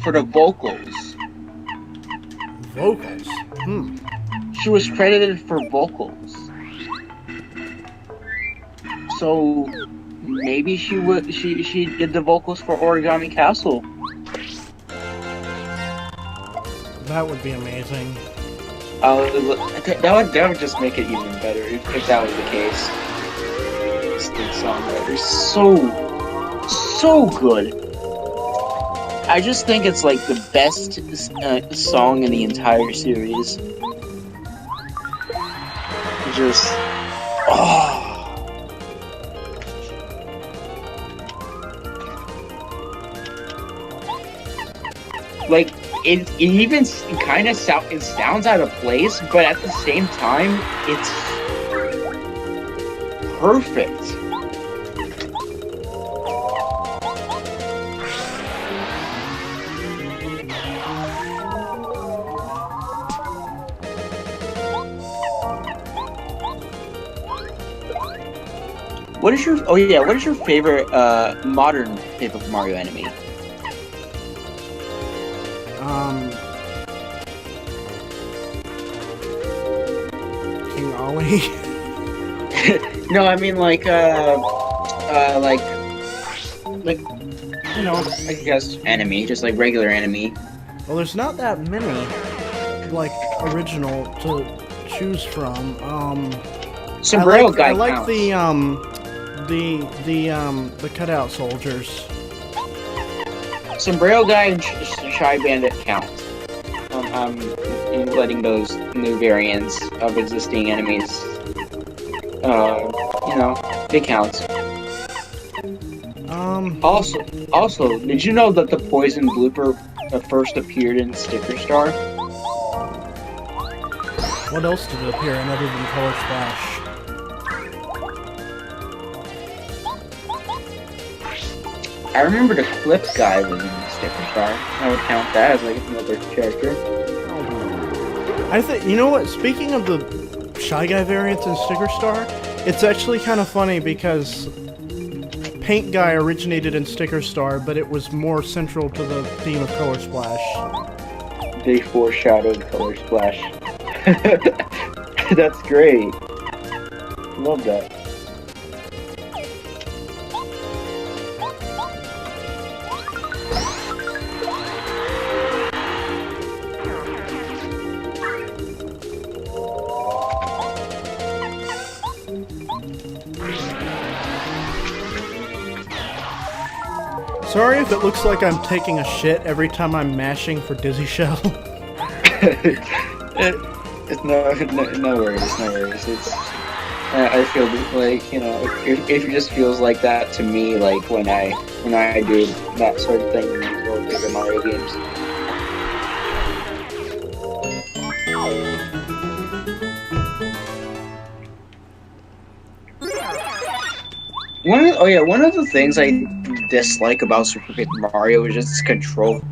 For the vocals. Vocals? She was credited for vocals. So maybe she did the vocals for Origami Castle. That would be amazing. That would just make it even better if that was the case. This songwriter is so good. I just think it's like the best song in the entire series. Just like it even kind of sounds out of place, but at the same time, it's perfect. What is your favorite modern Paper Mario enemy? King Ollie. No, I mean like you know, I guess enemy, just like regular enemy. Well, there's not that many, like, original to choose from. Sombrero guy I like counts. the cutout soldiers. Sombrero guy and Shy Bandit count. In letting those new variants of existing enemies, they count. Also, did you know that the poison blooper first appeared in Sticker Star? What else did it appear in other than Color Splash? I remember the Clip guy was in Sticker Star. I would count that as like another character. I think, you know what, speaking of the Shy Guy variants in Sticker Star, it's actually kind of funny because Paint Guy originated in Sticker Star, but it was more central to the theme of Color Splash. They foreshadowed Color Splash. That's great. Love that. Sorry if it looks like I'm taking a shit every time I'm mashing for Dizzy Shell. It's no worries, no worries. It's I feel like, it just feels like that to me, like when I do that sort of thing in those bigger Mario games. One of the things I dislike about Super Paper Mario is just its controls.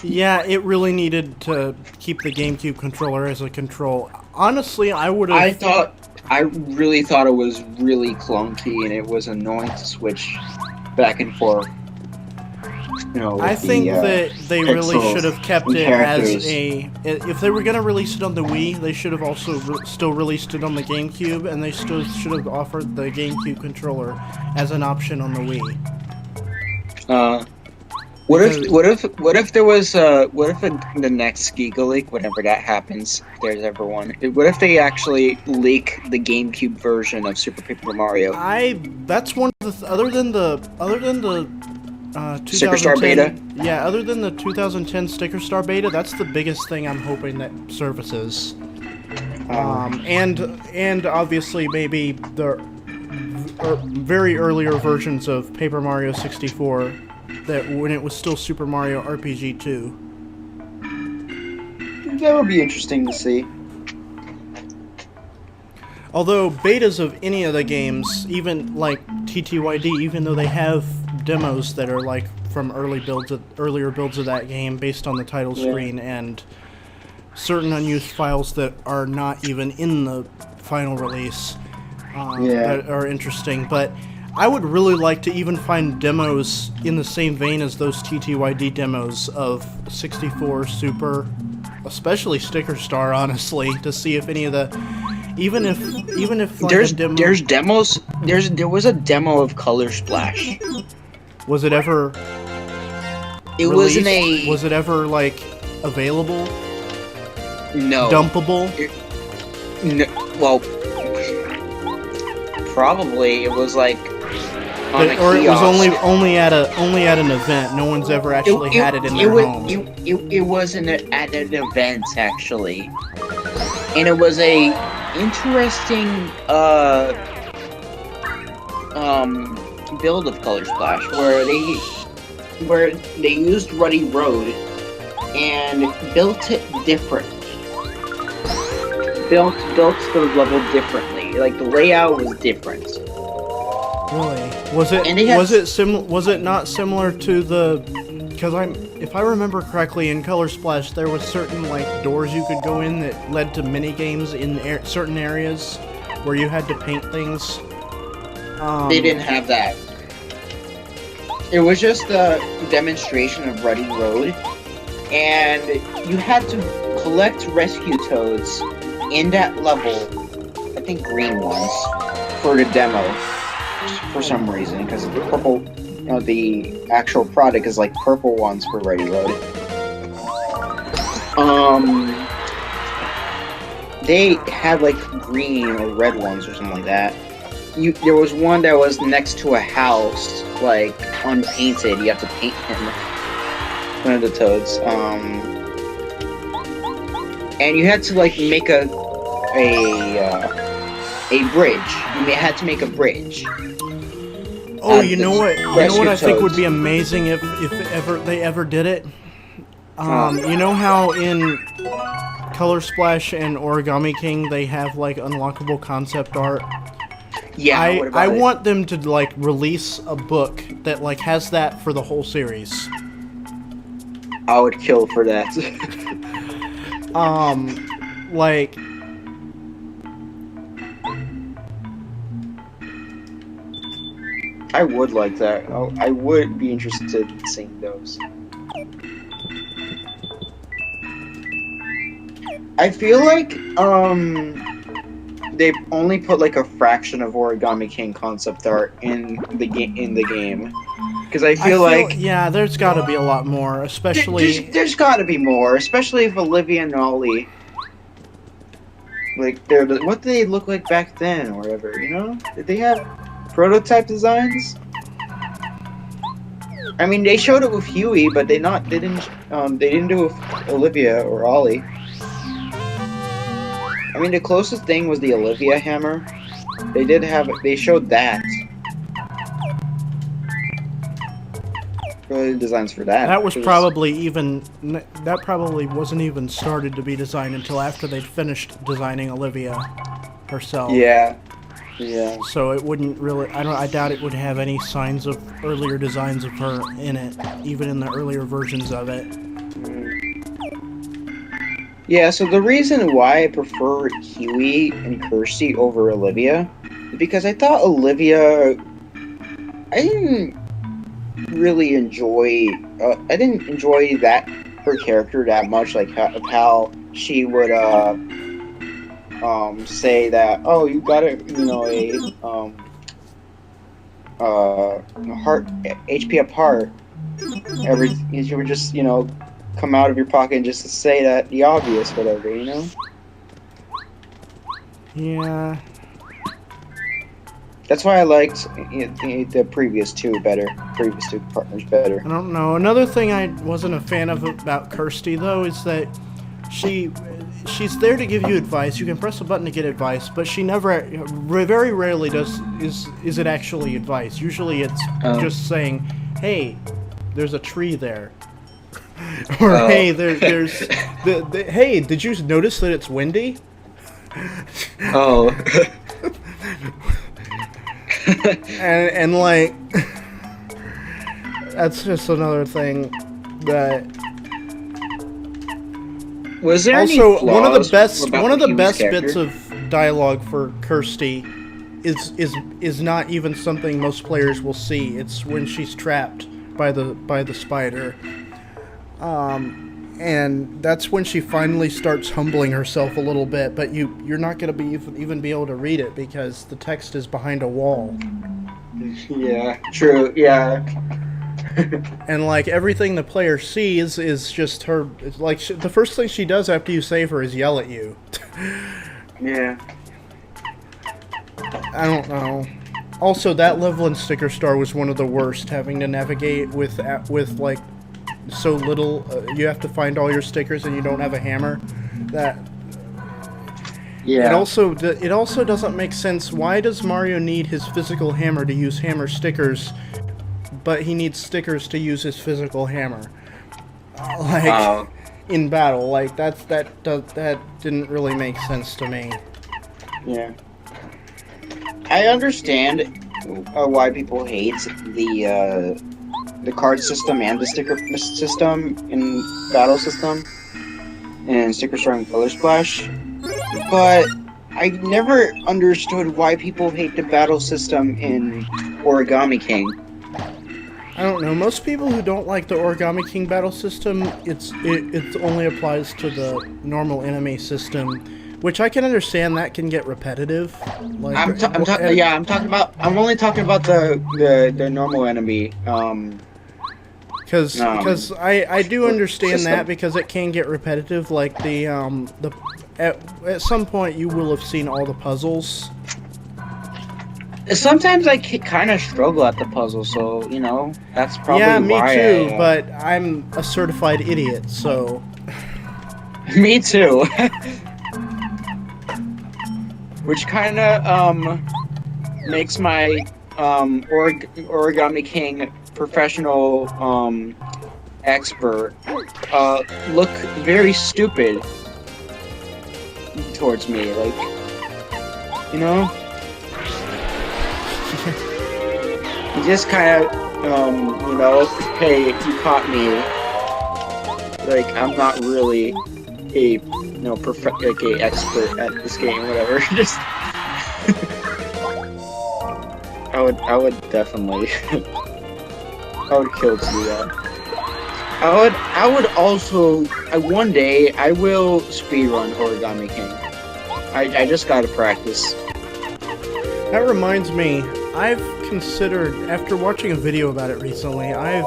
Yeah, it really needed to keep the GameCube controller as a control. Honestly, I would have... I really thought it was really clunky and it was annoying to switch back and forth. I think that they really should have kept it as a... If they were going to release it on the Wii, they should have also still released it on the GameCube, and they still should have offered the GameCube controller as an option on the Wii. What if there was what if the next Giga Leak, whenever that happens, if there's ever one, what if they actually leak the GameCube version of Super Paper Mario? That's one of the other than the 2010 Sticker Star beta? Yeah, other than the 2010 Sticker Star beta, that's the biggest thing I'm hoping that surfaces. And obviously maybe the very earlier versions of Paper Mario 64, that when it was still Super Mario RPG 2. That would be interesting to see. Although betas of any of the games, even like TTYD, even though they have demos that are like from earlier builds of that game based on the title screen and certain unused files that are not even in the final release, that are interesting. But I would really like to even find demos in the same vein as those TTYD demos of 64 Super, especially Sticker Star, honestly, to see if any of the even if like there's demos. There was a demo of Color Splash. Was it ever? It released? wasn't a. Was it ever like available? No. Dumpable? No. Well, probably it was like. On a or it was kiosk. only at an event. No one's ever actually had it in their home. It wasn't at an event actually, and it was a interesting build of Color Splash where they used Ruddy Road and built it differently. Built the level differently. Like the layout was different. Really? Was it not similar to the? Because if I remember correctly, in Color Splash there was certain like doors you could go in that led to mini games in certain areas where you had to paint things. They didn't have that. It was just a demonstration of Ruddy Road, and you had to collect rescue toads in that level. I think green ones for the demo. For some reason, because the purple, the actual product is like purple ones for they had like green or red ones or something like that. There was one that was next to a house, like unpainted. You have to paint him. One of the toads. And you had to like make a bridge. You had to make a bridge. Oh, you know what? You know what I think would be amazing if they ever did it. You know how in Color Splash and Origami King they have like unlockable concept art. Yeah, I want them to like release a book that like has that for the whole series. I would kill for that. Like. I would like that. I would be interested in seeing those. I feel like they only put like a fraction of Origami King concept art in the game. Because I feel like yeah, there's got to be a lot more, especially there's got to be more, especially if Olivia and Ollie, like what did they look like back then or whatever, you know? Did they have prototype designs? I mean, they showed it with Huey, but they didn't do it with Olivia or Ollie. I mean, the closest thing was the Olivia hammer. They showed that. Really designs for that. That was probably wasn't even started to be designed until after they'd finished designing Olivia herself. Yeah. Yeah. So it wouldn't really. I doubt it would have any signs of earlier designs of her in it, even in the earlier versions of it. Yeah. So the reason why I prefer Huey and Kirsty over Olivia is because I thought Olivia, I didn't really enjoy. I didn't enjoy her character that much, like how she would say that, oh, you got it, you know, a heart HP up heart. You would just, you know, come out of your pocket and just to say that the obvious, whatever, you know. Yeah. That's why I liked the previous two partners better. I don't know. Another thing I wasn't a fan of about Kirsty though is that she's there to give you advice. You can press a button to get advice, but she very rarely is it actually advice. Usually it's just saying, "Hey, there's a tree there," or "Hey, there's hey, did you notice that it's windy?" Oh. and like that's just another thing that. Was there also any one of the best character? bits of dialogue for Kirsty is not even something most players will see. It's when she's trapped by the spider, and that's when she finally starts humbling herself a little bit. But you're not going to even be able to read it because the text is behind a wall. Yeah, true. Yeah. And like everything the player sees is just her. It's like the first thing she does after you save her is yell at you. Yeah. I don't know. Also, that level in Sticker Star was one of the worst. Having to navigate with like so little. You have to find all your stickers and you don't have a hammer. That. Yeah. It also doesn't make sense. Why does Mario need his physical hammer to use hammer stickers? But he needs stickers to use his physical hammer, in battle. Like that didn't really make sense to me. Yeah, I understand why people hate the card system and the sticker system in battle system and Sticker Star and Color Splash, but I never understood why people hate the battle system in Origami King. I don't know. Most people who don't like the Origami King battle system, it only applies to the normal enemy system, which I can understand that can get repetitive. Like, I'm only talking about the normal enemy. Because I do understand system. that because it can get repetitive. Like the at some point you will have seen all the puzzles. Sometimes I kind of struggle at the puzzle, so you know that's probably Yeah, me why. too. But I'm a certified idiot, so. Me too. Which kind of makes my Origami King professional expert look very stupid towards me, like, you know. You just kind of you know, hey, you caught me. Like, I'm not really a like a expert at this game, whatever. Just I would definitely I would kill to do that. I would also one day I will speedrun Origami King. I just gotta practice. That reminds me, I've considered, after watching a video about it recently, I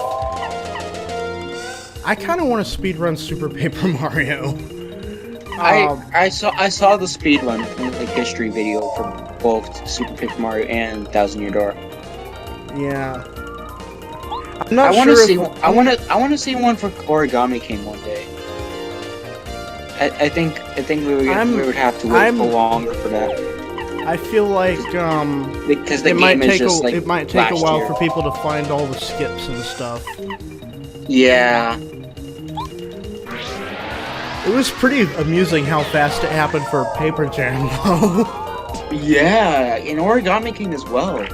kind of want to speedrun Super Paper Mario. I saw the speedrun like history video for both Super Paper Mario and Thousand Year Door. Yeah. I'm not sure I want to see one for Origami King one day. I think we would have to wait longer for that. I feel like because the game is just like it might take a while year. for people to find all the skips and stuff. Yeah. It was pretty amusing how fast it happened for Paper Jam, though. Yeah, in Origami King as well.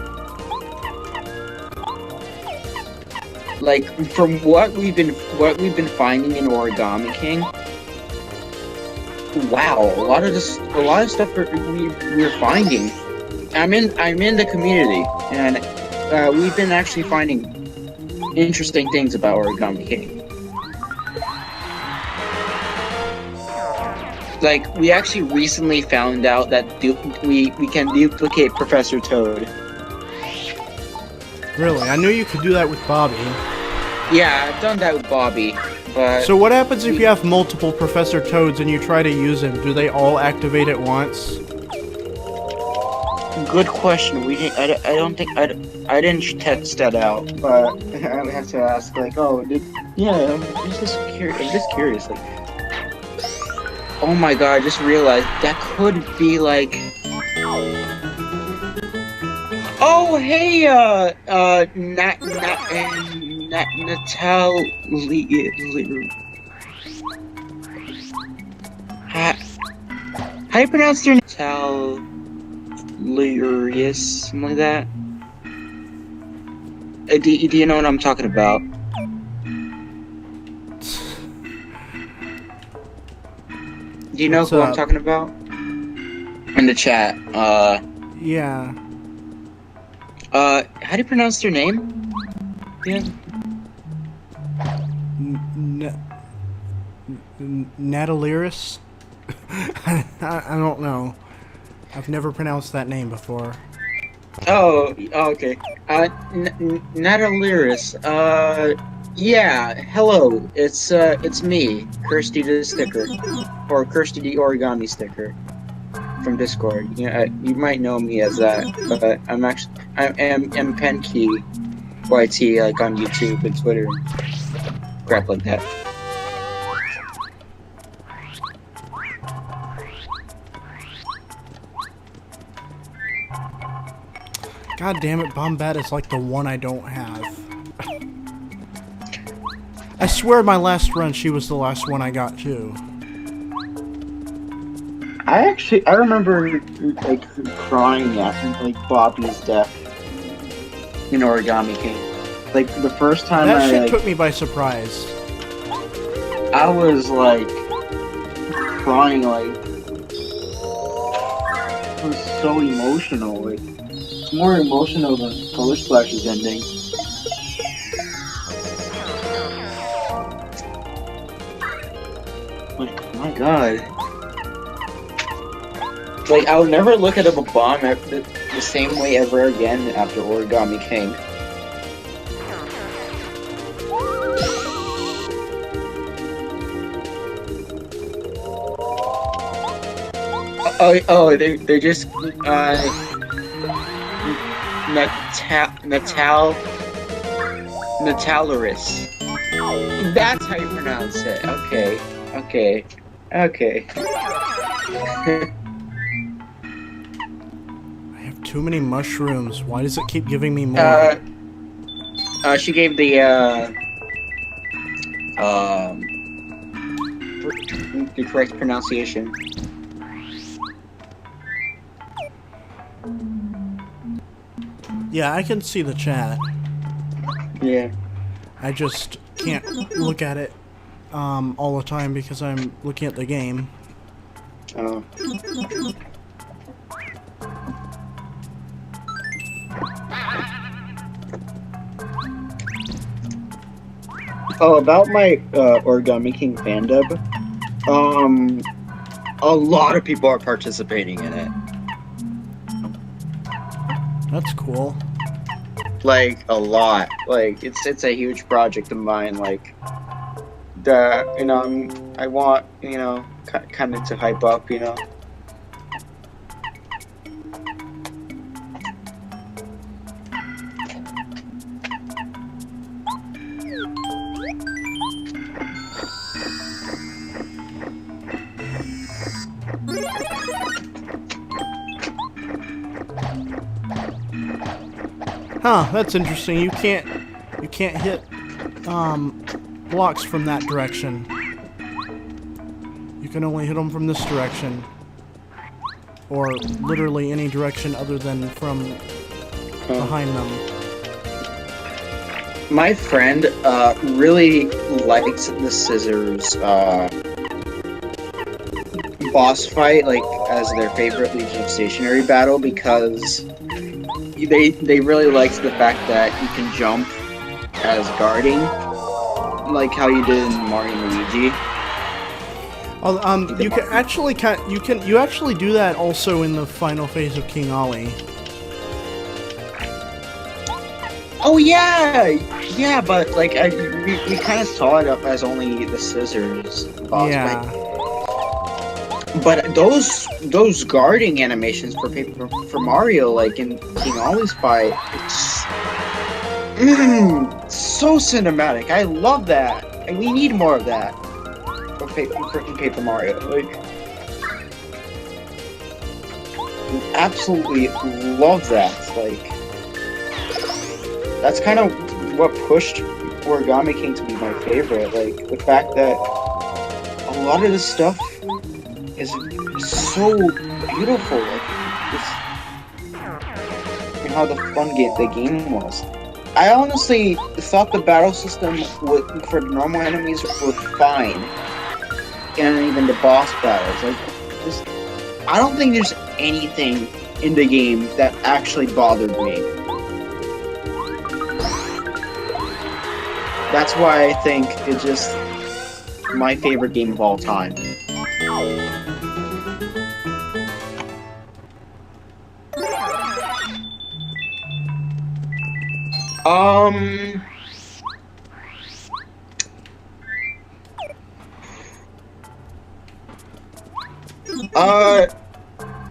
Like from what we've been finding in Origami King. Wow, a lot of stuff we're finding. I'm in the community, and we've been actually finding interesting things about Origami King. Like, we actually recently found out that we can duplicate Professor Toad. Really? I knew you could do that with Bobby. Yeah, I've done that with Bobby, but... So what happens if you have multiple Professor Toads and you try to use them? Do they all activate at once? Good question. I didn't test that out, but I would have to ask, like, I'm just curious, like... Oh my god, I just realized that could be like... Oh, hey, Natalie... How do you pronounce your name? Natalius, something like that? Do you know what I'm talking about? Do you know who I'm talking about? In the chat, Yeah. how do you pronounce their name? Yeah. Nataliris? I don't know. I've never pronounced that name before. Oh, okay. Nataliris, yeah, hello. It's me, Kirsty the Sticker. Or Kirsty the Origami Sticker. From Discord. You might know me as that, but I'm PenkyYT, like on YouTube and Twitter. Crap like that. God damn it, Bombette is like the one I don't have. I swear my last run, she was the last one I got too. I remember like crying at like Bobby's death in Origami King. Like the first time that shit took me by surprise. I was like crying, like it was so emotional. Like it's more emotional than Color Splash's ending. Like, oh my god. Like, I'll never look at a bomb the same way ever again after Origami King. they're just Natalarus. That's how you pronounce it. Okay. I have too many mushrooms. Why does it keep giving me more? She gave the correct pronunciation. Yeah, I can see the chat. Yeah. I just can't look at it all the time because I'm looking at the game. Oh. Oh, about my Origami King fan dub, a lot of people are participating in it. That's cool. Like, a lot. Like, it's a huge project of mine. Like, I want, kind of to hype up, Huh, that's interesting. You can't hit blocks from that direction. You can only hit them from this direction. Or literally any direction other than from behind them. My friend really likes the scissors boss fight, like, as their favorite Legion of Stationary battle, because they really liked the fact that you can jump as guarding, like how you did in Mario and Luigi. You can actually you actually do that also in the final phase of King Ollie. Oh yeah, but like we kind of saw it up as only the scissors boss fight. But those guarding animations for Mario, like in King Ollie's fight, it's so cinematic. I love that, and we need more of that for Paper Mario. Like, absolutely love that. Like, that's kind of what pushed Origami King to be my favorite. Like, the fact that a lot of this stuff is so beautiful. Like, and how the game was. I honestly thought the battle system for normal enemies were fine, and even the boss battles. Like, I don't think there's anything in the game that actually bothered me. That's why I think it's just my favorite game of all time.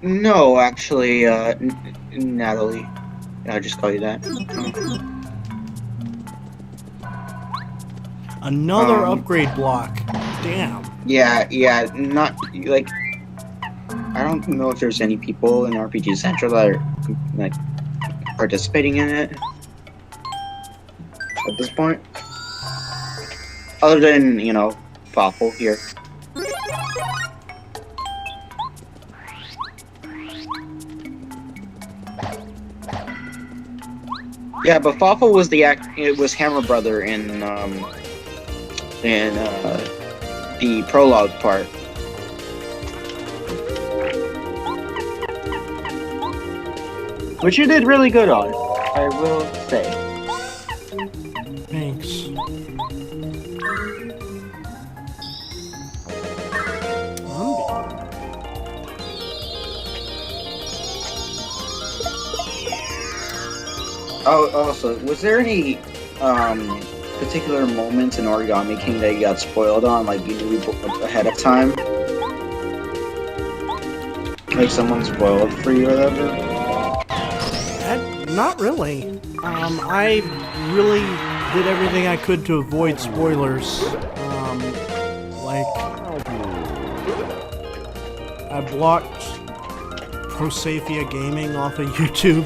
No, actually, Natalie. I'll just call you that. Another upgrade block. Damn. Yeah, not, like, I don't know if there's any people in RPG Central that are, like, participating in it at this point. Other than, Fawful here. Yeah, but Fawful was it was Hammer Brother in the prologue part. Which you did really good on, I will say. Thanks. Oh, also, was there any particular moments in Origami King that you got spoiled on, like you knew ahead of time? Like someone spoiled for you or whatever? Not really. I really did everything I could to avoid spoilers. Like, I blocked Prosafia Gaming off of YouTube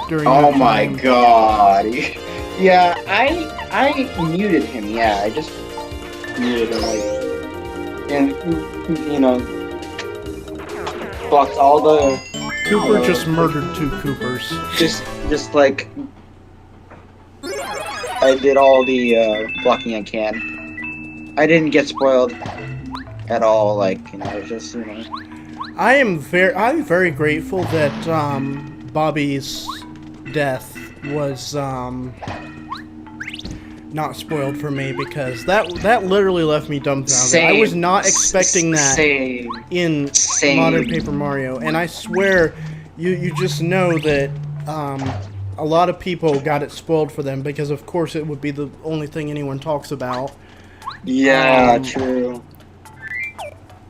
during Oh that my time. god. Yeah, I muted him. Yeah, I just muted him, like, and you know, blocked all the. Cooper just murdered 2 Coopers. Just like I did all the blocking I can. I didn't get spoiled at all. Like, you know, it's just, you know. I'm very grateful that Bobby's death was not spoiled for me, because that literally left me dumbfounded. Same. I was not expecting that Same. in Same. Modern Paper Mario, and I swear you just know that a lot of people got it spoiled for them, because of course it would be the only thing anyone talks about. Yeah, true.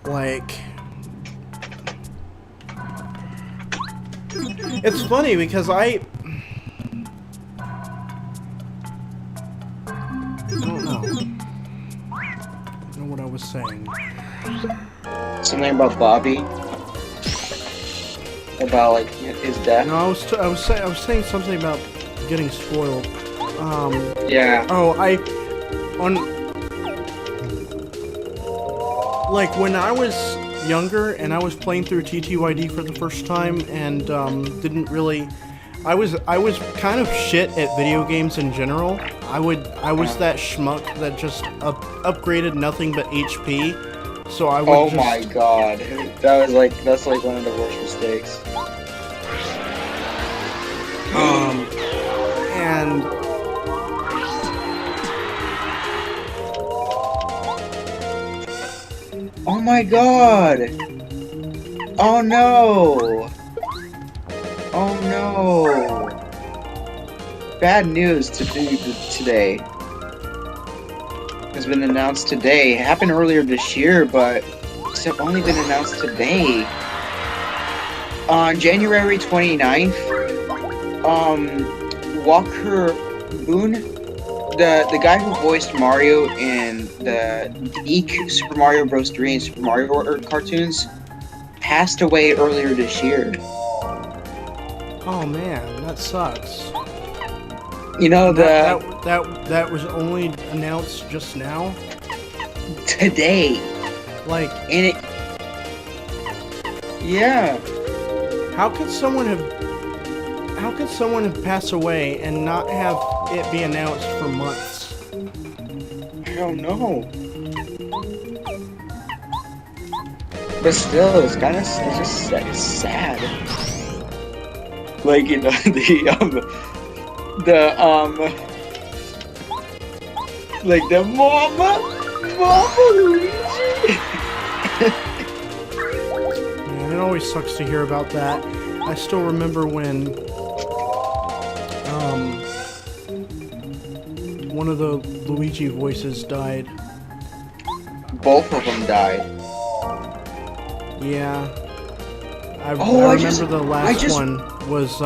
Like, it's funny because I don't know what I was saying. Something about Bobby. About like his death. No, I was saying something about getting spoiled. Yeah. Oh, like when I was younger and I was playing through TTYD for the first time and didn't really, I was kind of shit at video games in general. I was that schmuck that just upgraded nothing but HP. So I would Oh my god, that's like one of the worst mistakes. And oh my god! Oh no! Oh no! Bad news today. Has been announced today. It happened earlier this year, but it's only been announced today. On January 29th, Walker Boone, the guy who voiced Mario in the Eek Super Mario Bros. 3 and Super Mario World cartoons, passed away earlier this year. oh man, that sucks. You know, that was only announced just now. today. Like, And it... Yeah. how could someone have passed away and not have it be announced for months? I don't know. But still, it's sad. Like, you know, like the Mama Luigi. Man, it always sucks to hear about that. I still remember when one of the Luigi voices died. Both of them died. Yeah. I I remember the last just- one was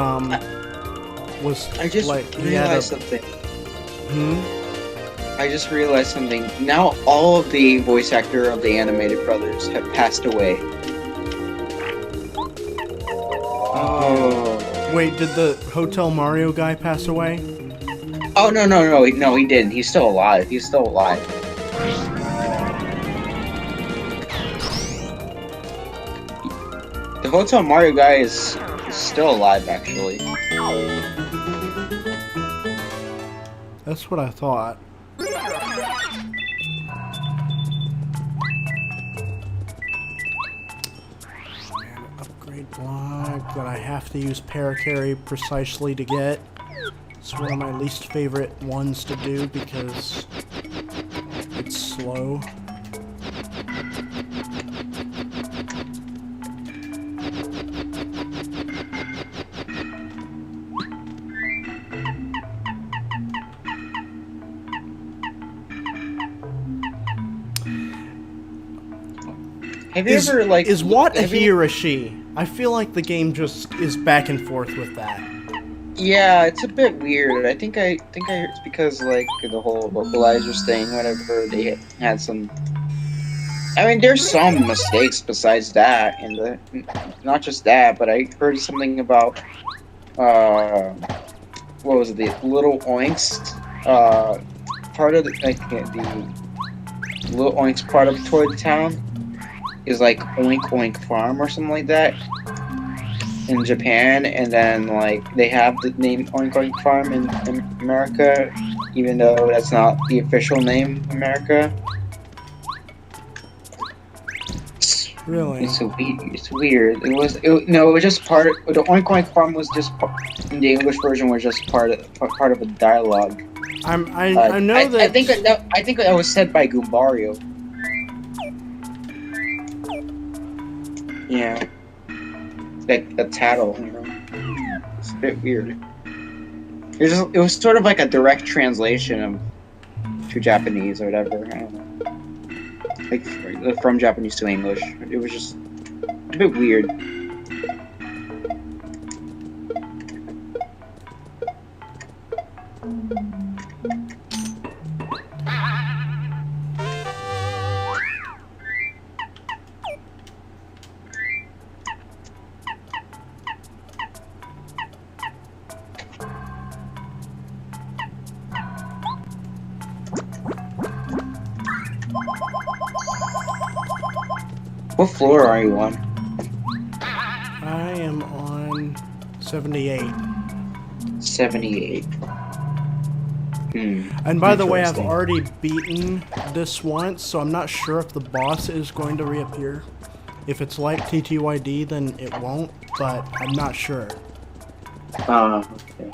I just like he had a, realized something. hmm? I just realized something. Now all of the voice actor of the animated brothers have passed away. Oh. Wait, did the Hotel Mario guy pass away? Oh no, he didn't. He's still alive. The Hotel Mario guy is still alive, actually. That's what I thought. Man, upgrade block that I have to use Paracarry precisely to get. It's one of my least favorite ones to do because it's slow. Have you ever, like... Is what a have you- he or a she? I feel like the game just is back and forth with that. Yeah, it's a bit weird. I think it's because like the whole localizers thing, whatever, they had some. I mean, there's some mistakes besides that, and not just that, but I heard something about what was it, the Little Oinks, part of the Little Oinks part of Toy Town is like Oink Oink Farm or something like that in Japan, and then like they have the name Oink Oink Farm in America, even though that's not the official name America. Really? It's weird. It was just part of the Oink Oink Farm was just in the English version was just part of a dialogue. I know that. I think that was said by Goombario. Yeah, like a tattle, you know. It's a bit weird. It was sort of like a direct translation to Japanese or whatever. I don't know. Like from Japanese to English. It was just a bit weird. What floor are you on? I am on 78. 78. And by the way, I've already beaten this once, so I'm not sure if the boss is going to reappear. If it's like TTYD, then it won't, but I'm not sure. Okay.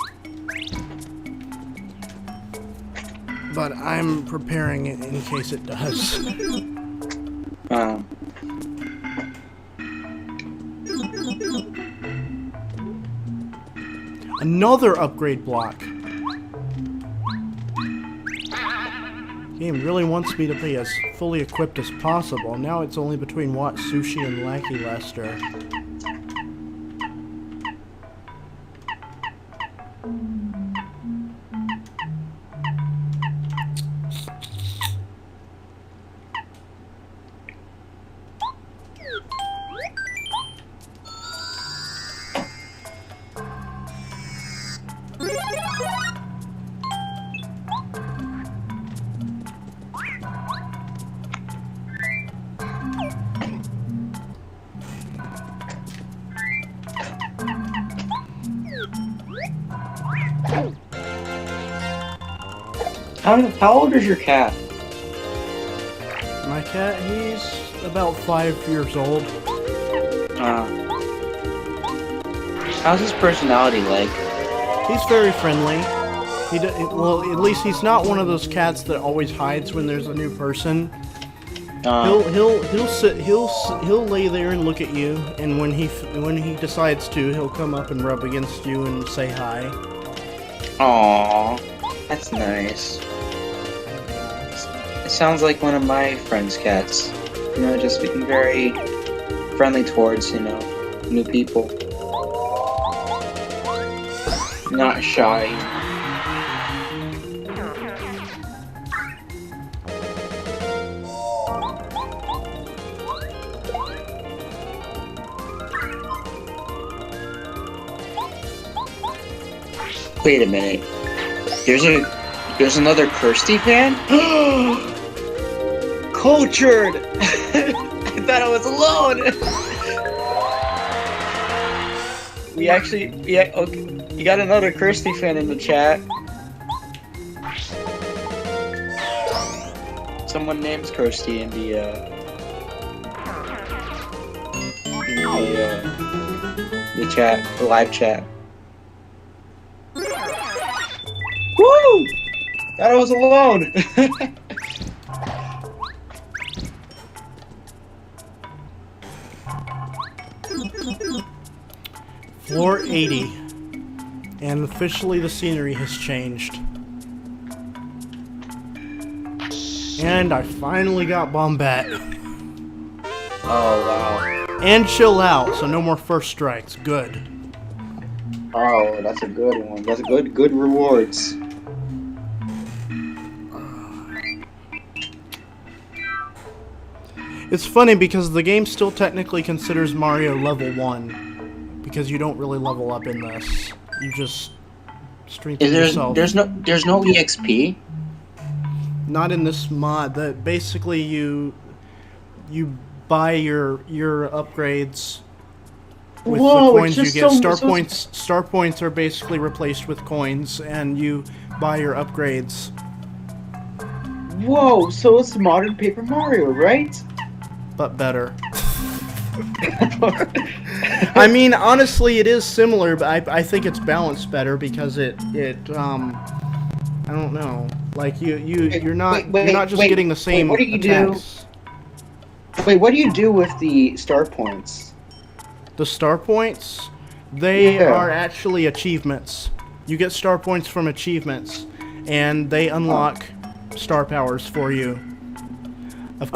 But I'm preparing it in case it does. Another upgrade block. Game really wants me to be as fully equipped as possible. Now it's only between Watt Sushi and Lackey Lester. How old is your cat? My cat, he's about 5 years old. How's his personality like? He's very friendly. Well, at least he's not one of those cats that always hides when there's a new person. He'll lay there and look at you, and when he decides to, he'll come up and rub against you and say hi. Aww, that's nice. It sounds like one of my friend's cats. You know, just being very friendly towards, you know, new people. Not shy. Wait a minute. There's another Kirsty fan? Cultured! I thought I was alone! Okay, you got another Kirsty fan in the chat. Someone names Kirsty in the chat, the live chat. Woo! Thought I was alone! Floor 80. And officially the scenery has changed. And I finally got Bombette. Oh wow. And chill out, so no more first strikes. Good. Oh, that's a good one. That's good rewards. It's funny because the game still technically considers Mario level 1 because you don't really level up in this. You just strengthen yourself. There's no EXP? Not in this mod. That basically you buy your upgrades with the coins you get. Star points are basically replaced with coins, and you buy your upgrades. Whoa, so it's modern Paper Mario, right? But better. I mean, honestly, it is similar, but I think it's balanced better because it I don't know. Like you're not just getting the same what do you attacks. Wait, what do you do with the star points? The star points, they are actually achievements. You get star points from achievements, and they unlock star powers for you. Of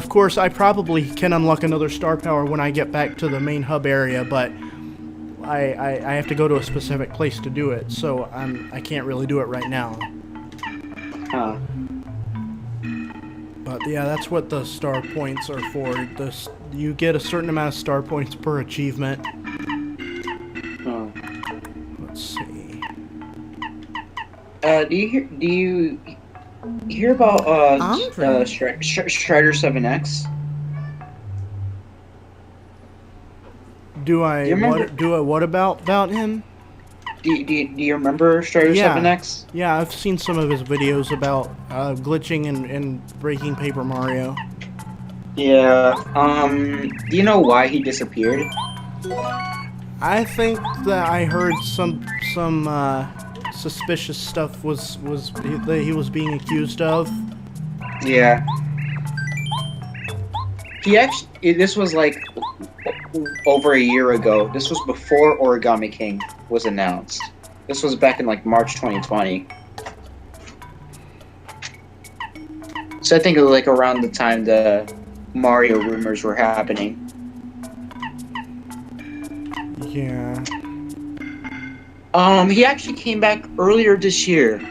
course, I probably can unlock another star power when I get back to the main hub area, but I have to go to a specific place to do it, so I can't really do it right now. But yeah, that's what the star points are for. You get a certain amount of star points per achievement. Let's see. Do you hear about Strider 7X? Do I what about him? Do you remember Strider 7X? Yeah, I've seen some of his videos about glitching and breaking Paper Mario. Yeah. Do you know why he disappeared? I think that I heard some suspicious stuff that he was being accused of. Yeah. This was like over a year ago. This was before Origami King was announced. This was back in like March 2020. So I think it was like around the time the Mario rumors were happening. Yeah. He actually came back earlier this year,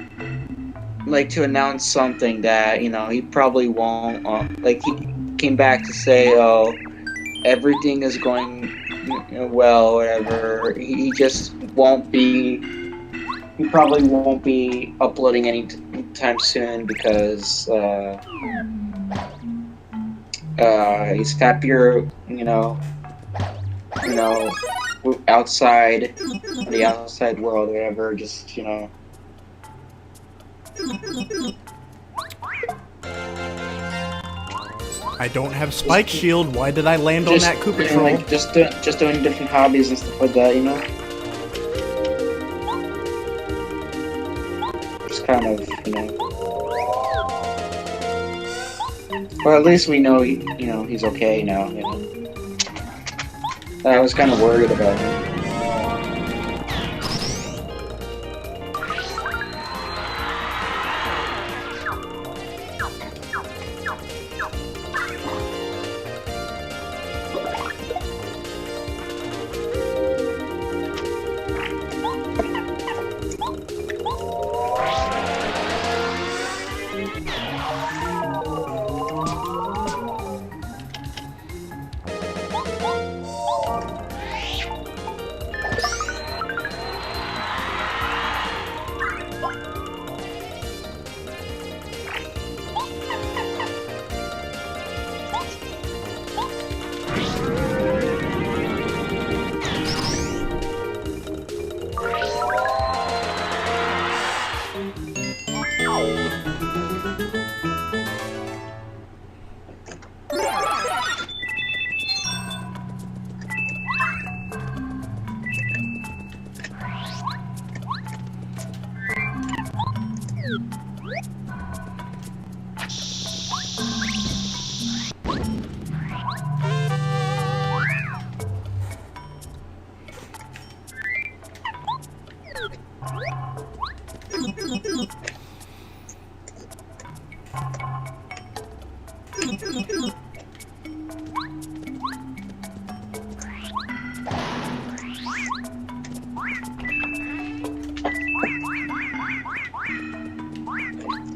like to announce something that, he probably won't, like he came back to say, oh, everything is going well, whatever. He just won't be, he probably won't be uploading anytime soon because, he's happier, outside, the outside world, whatever, just, I don't have Spike Shield. Why did I land on that Koopa Troll? Like, just doing different hobbies and stuff like that, Just kind of, Well, at least we know, he's okay now, I was kind of worried about him.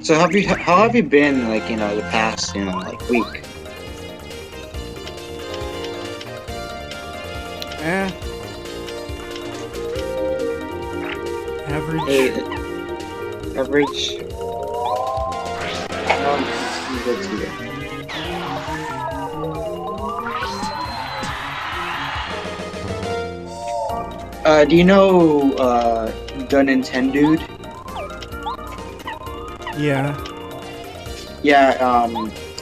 So how have you been, like, you know, the past, you know, like, week? Average. Average. Good to you. Do you know the Nintendo? Yeah. Yeah,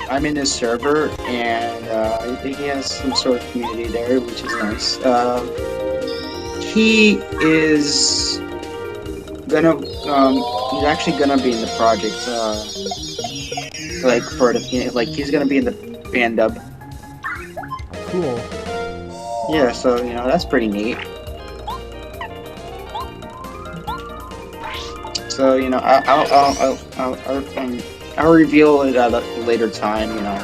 I'm in his server, and he has some sort of community there, which is nice. He is gonna, he's actually gonna be in the project, like, for the, like, he's gonna be in the band dub. Cool. Yeah, so, you know, that's pretty neat. So, you know, I'll reveal it at a later time, you know,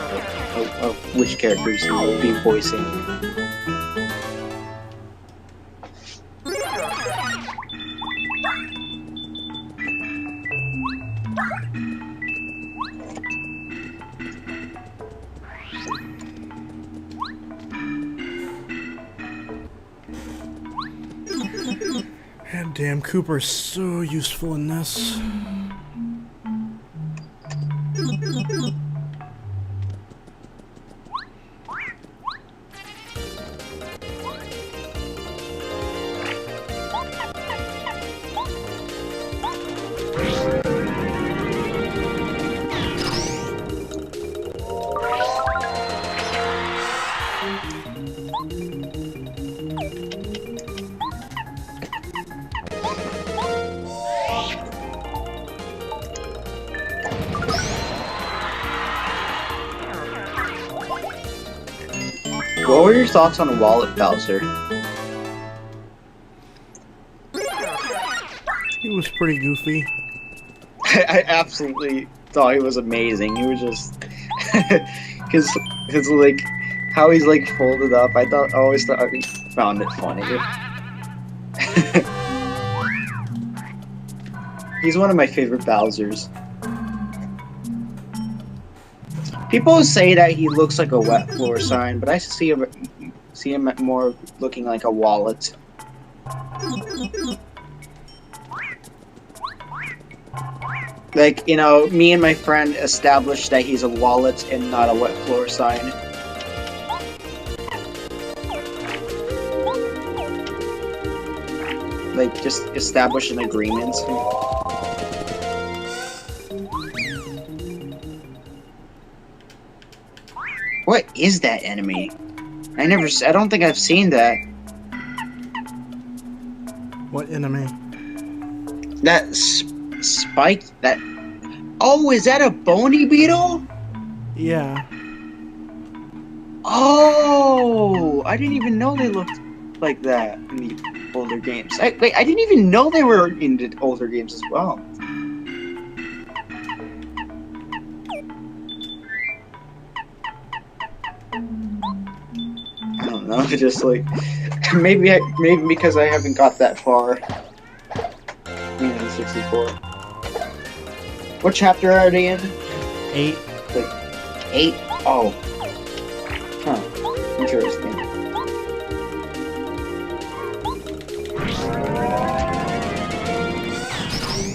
of which characters he will be voicing. God damn, Cooper's so useful in this. What were your thoughts on Wallet Bowser? He was pretty goofy. I absolutely thought he was amazing. He was just his like how he's like folded up. I always found it funny. He's one of my favorite Bowsers. People say that he looks like a wet floor sign, but I see him more looking like a wallet. Like, you know, me and my friend established that he's a wallet and not a wet floor sign. Like, just establish an agreement. What is that enemy? I don't think I've seen that. What enemy? That spike, that... Oh, is that a bony beetle? Yeah. Oh! I didn't even know they looked like that in the older games. I didn't even know they were in the older games as well. I don't know, just like... maybe because I haven't got that far. In 64. What chapter are they in? 8. Like, 8? Oh. Huh. Interesting.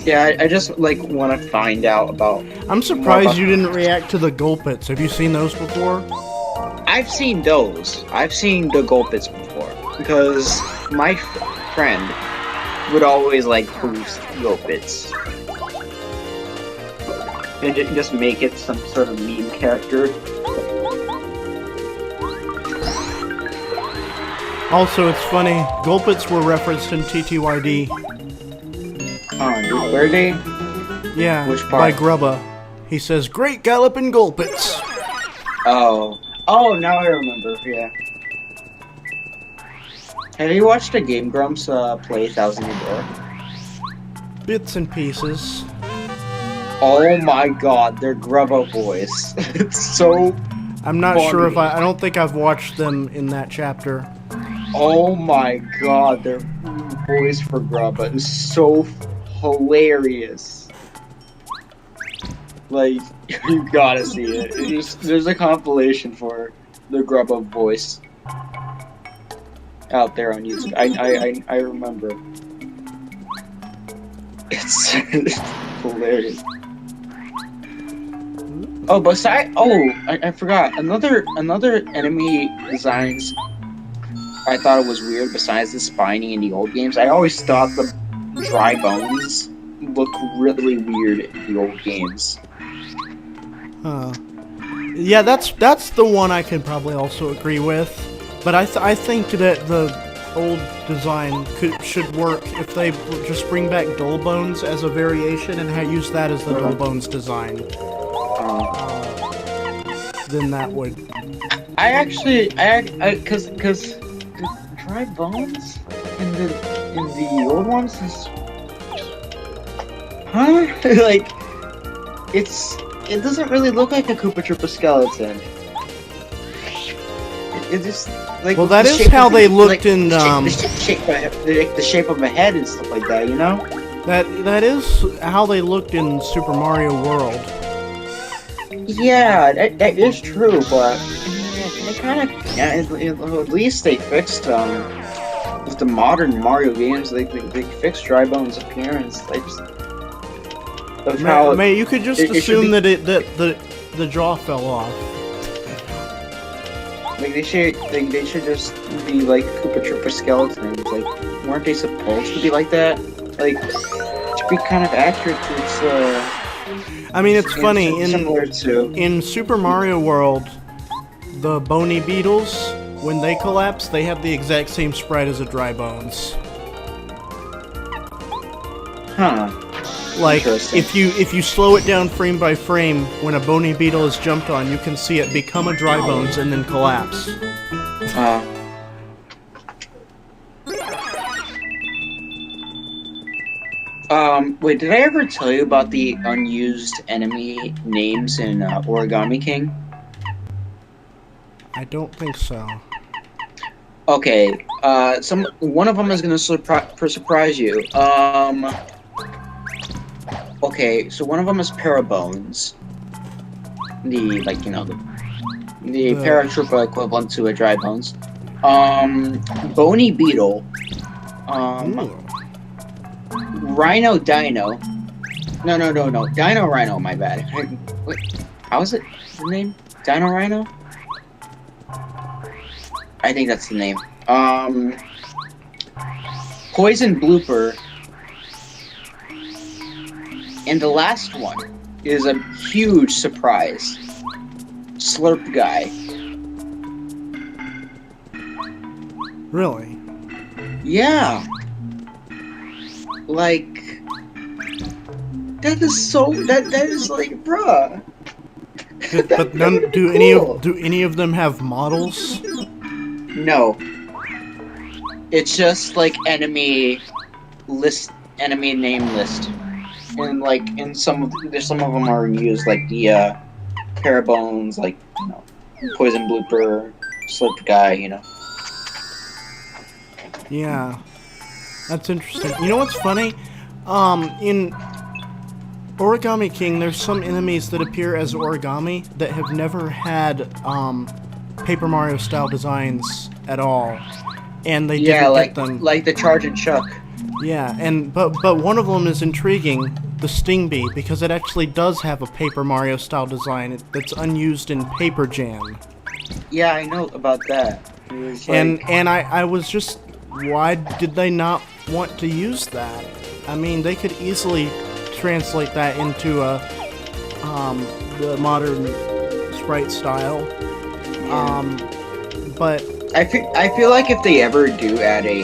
Yeah, I just, like, want to find out about... I'm surprised you didn't react to the Gulpits. Have you seen those before? I've seen those. I've seen the Gulpits before. Because my friend would always, like, boost Gulpits. And just make it some sort of meme character. Also, it's funny, Gulpits were referenced in TTYD. Oh, were they? Yeah, which part? by Grubba. He says, "Great galloping Gulpits." Oh. Oh, now I remember, yeah. Have you watched the Game Grumps play 1000 Year Door? Bits and pieces. Oh my god, they're Grubba boys. It's so I'm not funny. sure if I don't think I've watched them in that chapter. Oh my god, their voice for Grubba is so hilarious. Like, you gotta see it. There's a compilation for the Grubhub voice out there on YouTube. I remember. It's hilarious. Oh, I forgot. Another enemy designs I thought it was weird besides the spiny in the old games. I always thought the dry bones look really weird in the old games. Yeah, that's the one I could probably also agree with. But I think that the old design should work if they just bring back Dull Bones as a variation and use that as the Dull Bones design. Then that would. Cause the dry bones in the old ones is, huh? Like, it doesn't really look like a Koopa Troopa skeleton. It just like. Well, that is how they looked in the shape of a head and stuff like that, you know. That is how they looked in Super Mario World. Yeah, that is true, but they kind of, at least they fixed with the modern Mario games, they fixed Dry Bones' appearance. They just you could just assume that the jaw fell off. Like they should just be like Koopa Troopa skeletons. Like, weren't they supposed to be like that? Like, to be kind of accurate to its. I mean, it's funny, in Super Mario World, the bony beetles, when they collapse, they have the exact same sprite as a Dry Bones. Huh. Like, if you slow it down frame by frame, when a bony beetle is jumped on, you can see it become a Dry Bones and then collapse. Wait, did I ever tell you about the unused enemy names in Origami King? I don't think so. Okay, one of them is gonna surprise you. Okay, so one of them is Parabones. The Paratroopa equivalent to a Dry Bones. Bony Beetle. Rhino Dino. No. Dino Rhino, my bad. Wait, how is it the name? Dino Rhino? I think that's the name. Poison Blooper. And the last one is a huge surprise. Slurp Guy. Really? Yeah. Like, that is like, bruh. But do any of them have models? No. It's just like enemy name list. And like some of them are used, like the Parabones, like, you know, Poison Blooper, Slurp Guy, you know. Yeah. That's interesting. You know what's funny? In Origami King, there's some enemies that appear as origami that have never had Paper Mario style designs at all, and they didn't get them. Like the Charge and Chuck. Yeah, but one of them is intriguing, the Sting Bee, because it actually does have a Paper Mario style design that's unused in Paper Jam. Yeah, I know about that. And I was just, why did they not want to use that? I mean, they could easily translate that into the modern sprite style. But I feel like if they ever do add a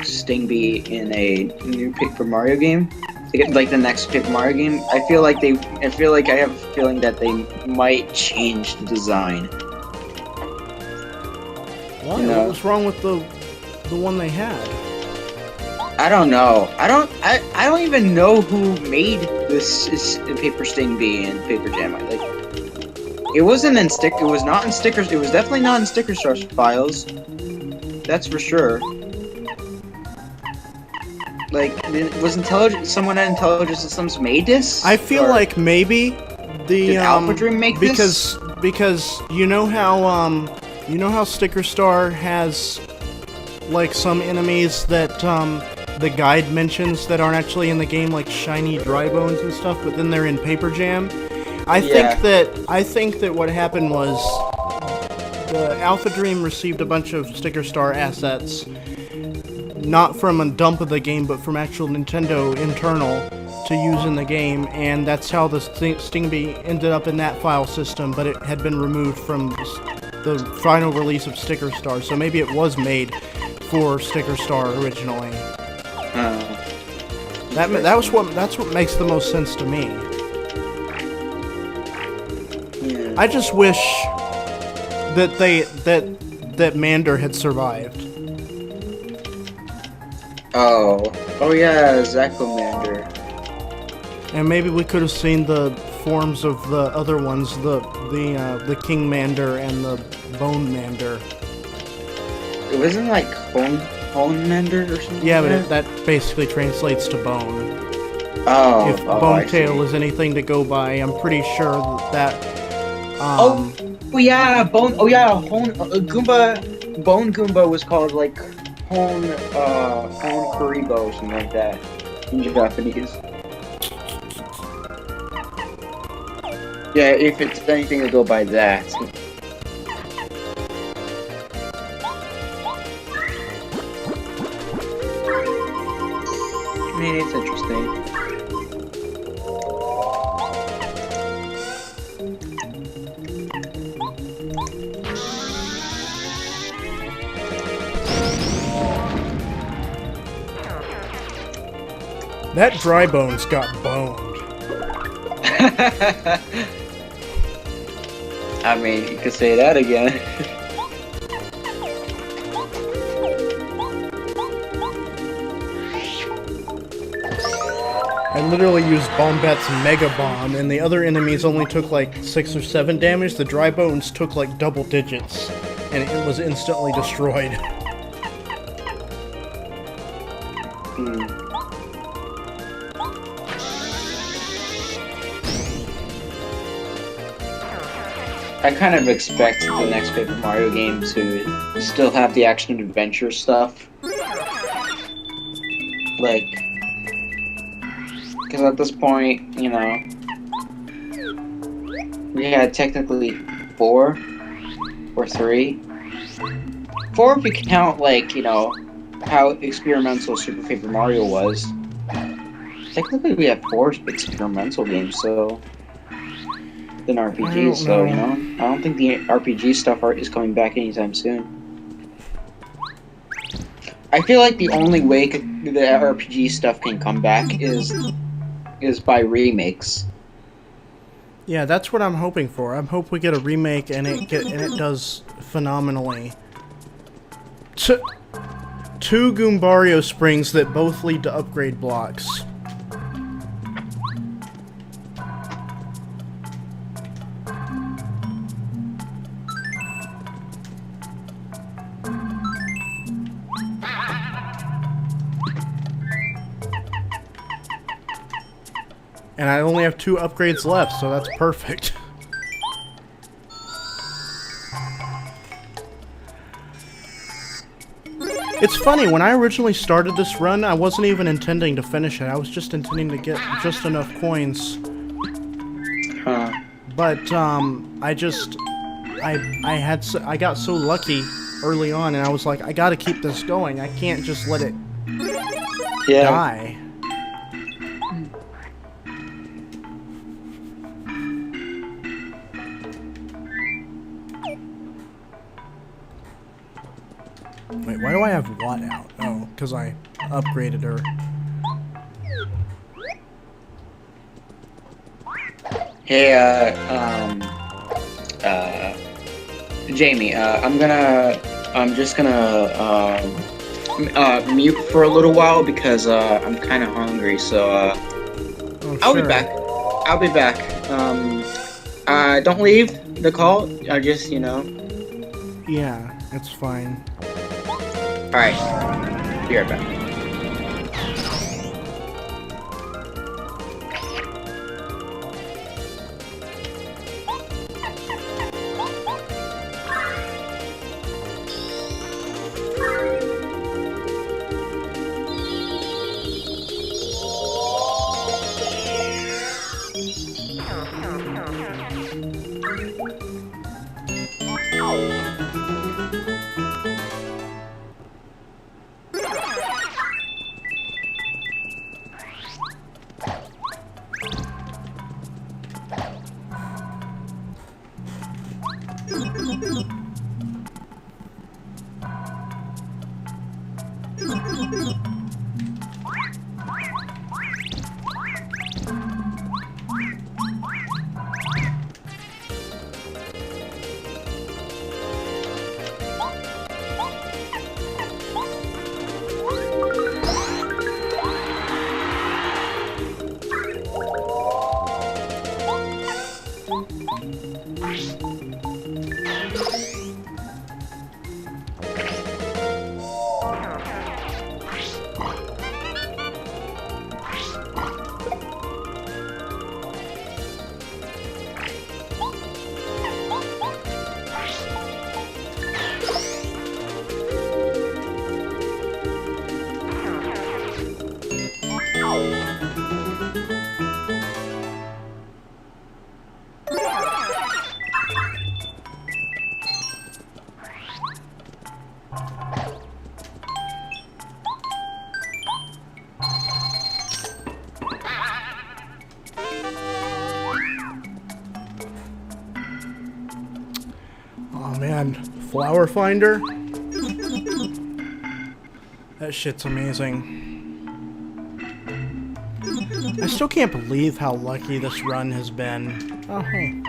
Sting Bee in a new Paper Mario game, like the next Paper Mario game, I have a feeling that they might change the design. Why? You know? What was wrong with the one they had? I don't know. I don't even know who made this Paper Sting Bee in Paper Jam. Like, it wasn't in stick. It was not in stickers. It was definitely not in sticker source files. That's for sure. Like, was someone at Intelligent Systems made this? I feel Or like maybe the did Alpha Dream make because this? because you know how Sticker Star has like some enemies that the guide mentions that aren't actually in the game, like shiny dry bones and stuff, but then they're in Paper Jam. I think that what happened was the Alpha Dream received a bunch of Sticker Star assets, not from a dump of the game, but from actual Nintendo internal to use in the game, and that's how the Stingby ended up in that file system, but it had been removed from the final release of Sticker Star, so maybe it was made for Sticker Star originally. That's what makes the most sense to me. Yeah. I just wish that Mander had survived. Oh yeah, Zacomander. And maybe we could have seen the forms of the other ones, the King Mander and the Bone Mander. It wasn't like Hone Mander or something. Yeah, like but that basically translates to bone. If I Bone see. Tail is anything to go by, I'm pretty sure that. Oh yeah, Bone. Oh yeah, Goomba. Bone Goomba was called like Hone Kuribo or something like that in Japanese. Yeah, if it's anything to go by that. I mean, it's interesting. That Dry Bones got boned. I mean, you could say that again. I literally used Bombet's Mega Bomb, and the other enemies only took like 6 or 7 damage. The Dry Bones took like double digits, and it was instantly destroyed. I kind of expect the next Paper Mario game to still have the action and adventure stuff. Like, because at this point, you know, we had technically 4 or 3. 4 if you count, like, you know, how experimental Super Paper Mario was. Technically we have 4 experimental games, so... than RPGs, so, you know, I don't think the RPG stuff is coming back anytime soon. I feel like the only way the RPG stuff can come back is by remakes. Yeah, that's what I'm hoping for. I'm hope we get a remake and it does phenomenally. 2 Goombario springs that both lead to upgrade blocks. And I only have 2 upgrades left, so that's perfect. It's funny, when I originally started this run, I wasn't even intending to finish it. I was just intending to get just enough coins. But, I got so lucky early on, and I was like, I gotta keep this going. I can't just let it die. Wait, why do I have Watt out? Oh, because I upgraded her. Hey, Jamie, I'm just gonna, mute for a little while because, I'm kinda hungry, so, Oh, I'll sure. be back. I'll be back. Don't leave the call, just, you know. Yeah, it's fine. Alright, be right back. Oh man, Flower Finder? That shit's amazing. I still can't believe how lucky this run has been. Oh, hey.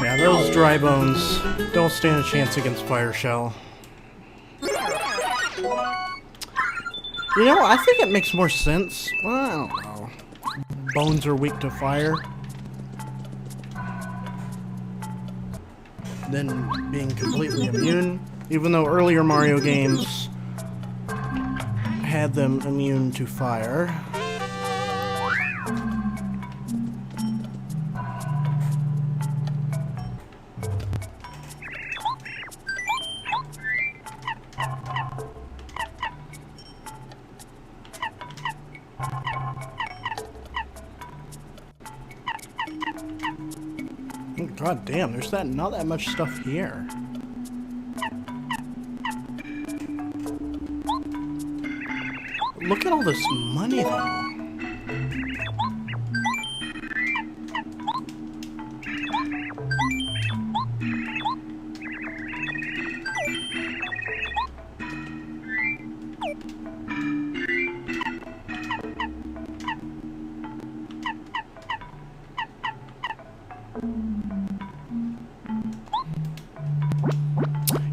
Yeah, those dry bones don't stand a chance against Fire Shell. You know, I think it makes more sense. Well, I don't know. Bones are weak to fire. Than being completely immune. Even though earlier Mario games had them immune to fire. God damn, there's not that much stuff here. Look at all this money though.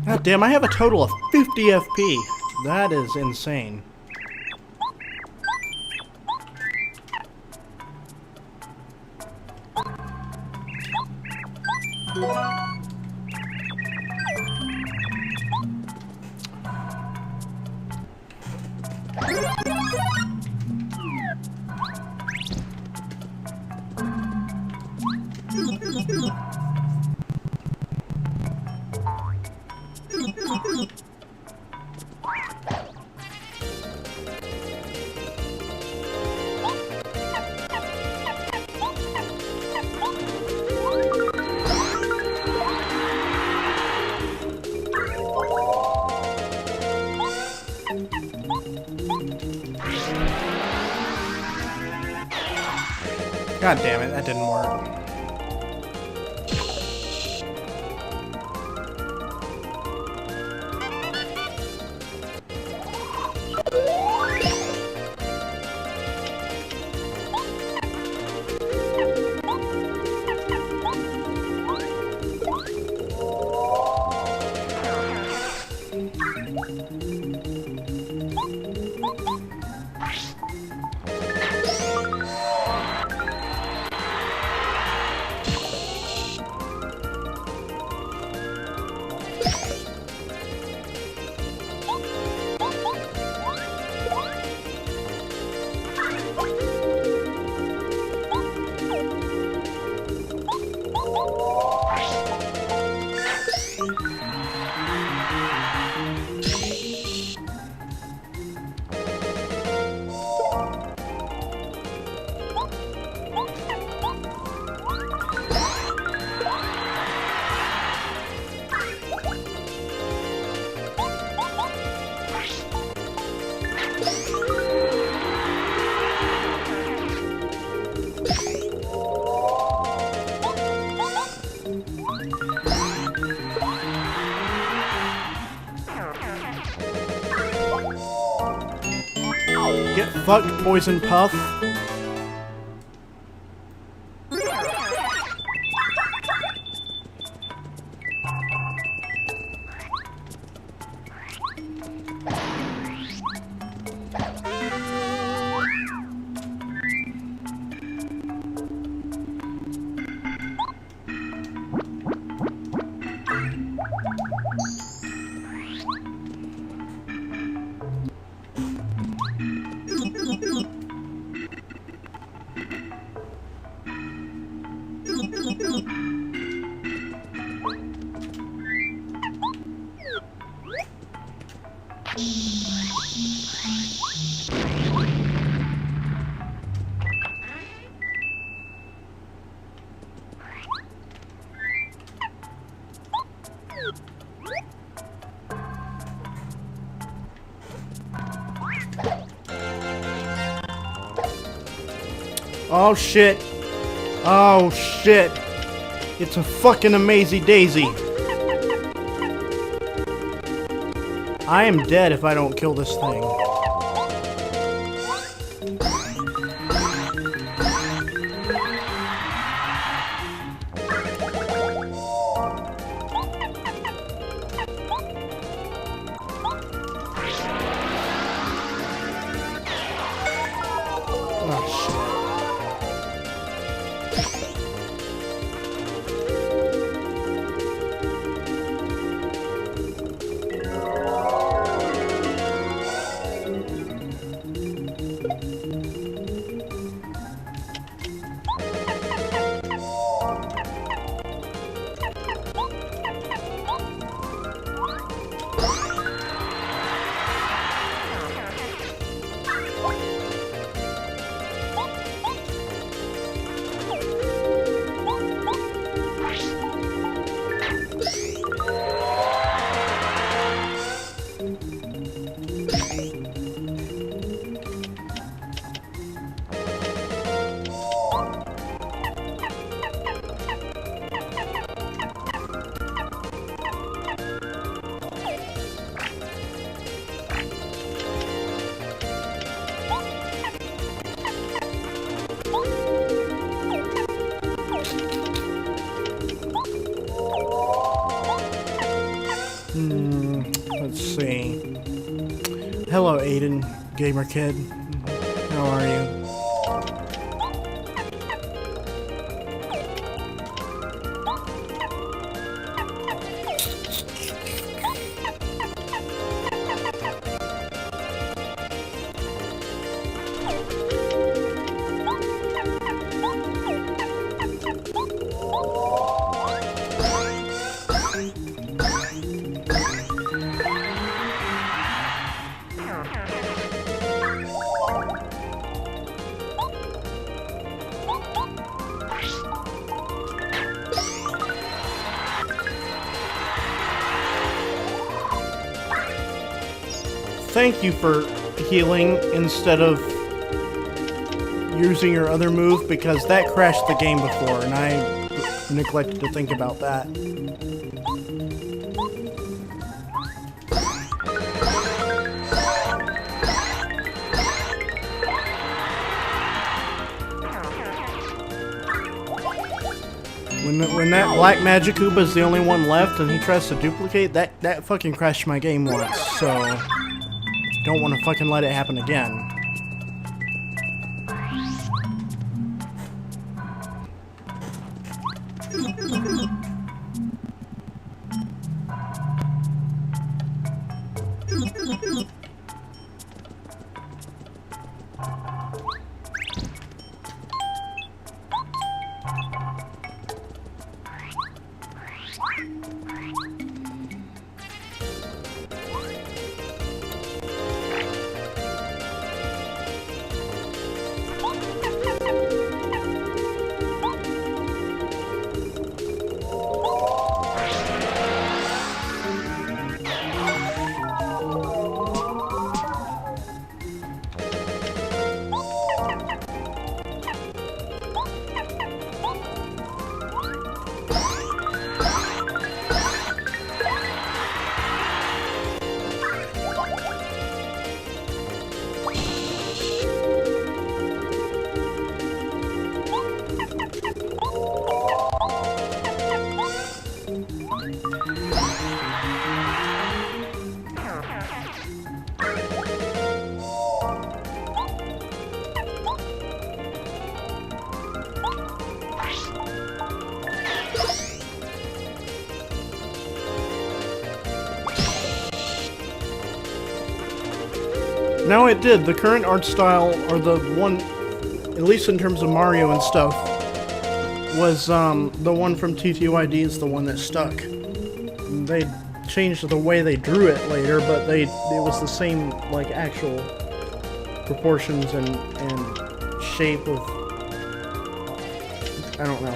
God damn, I have a total of 50 FP. That is insane. God damn it, that didn't work. Get fucked, Poison Puff. Oh shit. Oh shit. It's a fucking amazing daisy. I am dead if I don't kill this thing. Oh shit. Let's see. Hello, Aiden, gamer kid. How are you? Thank you for healing instead of using your other move, because that crashed the game before and I neglected to think about that. When that black magic Koopa is the only one left and he tries to duplicate, that fucking crashed my game once, so don't want to fucking let it happen again. No, it did. The current art style, or the one, at least in terms of Mario and stuff, was the one from TTYD is the one that stuck. They changed the way they drew it later, but it was the same, like, actual proportions and shape of, I don't know.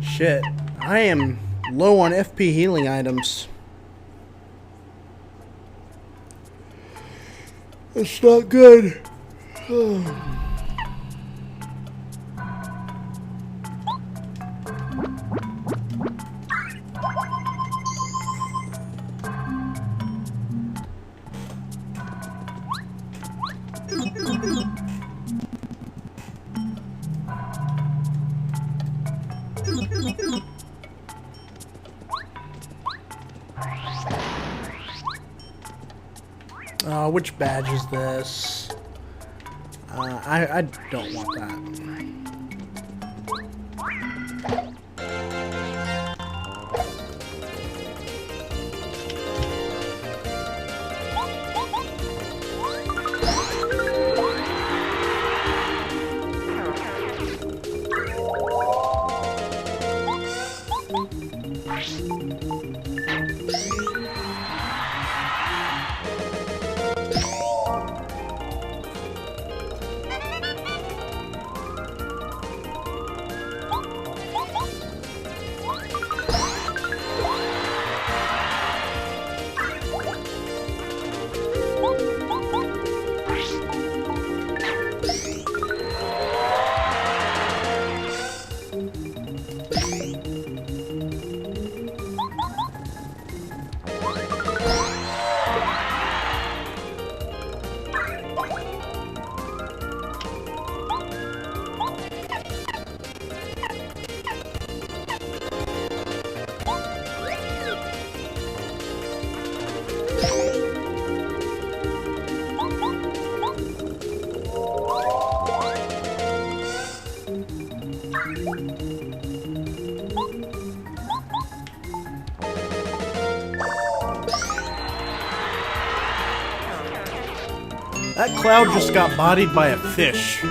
Shit, I am low on FP healing items. It's not good. Which badge is this? I don't want that. That cloud just got bodied by a fish.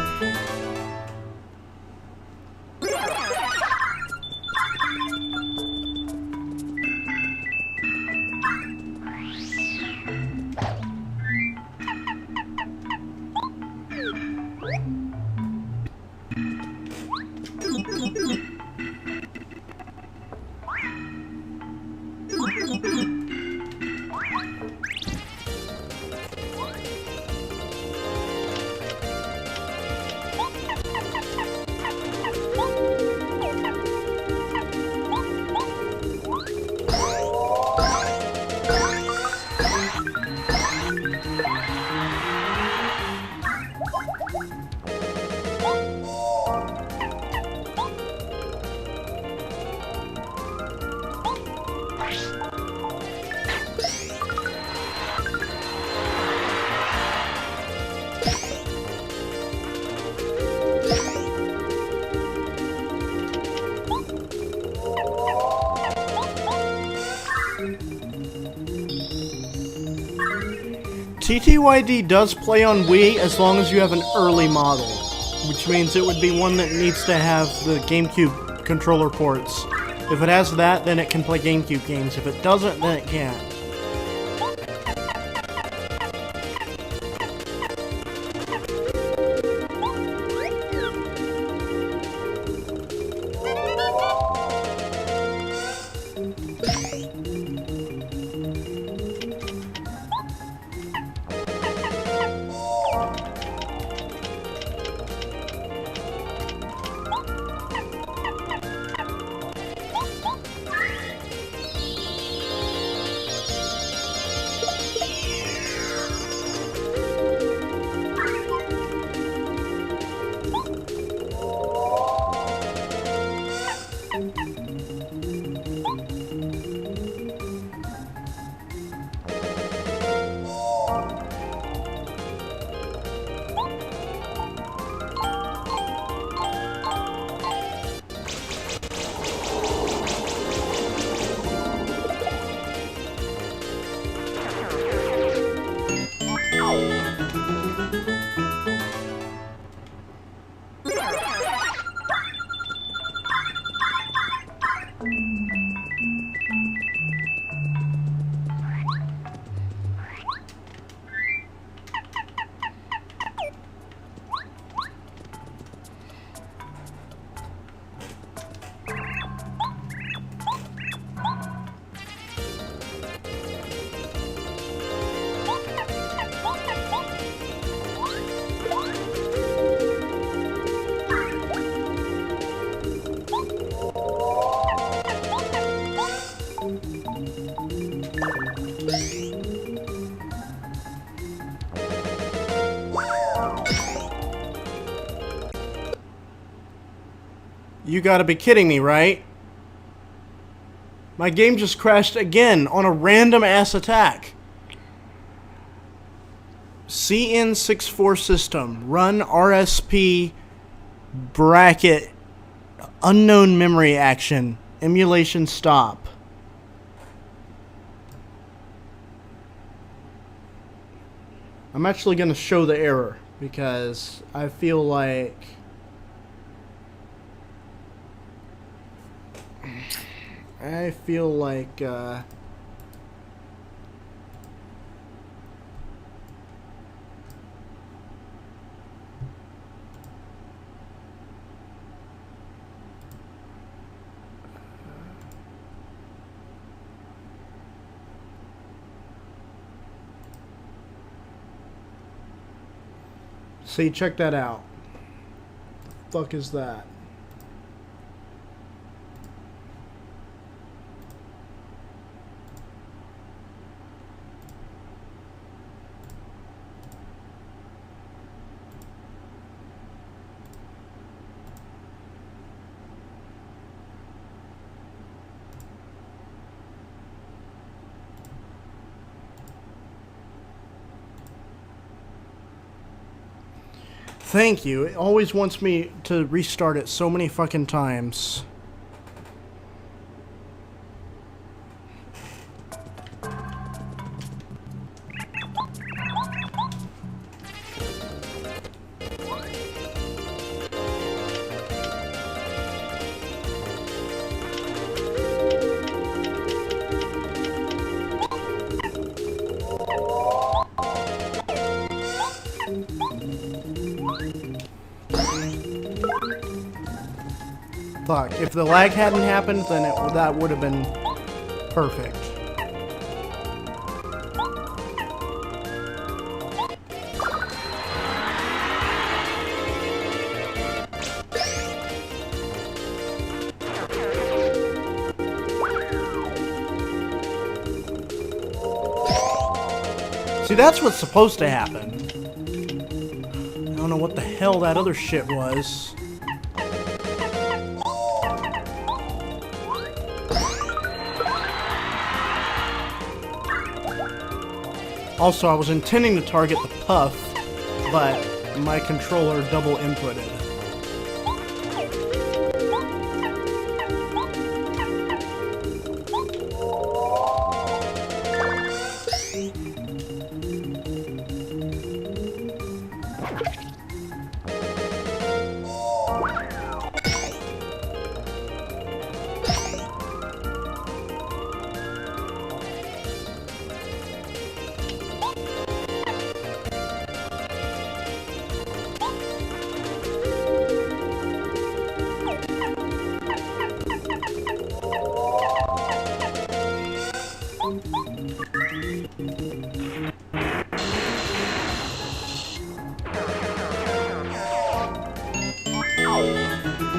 TTYD does play on Wii as long as you have an early model, which means it would be one that needs to have the GameCube controller ports. If it has that, then it can play GameCube games. If it doesn't, then it can't. You gotta be kidding me, right? My game just crashed again on a random ass attack. CN64 system. Run RSP bracket unknown memory action. Emulation stop. I'm actually going to show the error because I feel like see, check that out. The fuck is that? Thank you. It always wants me to restart it so many fucking times. Fuck, if the lag hadn't happened, then that would have been perfect. See, that's what's supposed to happen. I don't know what the hell that other shit was. Also, I was intending to target the puff, but my controller double inputted.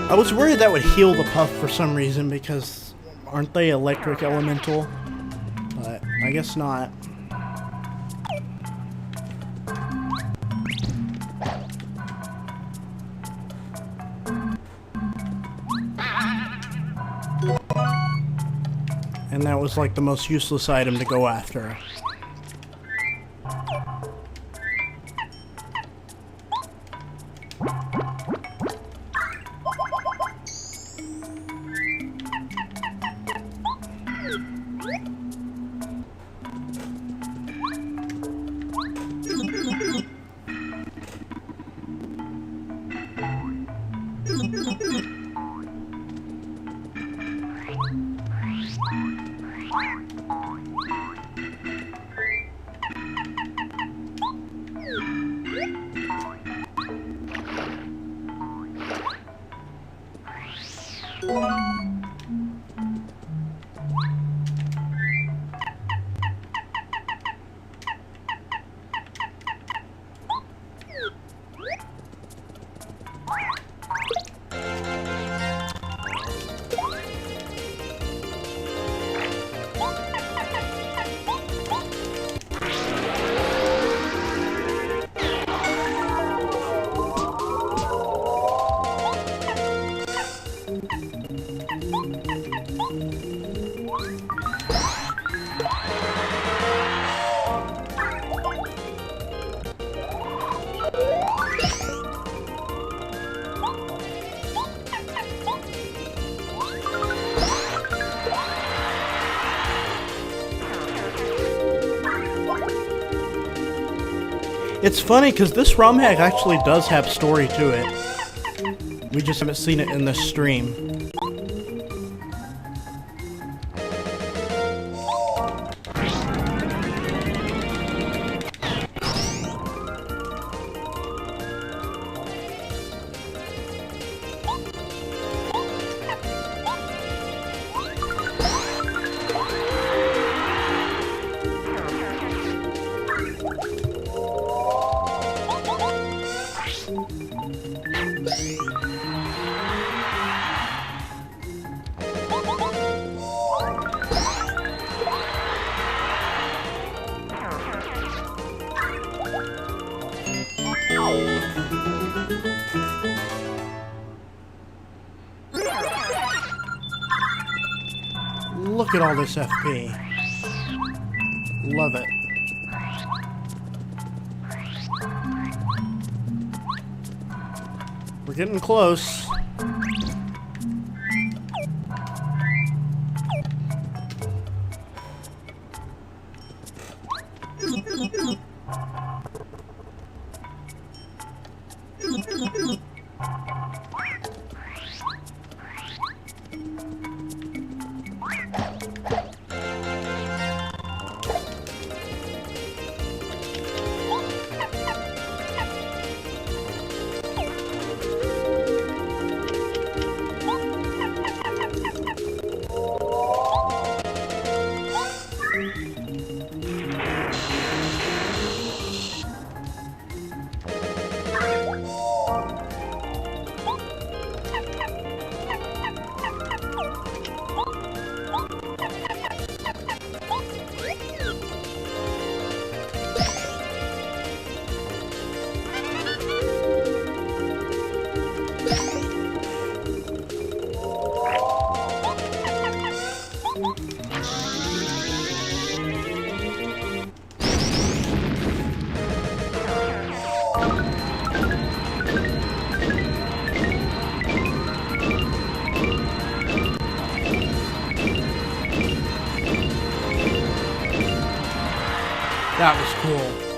I was worried that would heal the puff for some reason because aren't they electric elemental? But I guess not. And that was like the most useless item to go after. It's funny because this Romhack actually does have story to it. We just haven't seen it in the stream. Look at all this FP. Love it. We're getting close. That was cool.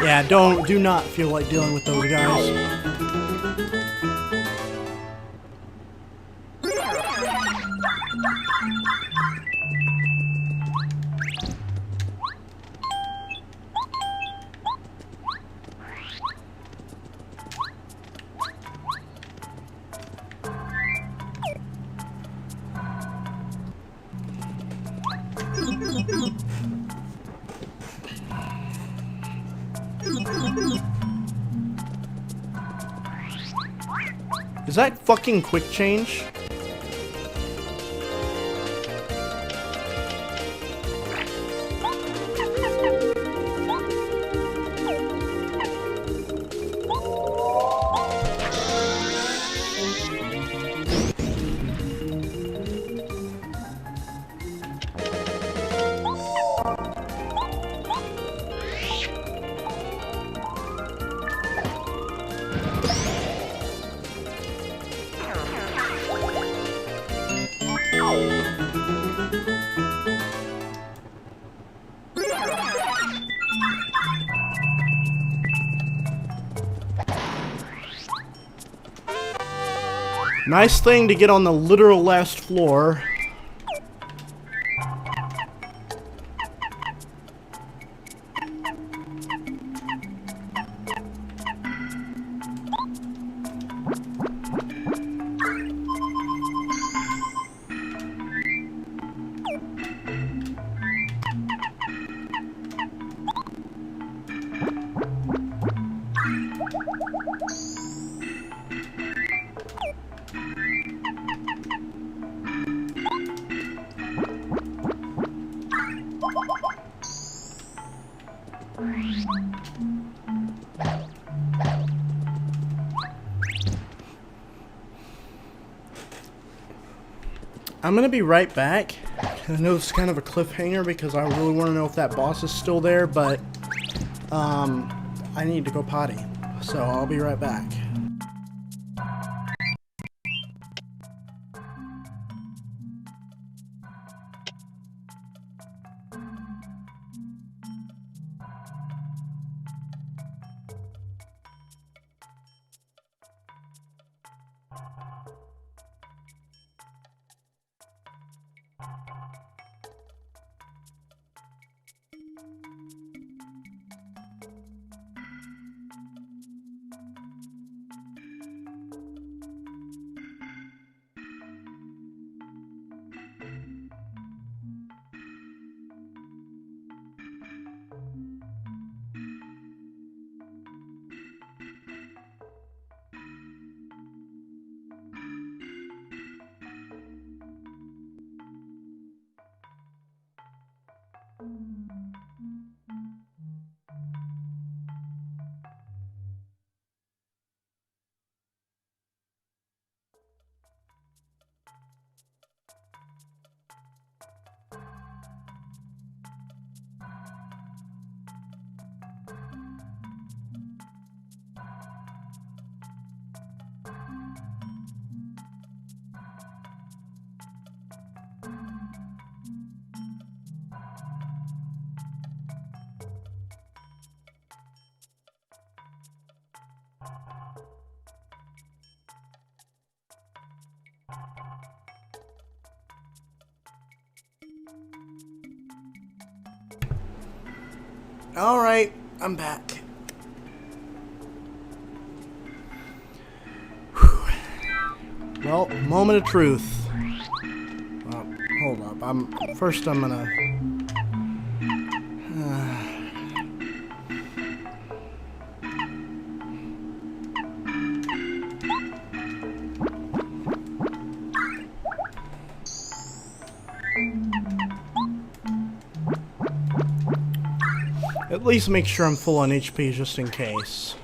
Yeah, do not feel like dealing with those guys. Is that fucking quick change? Nice thing to get on the literal last floor. I'm gonna be right back. I know it's kind of a cliffhanger because I really want to know if that boss is still there, but I need to go potty, so I'll be right back. Alright, I'm back. Whew. Well, moment of truth. Hold up. First I'm gonna... At least make sure I'm full on HP just in case.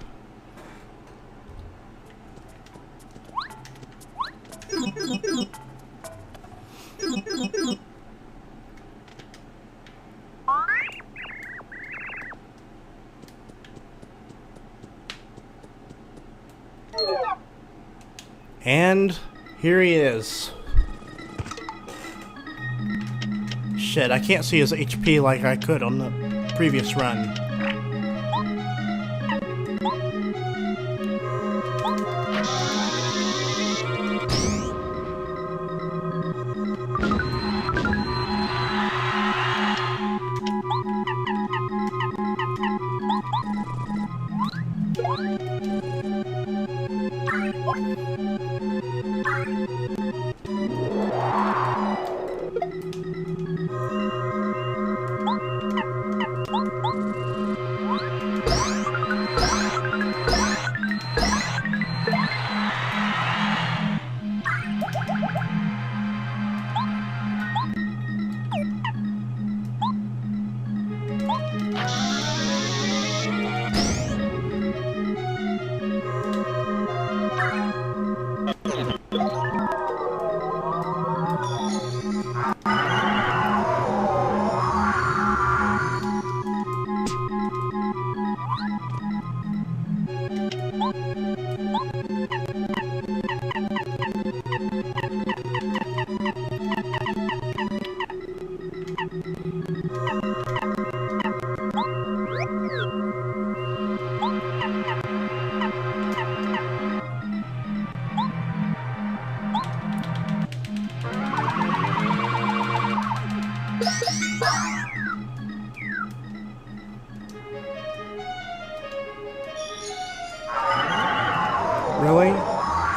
And here he is. Shit, I can't see his HP like I could on the previous run.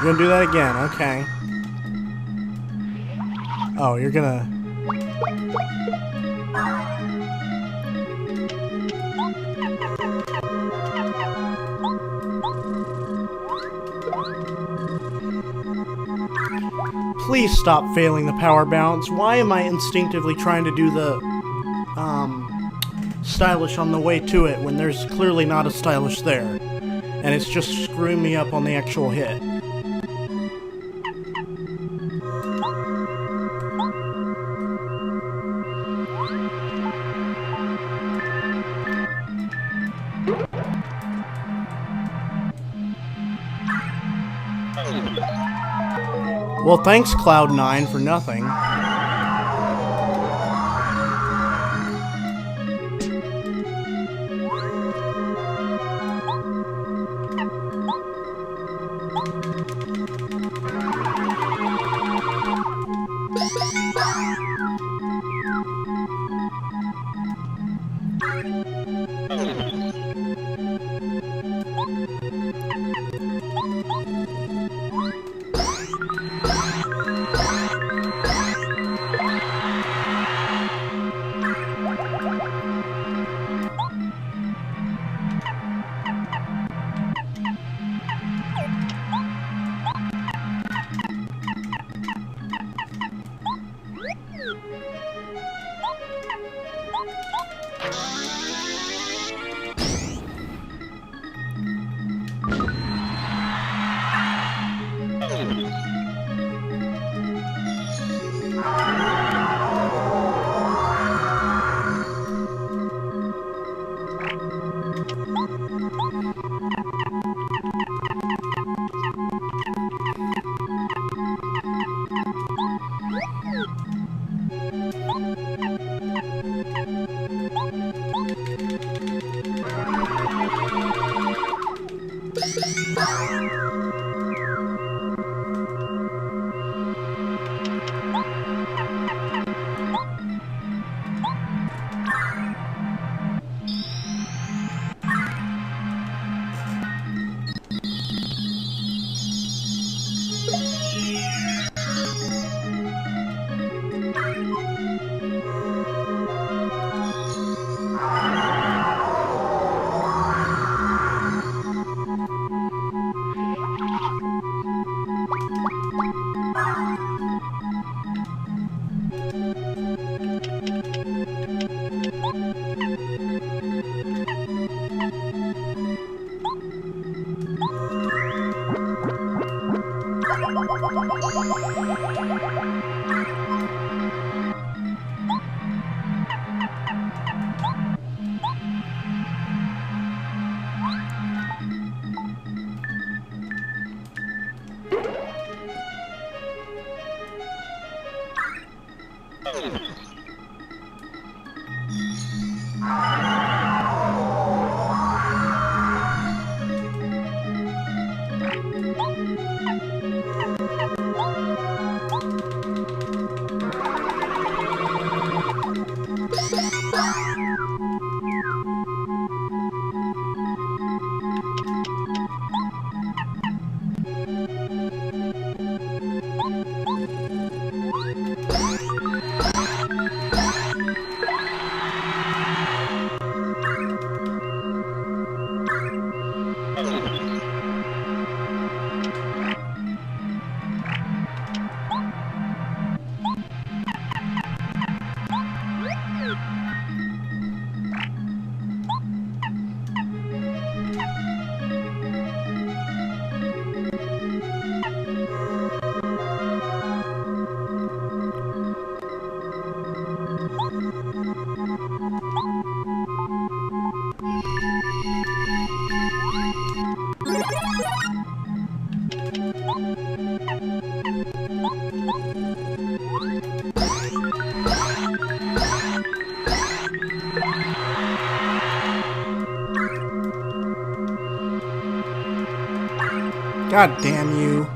gonna do that again, okay. Oh, you're gonna... Please stop failing the power bounce. Why am I instinctively trying to do the, stylish on the way to it when there's clearly not a stylish there? And it's just screwing me up on the actual hit. Well, thanks, Cloud9, for nothing. God damn you.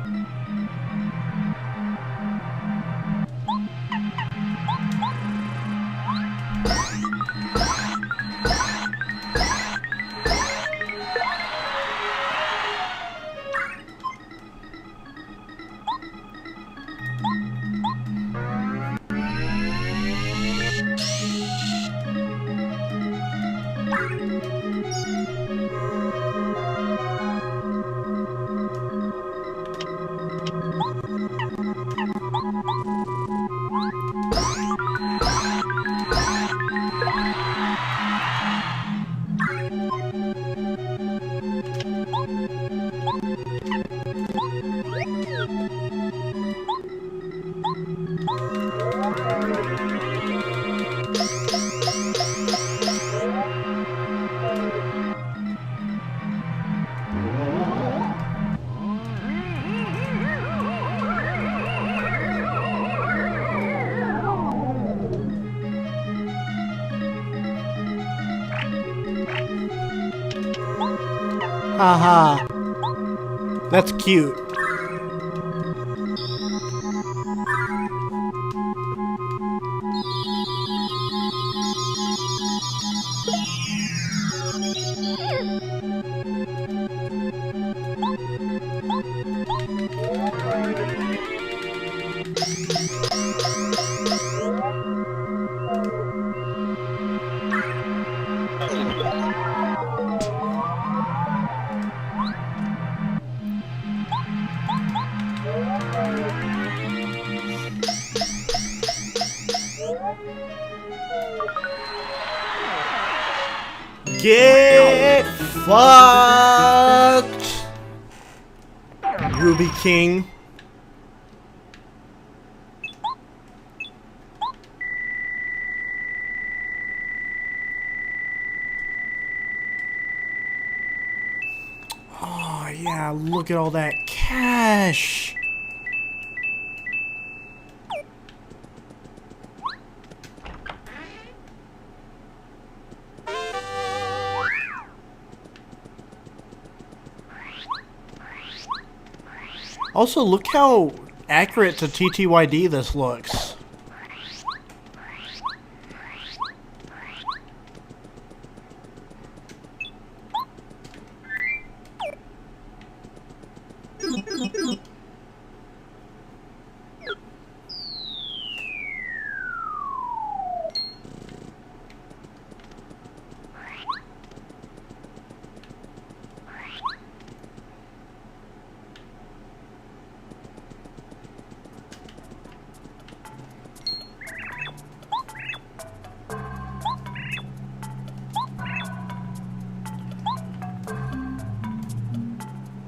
Haha. That's cute. Get fucked, Ruby King. Oh yeah, look at all that cash. Also, look how accurate to TTYD this looks.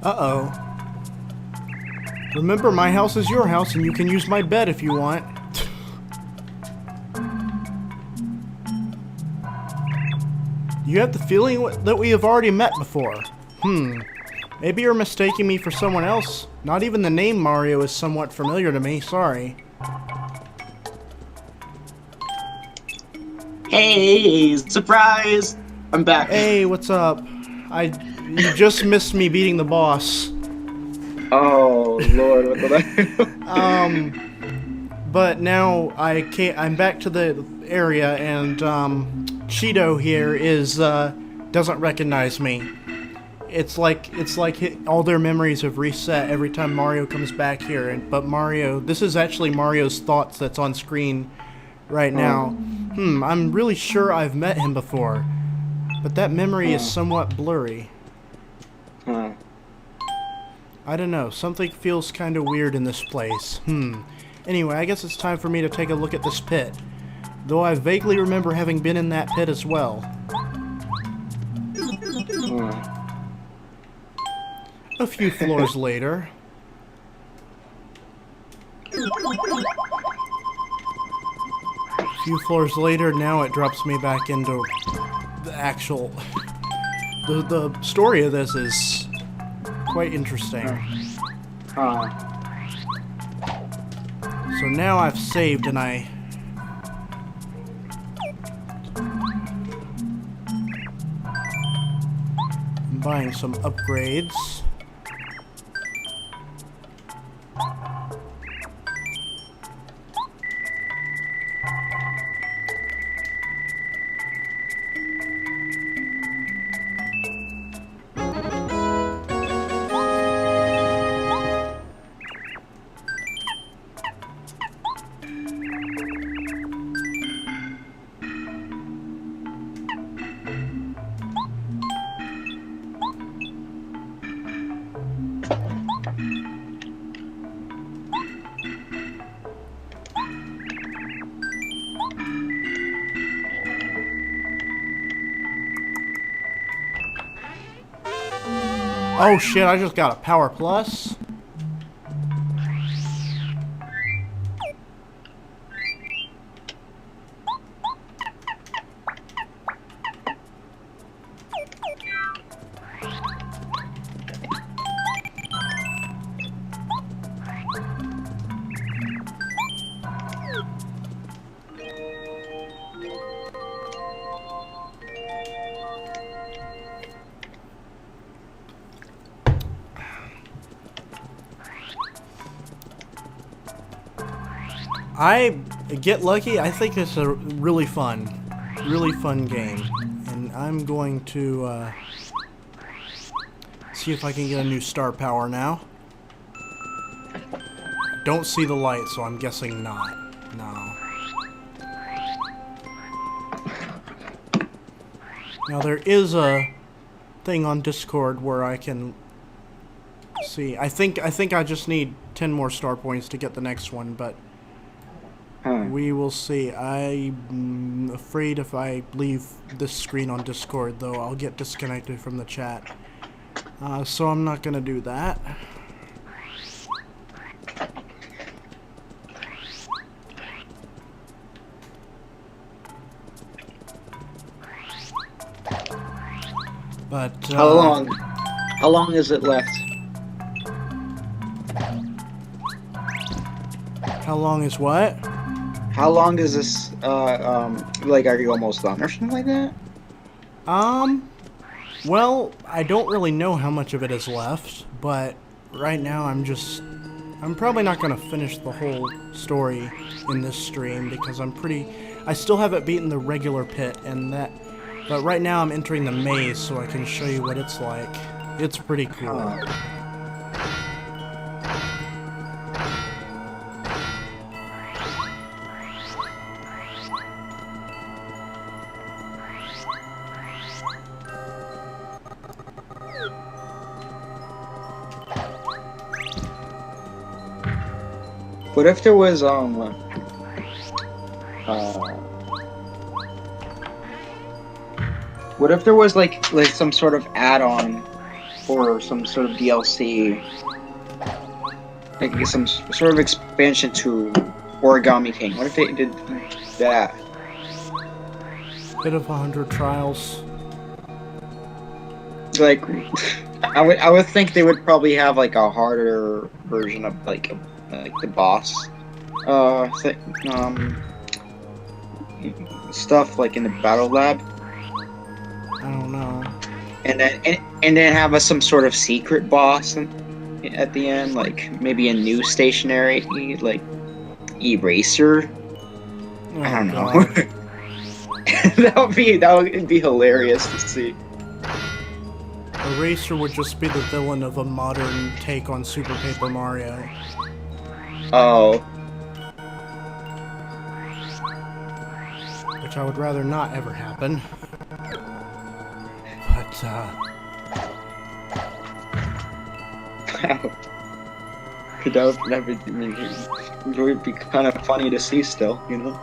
Uh-oh. Remember, my house is your house, and you can use my bed if you want. You have the feeling that we have already met before. Maybe you're mistaking me for someone else. Not even the name Mario is somewhat familiar to me, sorry. Hey, surprise! I'm back. Hey, what's up? You just missed me beating the boss. Oh Lord, what the heck? But now I'm back to the area, and Cheeto here doesn't recognize me. It's like all their memories have reset every time Mario comes back here. But Mario, this is actually Mario's thoughts that's on screen right now. I'm really sure I've met him before, but that memory is somewhat blurry. I don't know, something feels kind of weird in this place. Anyway, I guess it's time for me to take a look at this pit. Though I vaguely remember having been in that pit as well. A few floors later. A few floors later, now it drops me back into the actual... The story of this is quite interesting. So now I've saved and I'm buying some upgrades. Oh shit, I just got a power plus. I Get Lucky, I think it's a really fun game. And I'm going to see if I can get a new star power now. Don't see the light, so I'm guessing not. No. Now there is a thing on Discord where I can see. I think I just need 10 more star points to get the next one, but we will see. I'm afraid if I leave this screen on Discord, though, I'll get disconnected from the chat. So I'm not gonna do that. But How long is it left? How long is what? How long is this? Like, are you almost done or something like that? Well, I don't really know how much of it is left, but right now I'm probably not gonna finish the whole story in this stream because I still haven't beaten the regular pit but right now I'm entering the maze so I can show you what it's like. It's pretty cool. What if there was what if there was like some sort of add-on or some sort of DLC, like some sort of expansion to Origami King? What if they did that? Bit of 100 trials. Like, I would think they would probably have like a harder version of like the boss stuff like in the battle lab. I don't know. And then have some sort of secret boss at the end, like maybe a new stationary like eraser. Oh, I don't know. God. that would be hilarious to see. Eraser would just be the villain of a modern take on Super Paper Mario. Oh. Which I would rather not ever happen. But, it would be kind of funny to see still, you know?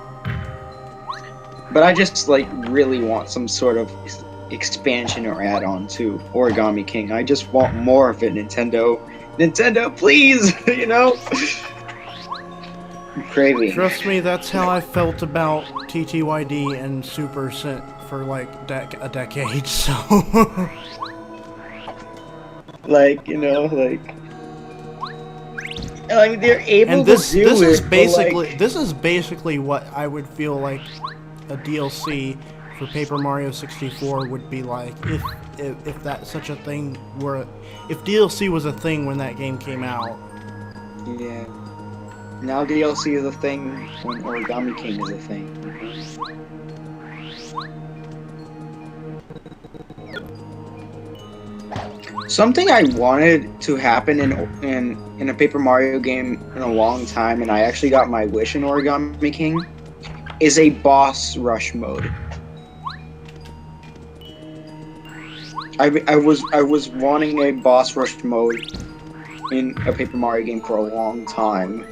But I just, like, really want some sort of expansion or add-on to Origami King. I just want more of it, Nintendo. Nintendo, please! You know? I'm craving. Trust me, that's how I felt about TTYD and Super for like a decade, so... Like, you know, like they're able and to do this is it, basically like... this is basically what I would feel like a DLC for Paper Mario 64 would be like if that such a thing were, if DLC was a thing when that game came out. Yeah. Now DLC is a thing when Origami King is a thing. Something I wanted to happen in a Paper Mario game in a long time, and I actually got my wish in Origami King, is a boss rush mode. I was wanting a boss rush mode in a Paper Mario game for a long time.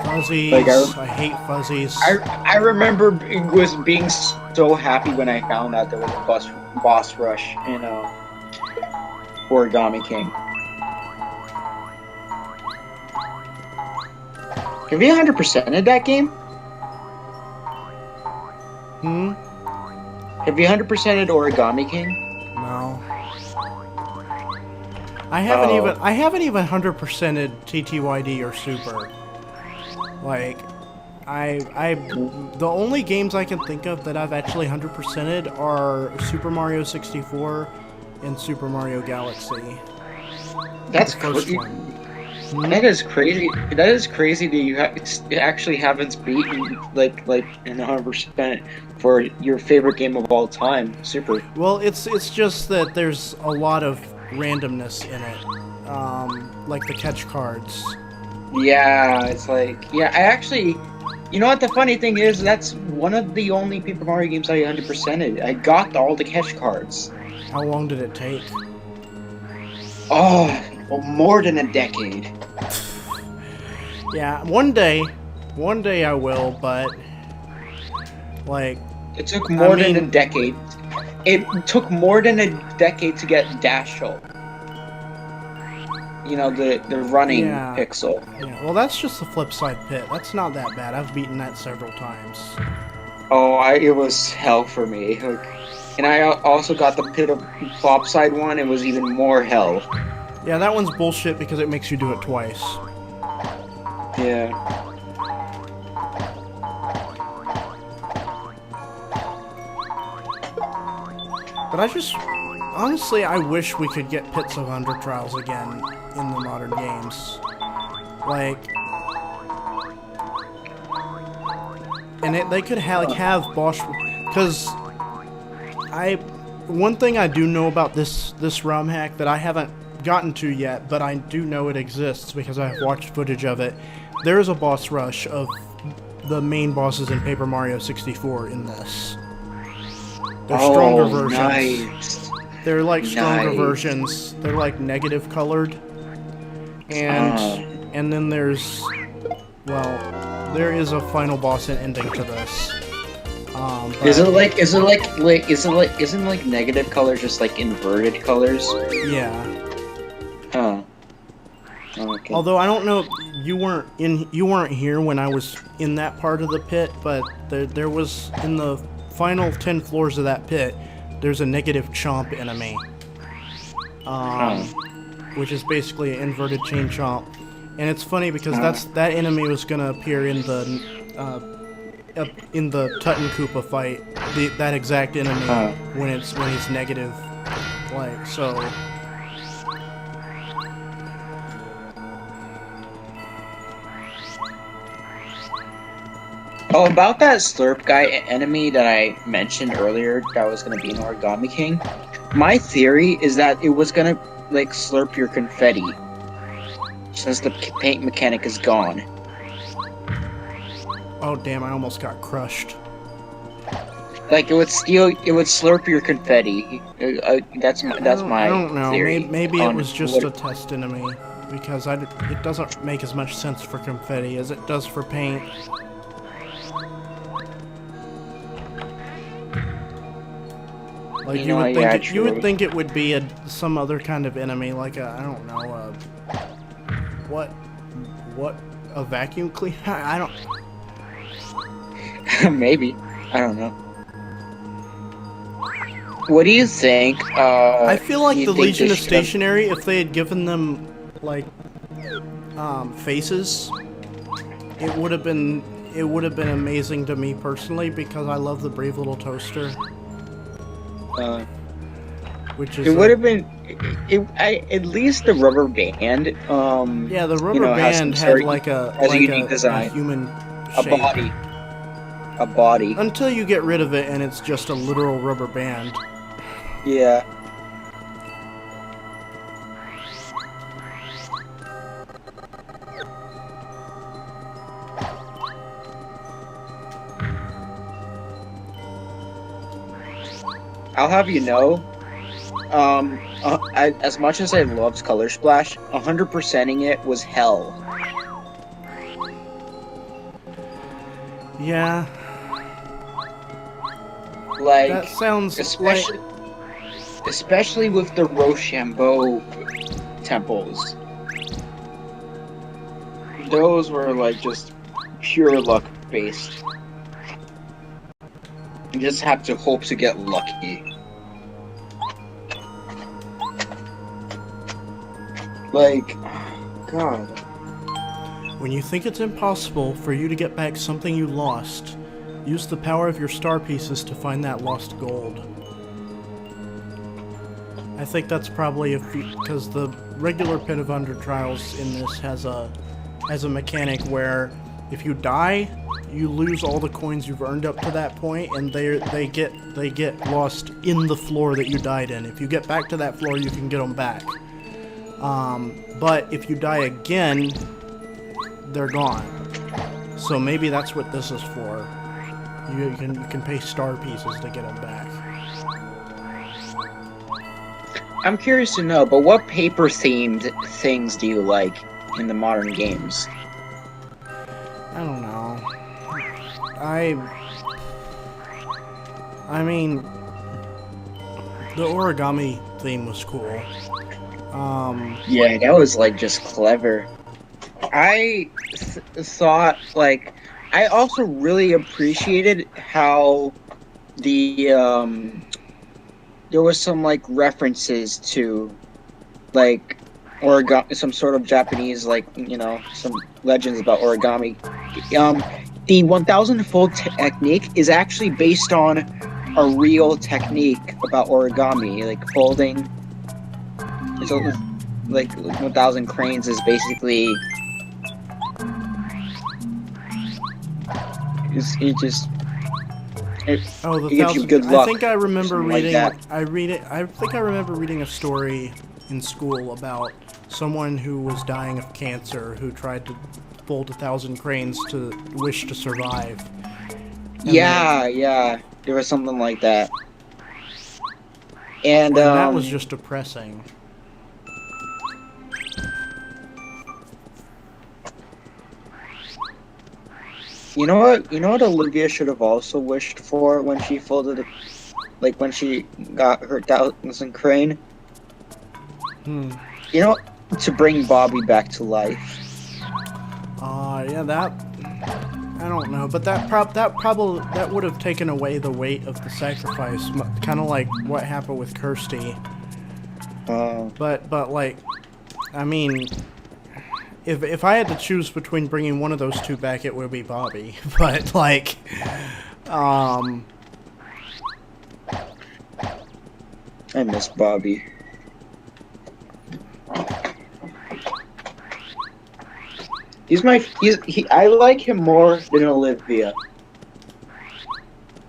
Fuzzies, Like, I hate fuzzies. I remember being so happy when I found out there was a boss rush in Origami King. Have you 100%ed that game? Hmm? Have you 100%ed Origami King? No. I haven't even 100%ed TTYD or Super. Like, the only games I can think of that I've actually 100%ed are Super Mario 64 and Super Mario Galaxy. That's the first cool. one. That is crazy. That is crazy that you actually haven't beaten like in 100% for your favorite game of all time. Super. Well, it's just that there's a lot of randomness in it, like the catch cards. Yeah, it's like I actually. You know what the funny thing is? That's one of the only Paper Mario games I 100%ed. I got all the catch cards. How long did it take? Oh, well, more than a decade. Yeah, one day I will, but like It took more than a decade. It took more than a decade to get Dasho. You know, the running pixel. Yeah, well, that's just the flip side pit. That's not that bad. I've beaten that several times. Oh, it was hell for me. And I also got the pit of flopside one. It was even more hell. Yeah, that one's bullshit because it makes you do it twice. Yeah. But honestly, I wish we could get pits of Under Trials again in the modern games. Like, and they could have boss, because one thing I do know about this Romhack that I haven't gotten to yet, but I do know it exists because I've watched footage of it. There is a boss rush of the main bosses in Paper Mario 64 in this. They're stronger versions. Nice. They're like stronger versions. They're like negative colored. And then there is a final boss and ending to this. Isn't negative colors just like inverted colors? Yeah. Oh. Okay. Although I don't know, you weren't here when I was in that part of the pit, but there was in the final 10 floors of that pit, there's a negative chomp enemy, which is basically an inverted chain chomp, and it's funny because that enemy was gonna appear in the Tutton Koopa fight, that exact enemy when he's negative, like so. Oh, about that Slurp guy enemy that I mentioned earlier that was gonna be an Origami King, my theory is that it was gonna like slurp your confetti since the paint mechanic is gone. Oh damn! I almost got crushed. Like it would slurp your confetti. That's my I don't know. theory. Maybe it was just a test enemy because it doesn't make as much sense for confetti as it does for paint. Like you would think it would be some other kind of enemy, like I don't know, a vacuum cleaner? I don't. Maybe, I don't know. What do you think? I feel like the Legion of Stationary, if they had given them like faces, it would have been amazing to me personally because I love the Brave Little Toaster. Which is it would have been at least the rubber band. Yeah, the rubber band had like a unique design, a human shape. A body. Until you get rid of it and it's just a literal rubber band. Yeah. I'll have you know, as much as I loved Color Splash, 100%ing it was hell. Yeah. Like, that sounds especially with the Rochambeau temples. Those were like just pure luck based. You just have to hope to get lucky. Like, God. When you think it's impossible for you to get back something you lost, use the power of your star pieces to find that lost gold. I think that's probably because the regular Pit of Under Trials in this has a mechanic where if you die, you lose all the coins you've earned up to that point, and they get lost in the floor that you died in. If you get back to that floor, you can get them back. But if you die again, they're gone. So maybe that's what this is for. You can pay star pieces to get them back. I'm curious to know, but what paper-themed things do you like in the modern games? I don't know. I mean, the origami theme was cool. Yeah, that was like just clever. I thought, like, I also really appreciated how the there was some like references to like origami, some sort of Japanese, like, you know, some legends about origami. The 1000 fold technique is actually based on a real technique about origami, like folding. It's like 1000 cranes is basically it Oh, the gives you thousand. good luck. I think I remember reading. Like I think I remember reading a story in school about someone who was dying of cancer who tried to fold 1000 cranes to wish to survive. And yeah, there was something like that. And that was just depressing. You know what? You know what Olivia should have also wished for when she folded it, like when she got her 1000 crane. You know, to bring Bobby back to life. Yeah, that I don't know, but that would have taken away the weight of the sacrifice, kind of like what happened with Kirsty. But like, I mean, if I had to choose between bringing one of those two back, it would be Bobby. But like, I miss Bobby. I like him more than Olivia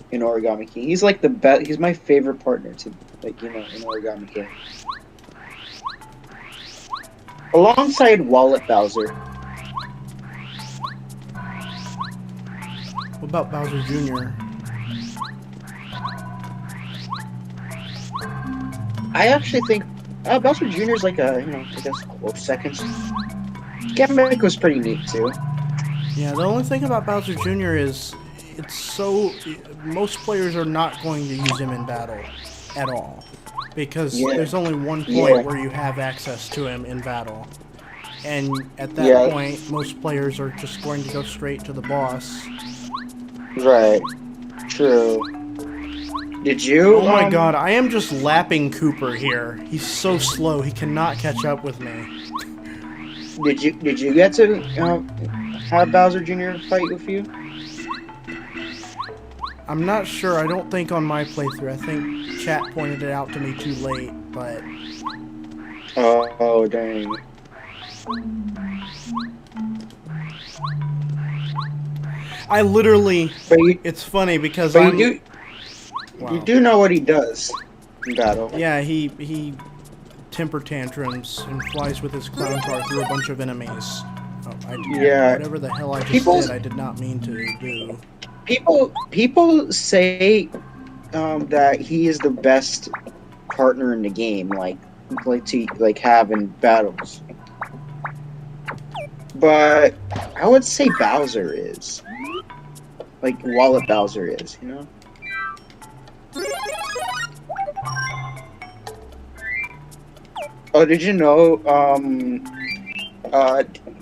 in Origami King. He's like the best. He's my favorite partner to, like, you know, in Origami King. Alongside Wallet Bowser. what about Bowser Jr.? I actually think Bowser Jr. is like a, you know, I guess close second. Gambit was pretty neat too. Yeah, the only thing about Bowser Jr. is it's so most players are not going to use him in battle at all because there's only one point where you have access to him in battle, and at that point most players are just going to go straight to the boss. Right. True. Did you? Oh my god, I am just lapping Cooper here. He's so slow, he cannot catch up with me. Did you get to have Bowser Jr. fight with you? I'm not sure. I don't think on my playthrough. I think chat pointed it out to me too late, but... Oh, dang. I literally... But you, it's funny because but you do know what he does in battle. Yeah, he temper tantrums and flies with his clown car through a bunch of enemies. Whatever the hell I just did, I did not mean to do. People say that he is the best partner in the game, like to have in battles. But I would say Bowser is, like Wallet Bowser is, you know. Oh, did you know?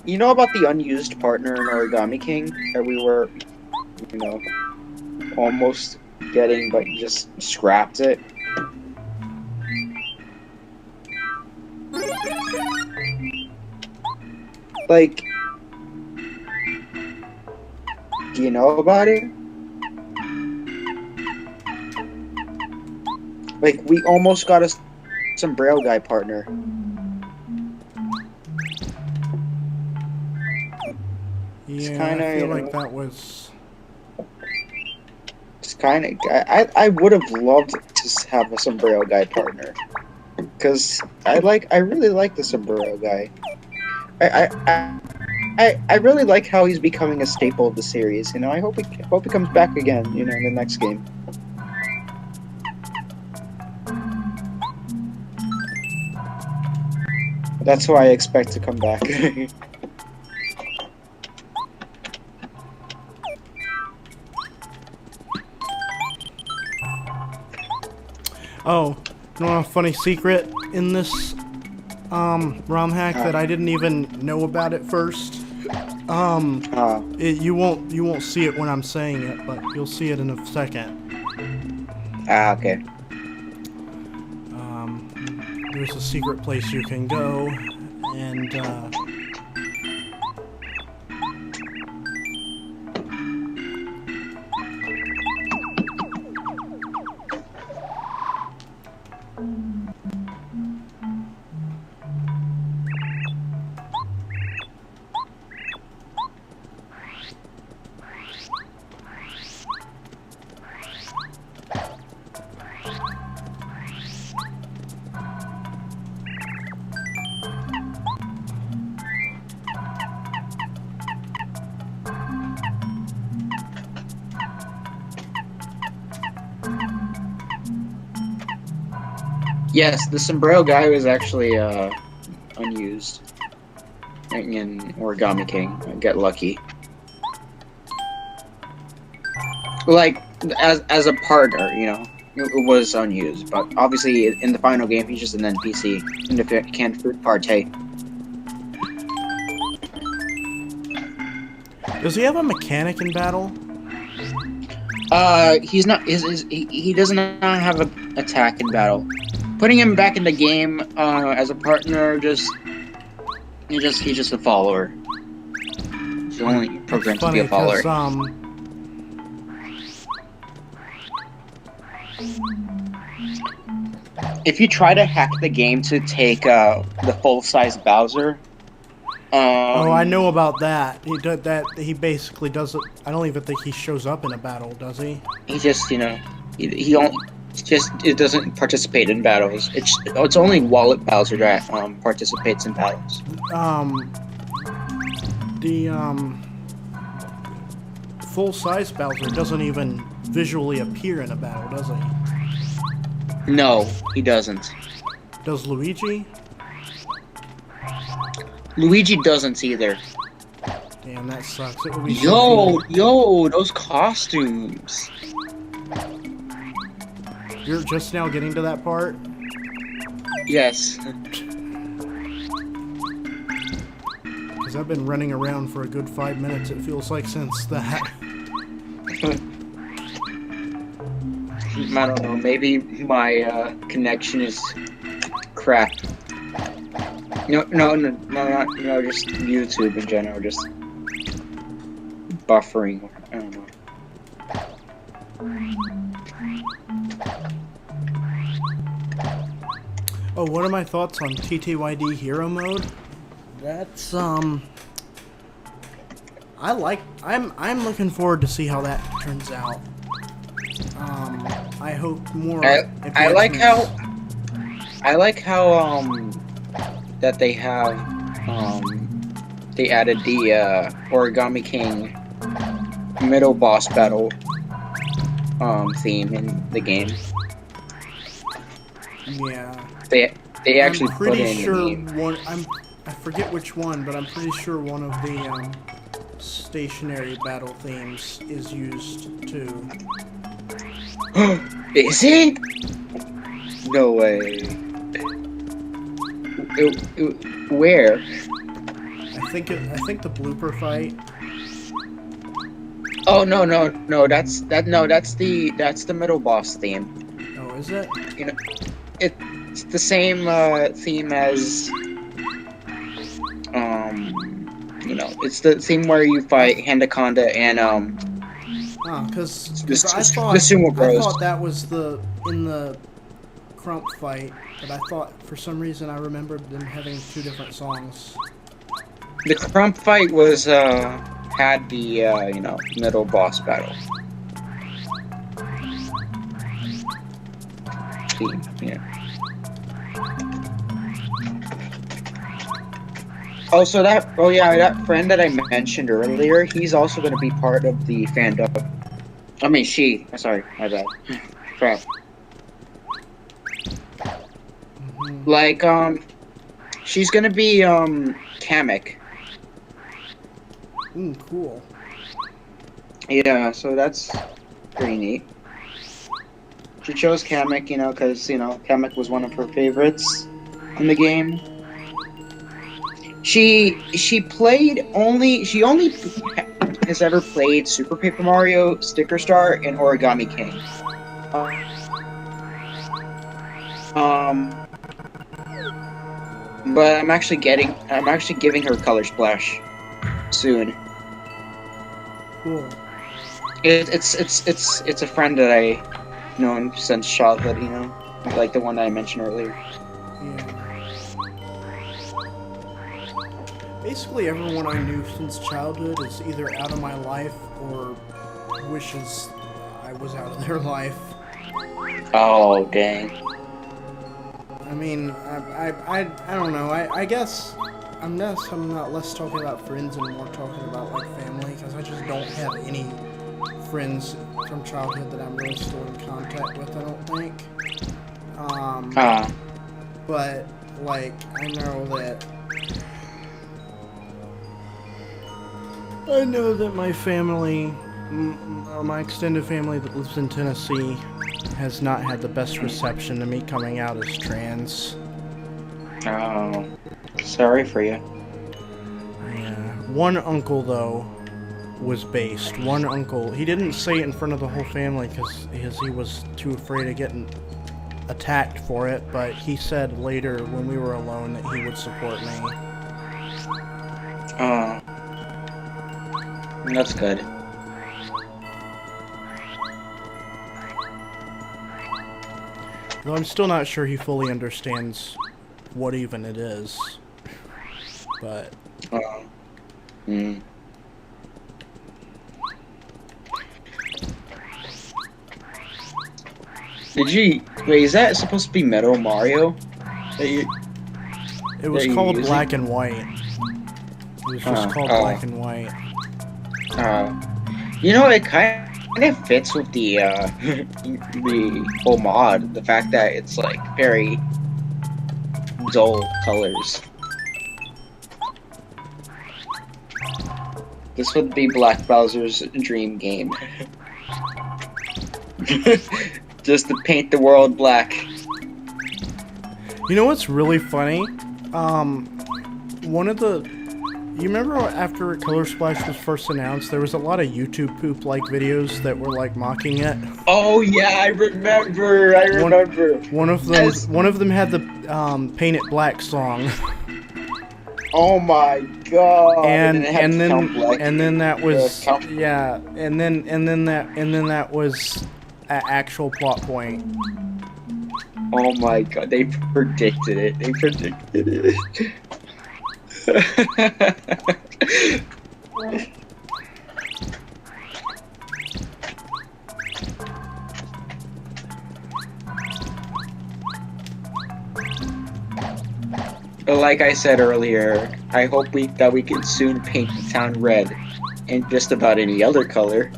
You know about the unused partner in Origami King that we were, you know, almost getting, but just scrapped it? Like, do you know about it? Like, we almost got some Braille guy partner. Yeah, I feel like that was... It's kind of... I would have loved to have a sombrero guy partner. Because I really like the sombrero guy. I really like how he's becoming a staple of the series. You know, I hope he comes back again. You know, in the next game. That's who I expect to come back. Oh, you know a funny secret in this Romhack that I didn't even know about at first? You won't see it when I'm saying it, but you'll see it in a second. Okay. There's a secret place you can go, and Yes, the sombrero guy was actually unused in Origami King. Get lucky. Like as a partner, you know, it was unused. But obviously, in the final game, he's just an NPC and if it can't partake. does he have a mechanic in battle? He's not. He does not have an attack in battle. Putting him back in the game as a partner, he's just a follower. He's only programmed to be a follower. If you try to hack the game to take the full-size Bowser, oh, I know about that. He did that. He basically does it. I don't even think he shows up in a battle, does he? He just, you know, it doesn't participate in battles. It's only Wallet Bowser that participates in battles. The full-size Bowser doesn't even visually appear in a battle, does he? No, he doesn't. Does Luigi? Luigi doesn't either. Damn, that sucks. It would be Yo, those costumes. You're just now getting to that part? Yes. Because I've been running around for a good 5 minutes, it feels like, since that. I don't know, maybe my connection is crap. No, just YouTube in general, just buffering. I don't know. Oh, what are my thoughts on TTYD Hero Mode? That's I'm looking forward to see how that turns out. I hope more. I like how that they have they added the Origami King middle boss battle theme in the game. Yeah. They actually I'm put pretty in sure the game. one. I forget which one, but I'm pretty sure one of the stationary battle themes is used too. Is it? No way. Where? I think the blooper fight. Oh no, that's the middle boss theme. Oh, is it? You know, it's the same theme as you know, it's the theme where you fight Handaconda and because the I Sumo Bros. thought that was in the Crump fight, but I thought for some reason I remembered them having two different songs. The Crump fight was had the you know, middle boss battle. See, yeah. Also, that that friend that I mentioned earlier, he's also going to be part of the fandom. I mean, she. Sorry, my bad. Crap. Like, she's gonna be Kamek. Cool. Yeah, so that's pretty neat. She chose Kamek, you know, because, you know, Kamek was one of her favorites in the game. She only has ever played Super Paper Mario, Sticker Star, and Origami King. But I'm actually giving her Color Splash soon. Cool. It's a friend that I known since childhood, you know, like the one that I mentioned earlier. Yeah. Basically, everyone I knew since childhood is either out of my life or wishes I was out of their life. Oh, dang. I mean, I don't know. I guess I'm not less talking about friends and more talking about like family, because I just don't have any friends from childhood that I'm really still in contact with, I don't think. But like I know that my family, my extended family that lives in Tennessee, has not had the best reception to me coming out as trans. Oh, sorry for you. Yeah. One uncle, though, was based. One uncle, he didn't say it in front of the whole family because he was too afraid of getting attacked for it, but he said later when we were alone that he would support me. Oh, that's good. Though I'm still not sure he fully understands what even it is. But... Wait, is that supposed to be Metal Mario? It was called Black and White. It was just called Black and White. You know, it kind of fits with the the whole mod. The fact that it's like very dull colors. This would be Black Bowser's dream game. Just to paint the world black. You know what's really funny? You remember after Color Splash was first announced, there was a lot of YouTube poop-like videos that were like mocking it. Oh yeah, I remember. One of them had the Paint It Black song. Oh my god! And then that was that was an actual plot point. Oh my god! They predicted it. But like I said earlier, I hope that we can soon paint the town red, and just about any other color.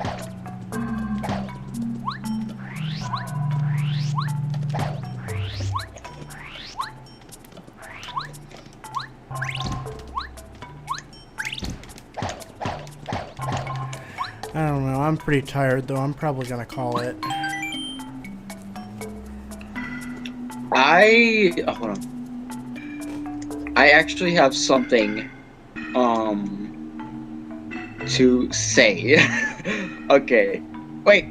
I don't know, I'm pretty tired though, I'm probably gonna call it. Hold on. I actually have something, to say. Okay. Wait.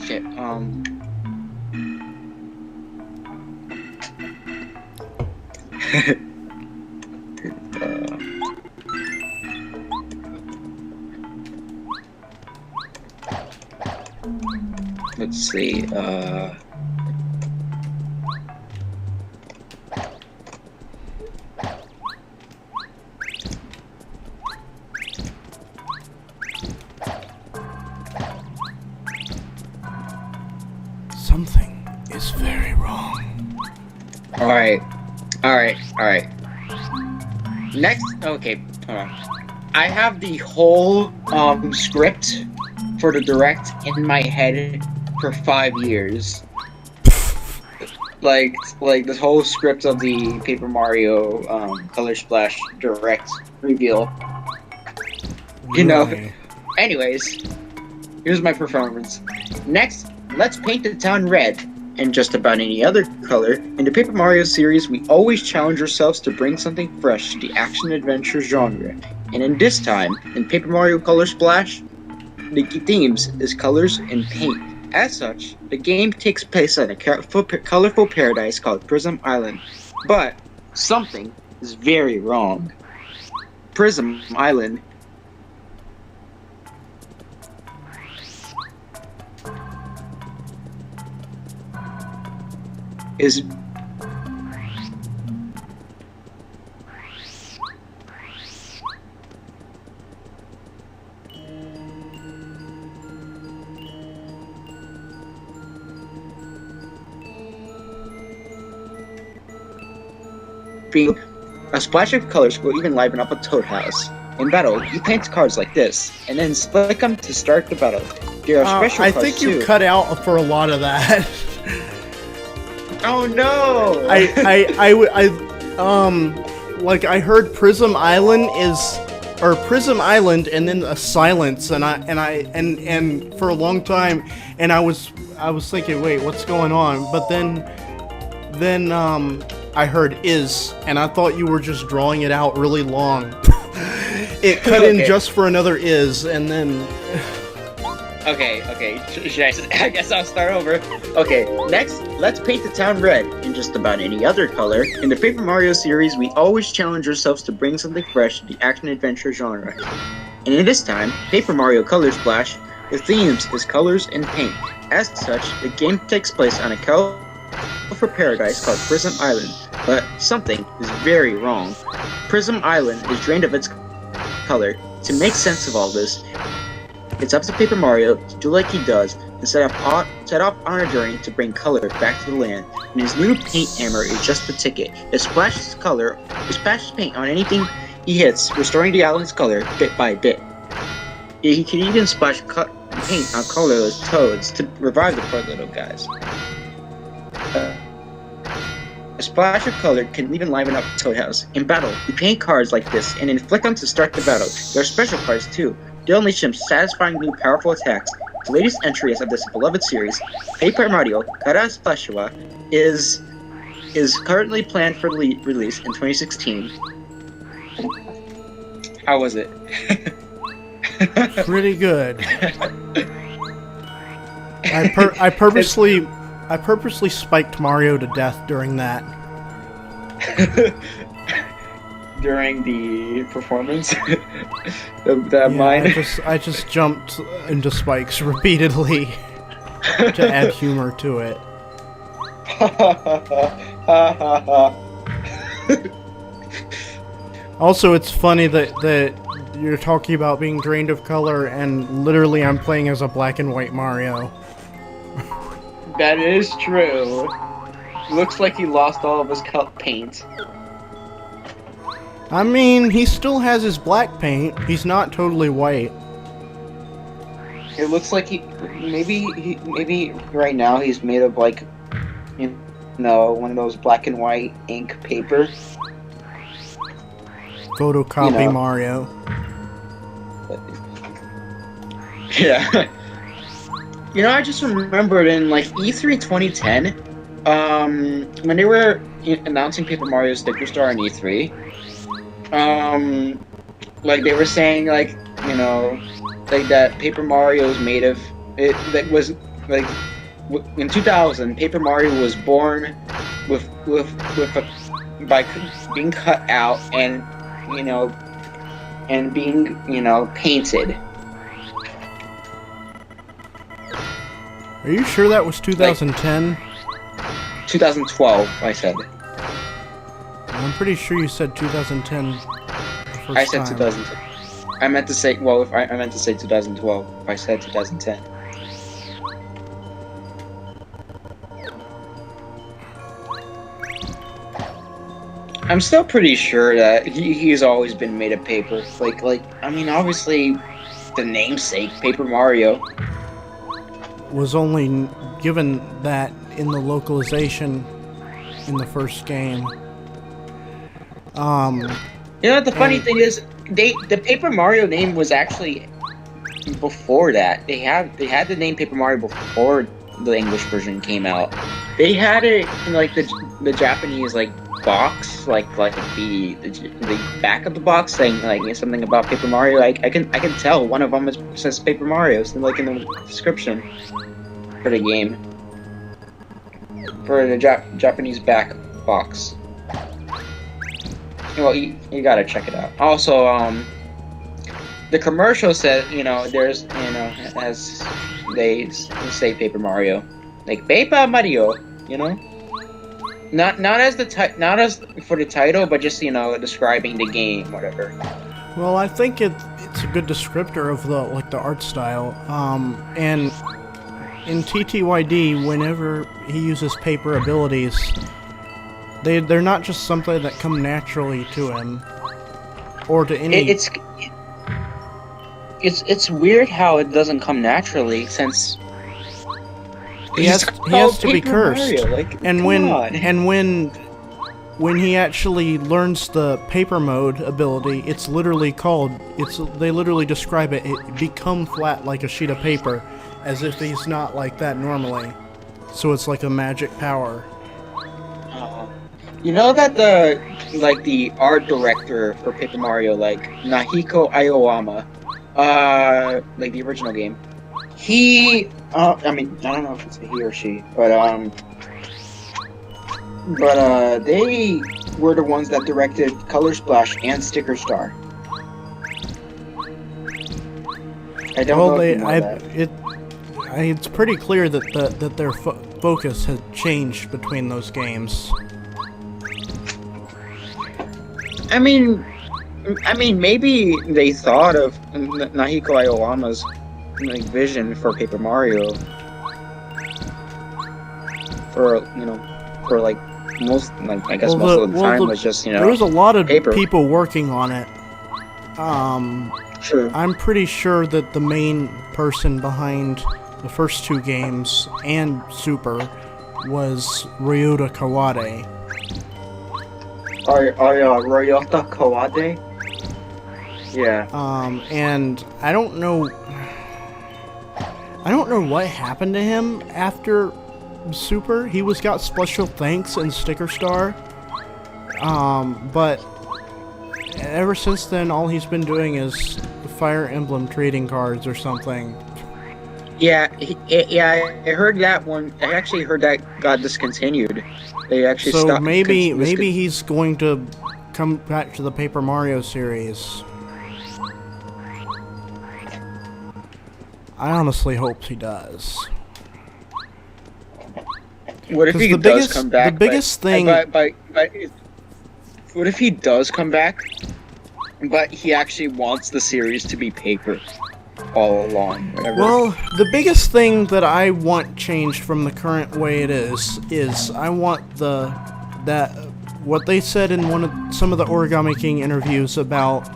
Shit, let's see, Something is very wrong. Alright. Next, okay, hold on. I have the whole script for the direct in my head for 5 years. like this whole script of the Paper Mario Color Splash direct reveal. You know. Really? Anyways, here's my performance. Next, let's paint the town red. And just about any other color. In the Paper Mario series, we always challenge ourselves to bring something fresh to the action-adventure genre. And in this time, in Paper Mario Color Splash, the themes is colors and paint. As such, the game takes place on a colorful paradise called Prism Island. But something is very wrong. Prism Island is being a splash of colors will even liven up a Toad House. In battle, you paint cards like this, and then split them to start the battle. There are special I cards think you too. cut out for a lot of that. Oh no! Like I heard Prism Island or Prism Island, and then a silence, and for a long time, and I was thinking, wait, what's going on? But then I heard is, and I thought you were just drawing it out really long. It cut in just for another is, and then. Okay. I guess I'll start over. Okay, next, let's paint the town red in just about any other color. In the Paper Mario series, we always challenge ourselves to bring something fresh to the action-adventure genre. And in this time, Paper Mario Color Splash, the themes is colors and paint. As such, the game takes place on a colorful paradise called Prism Island. But something is very wrong. Prism Island is drained of its color. To make sense of all this, it's up to Paper Mario to do like he does and set off on a journey to bring color back to the land. And his new paint hammer is just the ticket. It splashes paint on anything he hits, restoring the island's color bit by bit. He can even splash paint on colorless toads to revive the poor little guys. A splash of color can even liven up Toad House. In battle, you paint cards like this and then flick them to start the battle. There are special cards too. They unleash some satisfying new powerful attacks. The latest entry of this beloved series, Paper Mario Kara Splashiwa, is currently planned for release in 2016. How was it? Pretty good. I purposely spiked Mario to death during that. During the performance? Mine? I just jumped into spikes repeatedly to add humor to it. Also, it's funny that you're talking about being drained of color, and literally I'm playing as a black and white Mario. That is true. Looks like he lost all of his paint. I mean, he still has his black paint. He's not totally white. It looks like maybe right now he's made of like, you know, one of those black and white ink paper. Photocopy Mario. Yeah. You know, I just remembered in like E3 2010, when they were announcing Paper Mario Sticker Star on E3, like they were saying like, you know, like that Paper Mario is made of it. That was like in 2000, Paper Mario was born by being cut out and being painted. Are you sure that was 2010? 2012, I said. I'm pretty sure you said 2010. I said 2010. I meant to say, well, I meant to say 2012. If I said 2010. I'm still pretty sure that he's always been made of paper. I mean, obviously, the namesake, Paper Mario. Was only given that in the localization in the first game. You know, the funny thing is, the Paper Mario name was actually before that. They had the name Paper Mario before the English version came out. They had it in like the Japanese like box, like the back of the box saying like something about Paper Mario. I can tell one of them says Paper Mario, so like in the description for the game, for the Japanese back box. Well, you gotta check it out. Also, the commercial says, you know, there's, you know, as they say Paper Mario, like Paper Mario, you know, not as for the title, but just, you know, describing the game, whatever. Well, I think it's a good descriptor of the art style. And in TTYD, whenever he uses paper abilities, they're not just something that come naturally to him or to any. It's weird how it doesn't come naturally, since he has to be cursed. Mario, like, and when he actually learns the paper mode ability, it's literally called. They literally describe it. It become flat like a sheet of paper, as if he's not like that normally. So it's like a magic power. You know that the art director for Paper Mario, like Nahiko Aoyama, like the original game, he, I mean, I don't know if it's a he or she, but they were the ones that directed Color Splash and Sticker Star. I don't know if you know that. It's pretty clear that their focus has changed between those games. I mean, maybe they thought of Nahiko Aoyama's like vision for Paper Mario for like most, like I guess most of the time was just, you know, there was a lot of paper. people working on it. Sure. I'm pretty sure that the main person behind the first two games and Super was Ryota Kawade. Ryota Kawade? Yeah. And I don't know what happened to him after Super. He got special thanks and Sticker Star. But ever since then, all he's been doing is Fire Emblem trading cards or something. Yeah, I heard that one. I actually heard that got discontinued. They actually stopped. So maybe he's going to come back to the Paper Mario series. I honestly hope he does. What if he does come back? The biggest thing. What if he does come back, but he actually wants the series to be paper all along? Whatever. Well, the biggest thing that I want changed from the current way it is I want what they said in some of the Origami King interviews about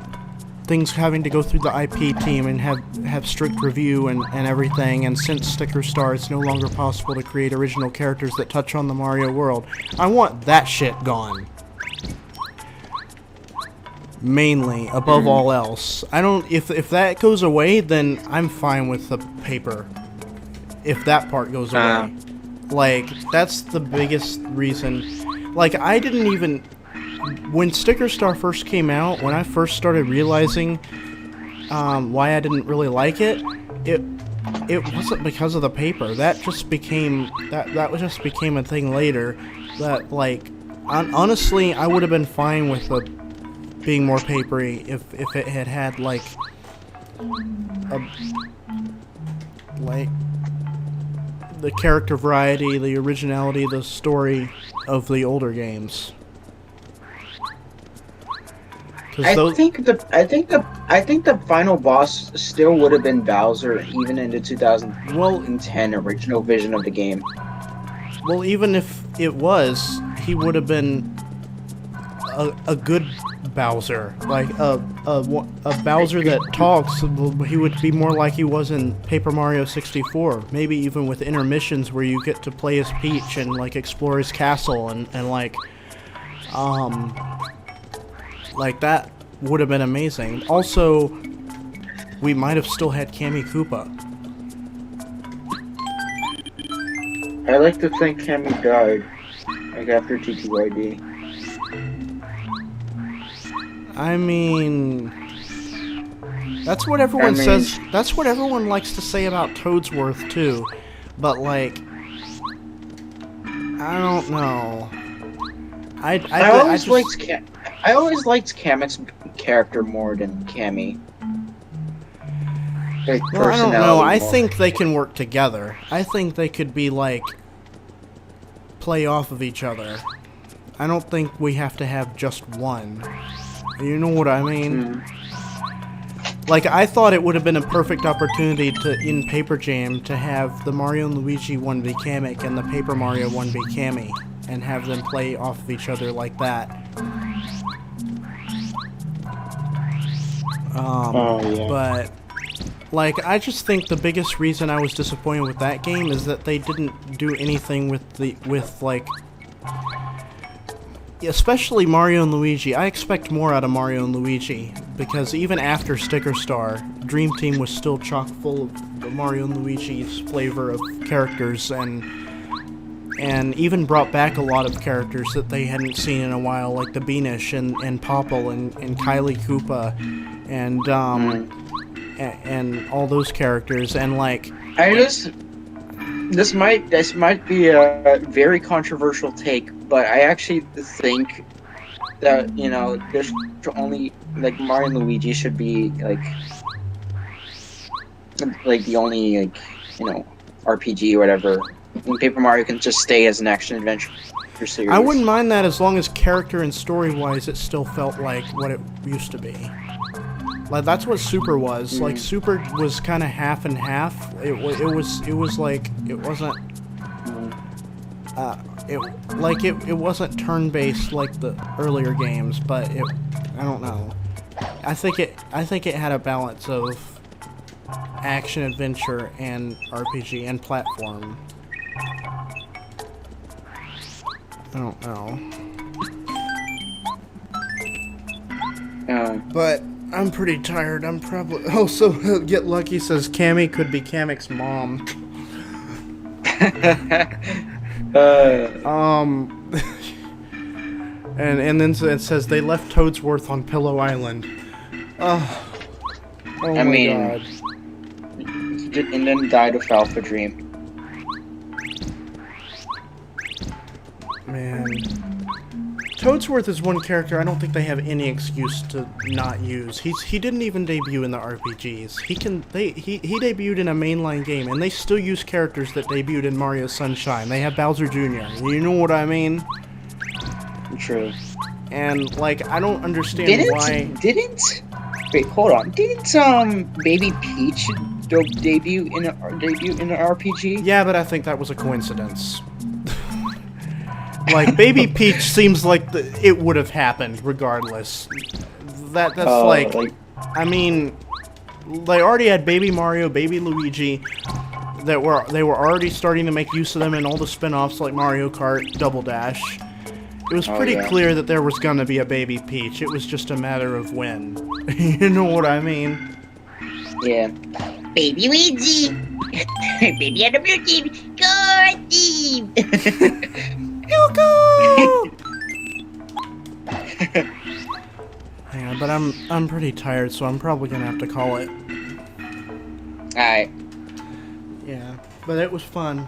things having to go through the IP team and have strict review and everything, and since Sticker Star it's no longer possible to create original characters that touch on the Mario world. I want that shit gone. Mainly, above all else. If that goes away, then I'm fine with the paper. If that part goes away. Like, that's the biggest reason. Like, I didn't even... When Sticker Star first came out, when I first started realizing why I didn't really like it, it wasn't because of the paper. That just became... That just became a thing later. That, like... Honestly, I would have been fine with the... being more papery if it had like the character variety, the originality, the story of the older games. I think the final boss still would have been Bowser, even in the 2010 original vision of the game. Well, even if it was, he would have been a good Bowser, like a Bowser that talks. He would be more like he was in Paper Mario 64. Maybe even with intermissions where you get to play as Peach and like explore his castle and like that would have been amazing. Also, we might have still had Cammy Koopa. I like to think Cammy died, like after TTYD. I mean, that's what everyone says. That's what everyone likes to say about Toadsworth too. But like, I don't know. I always liked Kamek's character more than Cammy. Like, well, I don't know. I think they can work together. I think they could be like play off of each other. I don't think we have to have just one. You know what I mean? Like, I thought it would have been a perfect opportunity to, in Paper Jam, to have the Mario and Luigi one be Kamek and the Paper Mario one be Cammy, and have them play off of each other like that. But, like, I just think the biggest reason I was disappointed with that game is that they didn't do anything with like, especially Mario and Luigi. I expect more out of Mario and Luigi, because even after Sticker Star, Dream Team was still chock full of the Mario and Luigi's flavor of characters, and even brought back a lot of characters that they hadn't seen in a while, like the Beanish and Popple and Kylie Koopa and all those characters, and like this might be a very controversial take, but I actually think that, you know, there's only, like, Mario and Luigi should be like the only, like, you know, RPG or whatever. And Paper Mario can just stay as an action adventure series. I wouldn't mind that as long as character and story-wise it still felt like what it used to be. Like, that's what Super was. Like, Super was kind of half and half. It was like, it wasn't it wasn't turn-based like the earlier games, but I don't know. I think it had a balance of action adventure and RPG and platform. I don't know. But I'm pretty tired. I'm probably also Get Lucky says Cammy could be Kamek's mom. And then it says they left Toadsworth on Pillow Island. Oh my god. And then died of Alpha Dream. Man. Toadsworth is one character I don't think they have any excuse to not use. He didn't even debut in the RPGs. He debuted in a mainline game, and they still use characters that debuted in Mario Sunshine. They have Bowser Jr. You know what I mean? True. And like, I don't understand why. Wait, hold on. Didn't Baby Peach debut in an RPG? Yeah, but I think that was a coincidence. Like, Baby Peach seems like it would have happened regardless. That's like, I mean, they already had Baby Mario, Baby Luigi, they were already starting to make use of them in all the spin-offs like Mario Kart, Double Dash. It was pretty clear that there was gonna be a Baby Peach. It was just a matter of when. You know what I mean? Yeah. Baby Luigi! Baby on the blue team! Go team! Go! Yeah, but I'm pretty tired, so I'm probably gonna have to call it. Alright. Yeah, but it was fun.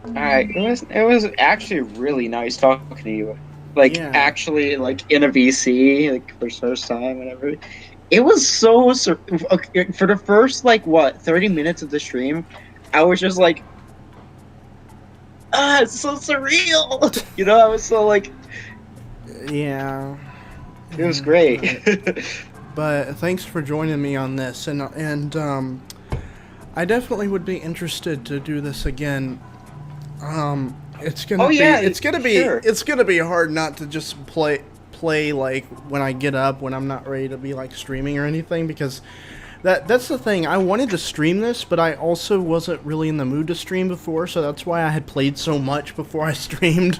Alright, it was actually really nice talking to you. Like, actually, like, in a VC, like, for the first time and everything. It was so... for the first, like, what, 30 minutes of the stream, I was just like... it's so surreal! You know, I was so, like... Yeah. It was great. But thanks for joining me on this, and I definitely would be interested to do this again. It's gonna be hard not to just play play like when I get up when I'm not ready to be like streaming or anything, because that's the thing. I wanted to stream this, but I also wasn't really in the mood to stream before, so that's why I had played so much before I streamed.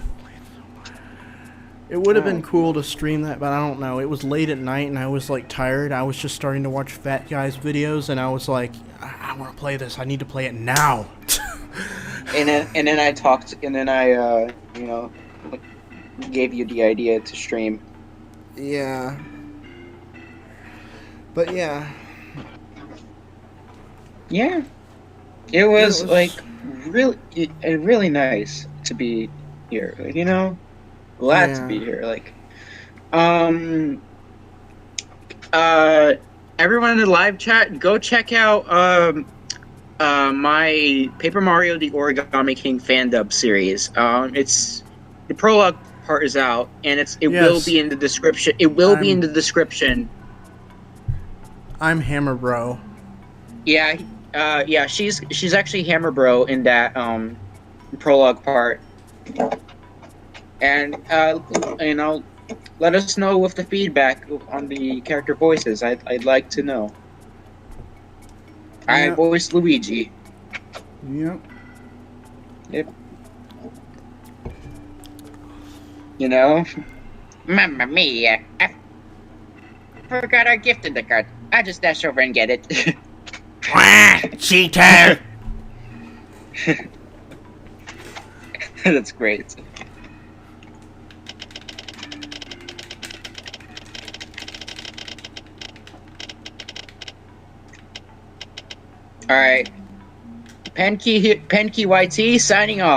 It would have been cool to stream that, but I don't know. It was late at night and I was like tired. I was just starting to watch fat guys videos and I was like, I want to play this. I need to play it now. And then I talked, and then I you know, gave you the idea to stream. Yeah. But yeah. Yeah. It was like really nice to be here, you know? Glad to be here. Like, everyone in the live chat, go check out my Paper Mario: The Origami King fan dub series. It's the prologue part is out, and it will be in the description. It will be in the description. I'm Hammer Bro. Yeah, yeah. She's actually Hammer Bro in that prologue part. And you know, let us know with the feedback on the character voices. I'd like to know. I voiced Luigi. Yep. Yep. You know? Mamma mia. I forgot our gift in the cart. I'll just dash over and get it. Cheater! That's great. Alright. PenkyYT signing off.